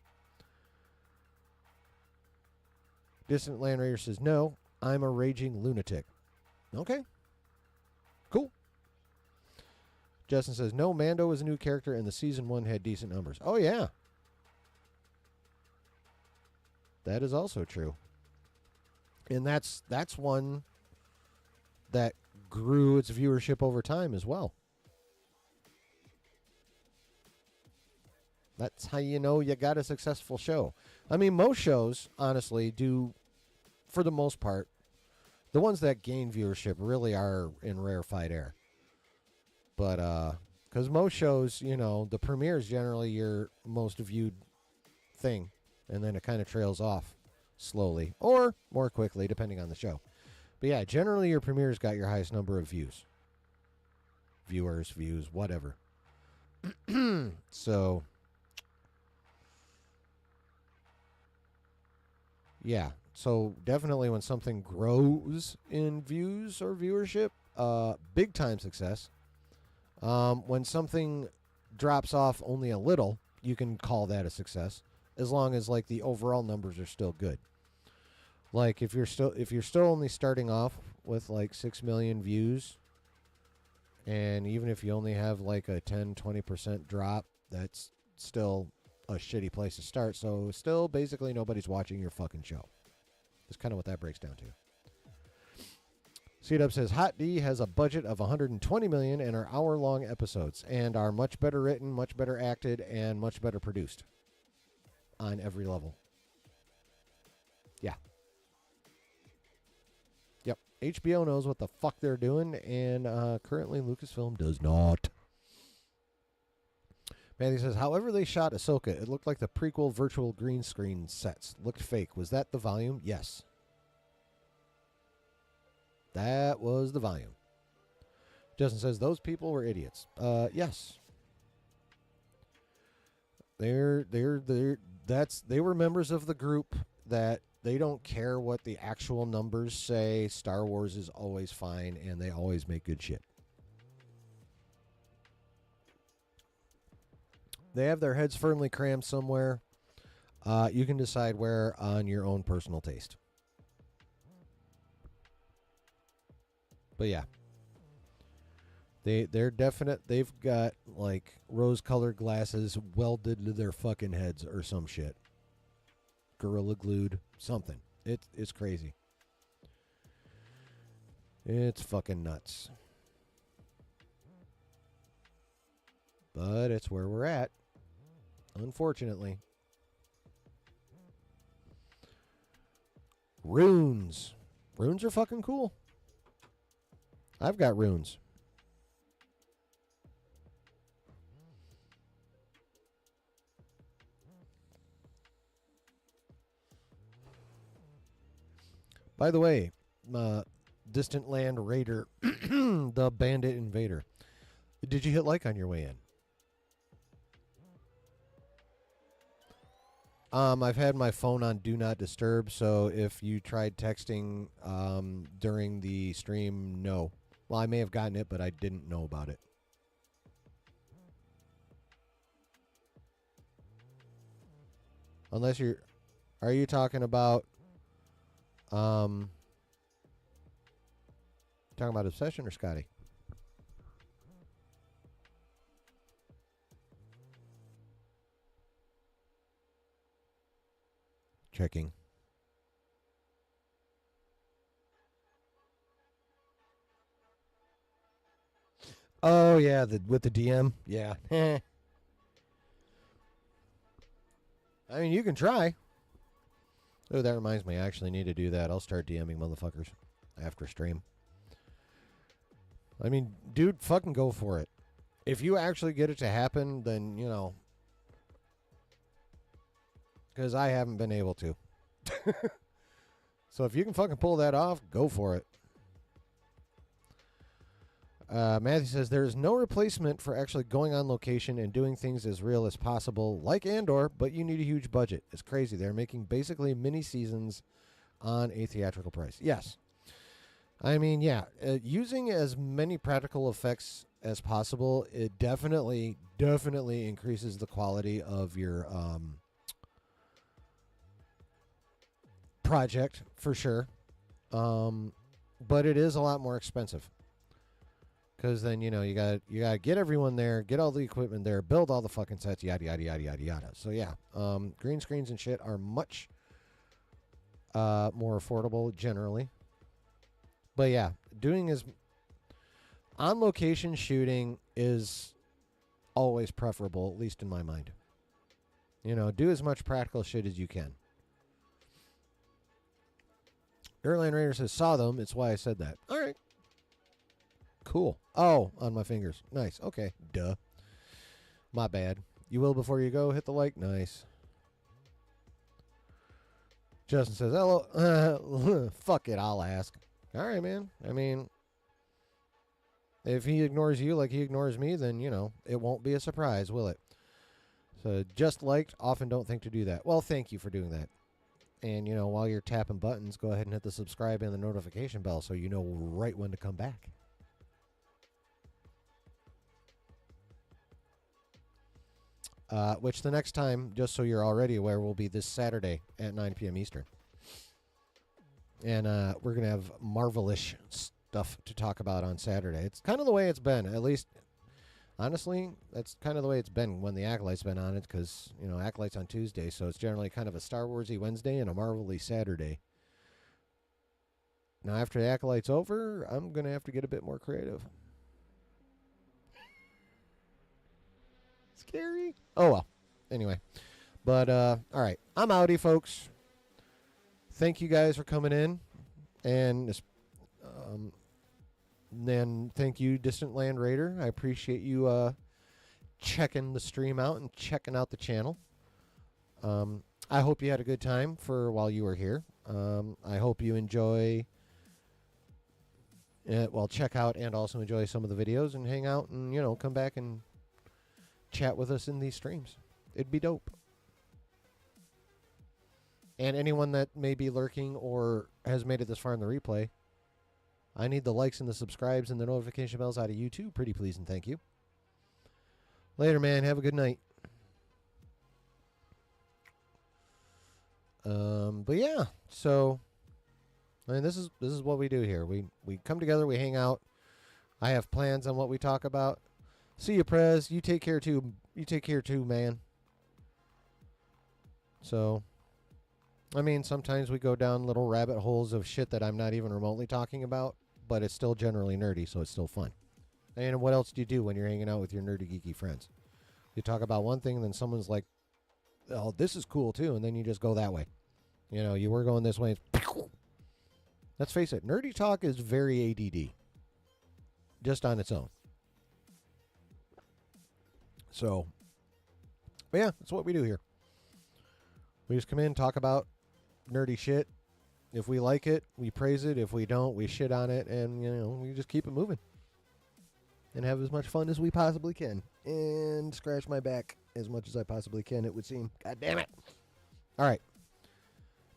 Distant Land Raider says, no, I'm a raging lunatic. Okay. Cool. Justin says, no, Mando is a new character and the season 1 had decent numbers. Oh, yeah. That is also true. And that's one that grew its viewership over time as well. That's how you know you got a successful show. I mean, most shows, honestly, do, for the most part, the ones that gain viewership really are in rarefied air. But, because most shows, you know, the premiere is generally your most viewed thing, and then it kind of trails off slowly, or more quickly, depending on the show. But yeah, generally your premiere's got your highest number of views. Viewers, views, whatever. So, yeah. So definitely when something grows in views or viewership, big time success. When something drops off only a little, you can call that a success, as long as like the overall numbers are still good. Like if you're still only starting off with like 6 million views, and even if you only have like a 10-20% drop, that's still a shitty place to start. So still basically nobody's watching your fucking show. That's kind of what that breaks down to. C-Dub says Hot D has a budget of $120 million and are hour-long episodes and are much better written, much better acted, and much better produced on every level. Yeah. Yep. HBO knows what the fuck they're doing, and currently Lucasfilm does not. Matthew says, however they shot Ahsoka, it looked like the prequel virtual green screen sets. Looked fake. Was that the volume? Yes. That was the volume. Justin says, those people were idiots. Yes. They were members of the group that they don't care what the actual numbers say. Star Wars is always fine, and they always make good shit. They have their heads firmly crammed somewhere. You can decide where on your own personal taste. But yeah. They're definite. They've got like rose-colored glasses welded to their fucking heads or some shit. Gorilla glued, something. It's crazy. It's fucking nuts. But it's where we're at, unfortunately. Runes. Runes are fucking cool. I've got runes. By the way, Distant Land Raider, the Bandit Invader. Did you hit like on your way in? I've had my phone on Do Not Disturb, so if you tried texting during the stream, no. Well, I may have gotten it, but I didn't know about it. Unless you're... Are you talking about... talking about Obsession or Scotty? Checking. Oh, yeah, with the DM? Yeah. I mean, you can try. Oh, that reminds me. I actually need to do that. I'll start DMing motherfuckers after stream. I mean, dude, fucking go for it. If you actually get it to happen, then, you know. Because I haven't been able to. So if you can fucking pull that off, go for it. Matthew says, there is no replacement for actually going on location and doing things as real as possible, like Andor, but you need a huge budget. It's crazy. They're making basically mini seasons on a theatrical price. Yes. I mean, yeah, using as many practical effects as possible, it definitely increases the quality of your project, for sure. But it is a lot more expensive. Because then, you know, you gotta get everyone there, get all the equipment there, build all the fucking sets, yada, yada, yada, yada, yada. So, yeah, green screens and shit are much more affordable, generally. But, yeah, doing as... On-location shooting is always preferable, at least in my mind. You know, do as much practical shit as you can. Airline Raider says, saw them. It's why I said that. All right. Cool. Oh, on my fingers. Nice. Okay. Duh. My bad. You will before you go. Hit the like. Nice. Justin says, hello. Fuck it. I'll ask. All right, man. I mean, if he ignores you like he ignores me, then, you know, it won't be a surprise, will it? So, just liked. Often don't think to do that. Well, thank you for doing that. And, you know, while you're tapping buttons, go ahead and hit the subscribe and the notification bell so you know right when to come back. which the next time, just so you're already aware, will be this Saturday at 9 p.m. Eastern. And we're going to have marvelous stuff to talk about on Saturday. It's kind of the way it's been, at least. Honestly, that's kind of the way it's been when the Acolyte's been on it, because, Acolyte's on Tuesday, so it's generally kind of a Star Wars-y Wednesday and a Marvel-y Saturday. Now, after the Acolyte's over, I'm going to have to get a bit more creative. Scary. Oh, well. Anyway. But, all right. I'm outie, folks. Thank you guys for coming in. And then thank you, Distant Land Raider. I appreciate you checking the stream out and checking out the channel. I hope you had a good time while you were here. I hope you enjoy... check out and also enjoy some of the videos and hang out and, come back and chat with us in these streams. It'd be dope. And anyone that may be lurking or has made it this far in the replay, I need the likes and the subscribes and the notification bells out of you too. Pretty please and thank you. Later, man. Have a good night. But yeah, so this is what we do here. We come together, we hang out. I have plans on what we talk about. See you, Prez. You take care too. You take care too, man. So, sometimes we go down little rabbit holes of shit that I'm not even remotely talking about, but it's still generally nerdy, so it's still fun. And what else do you do when you're hanging out with your nerdy, geeky friends? You talk about one thing, and then someone's like, oh, this is cool, too, and then you just go that way. You were going this way. Let's face it, nerdy talk is very ADD, just on its own. So, but yeah, that's what we do here. We just come in, talk about nerdy shit. If we like it, we praise it. If we don't, we shit on it, and, we just keep it moving. And have as much fun as we possibly can. And scratch my back as much as I possibly can, it would seem. God damn it. All right.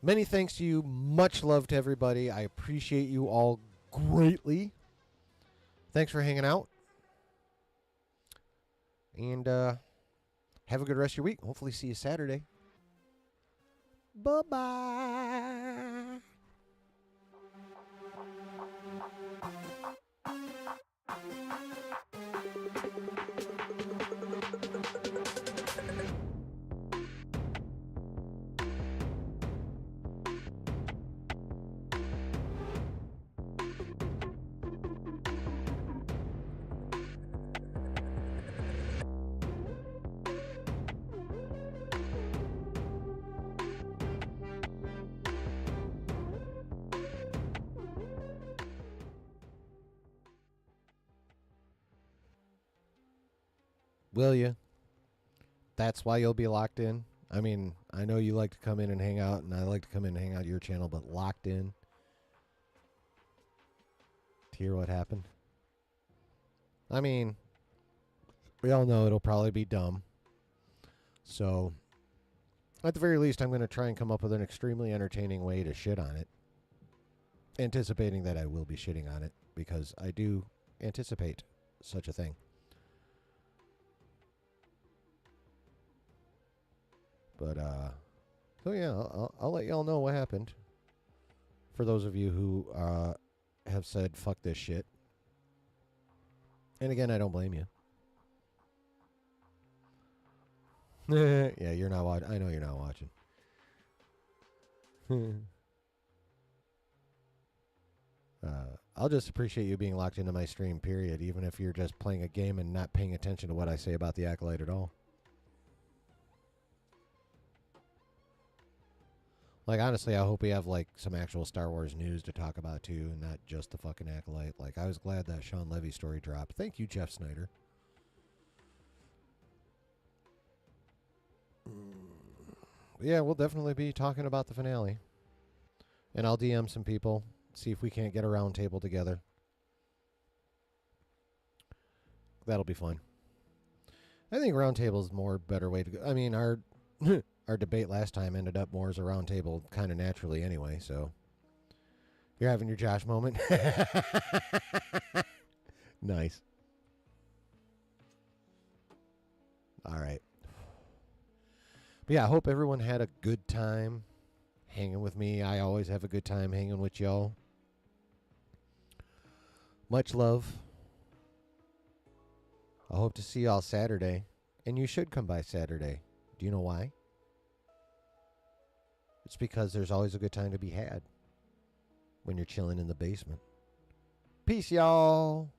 Many thanks to you. Much love to everybody. I appreciate you all greatly. Thanks for hanging out. And have a good rest of your week. Hopefully see you Saturday. Bye-bye. Will you? That's why you'll be locked in. I know you like to come in and hang out, and I like to come in and hang out at your channel, but locked in to hear what happened. We all know it'll probably be dumb. So, at the very least, I'm going to try and come up with an extremely entertaining way to shit on it. Anticipating that I will be shitting on it, because I do anticipate such a thing. But, so yeah, I'll let y'all know what happened. For those of you who have said, fuck this shit. And again, I don't blame you. Yeah, you're not watching. I know you're not watching. I'll just appreciate you being locked into my stream, period, even if you're just playing a game and not paying attention to what I say about the Acolyte at all. Honestly, I hope we have, some actual Star Wars news to talk about, too, and not just the fucking Acolyte. I was glad that Shawn Levy story dropped. Thank you, Jeff Snyder. Yeah, we'll definitely be talking about the finale. And I'll DM some people, see if we can't get a round table together. That'll be fun. I think round table is more better way to go. Our debate last time ended up more as a round table kind of naturally anyway, so. You're having your Josh moment? Nice. All right. But yeah, I hope everyone had a good time hanging with me. I always have a good time hanging with y'all. Much love. I hope to see y'all Saturday. And you should come by Saturday. Do you know why? It's because there's always a good time to be had when you're chilling in the basement. Peace, y'all.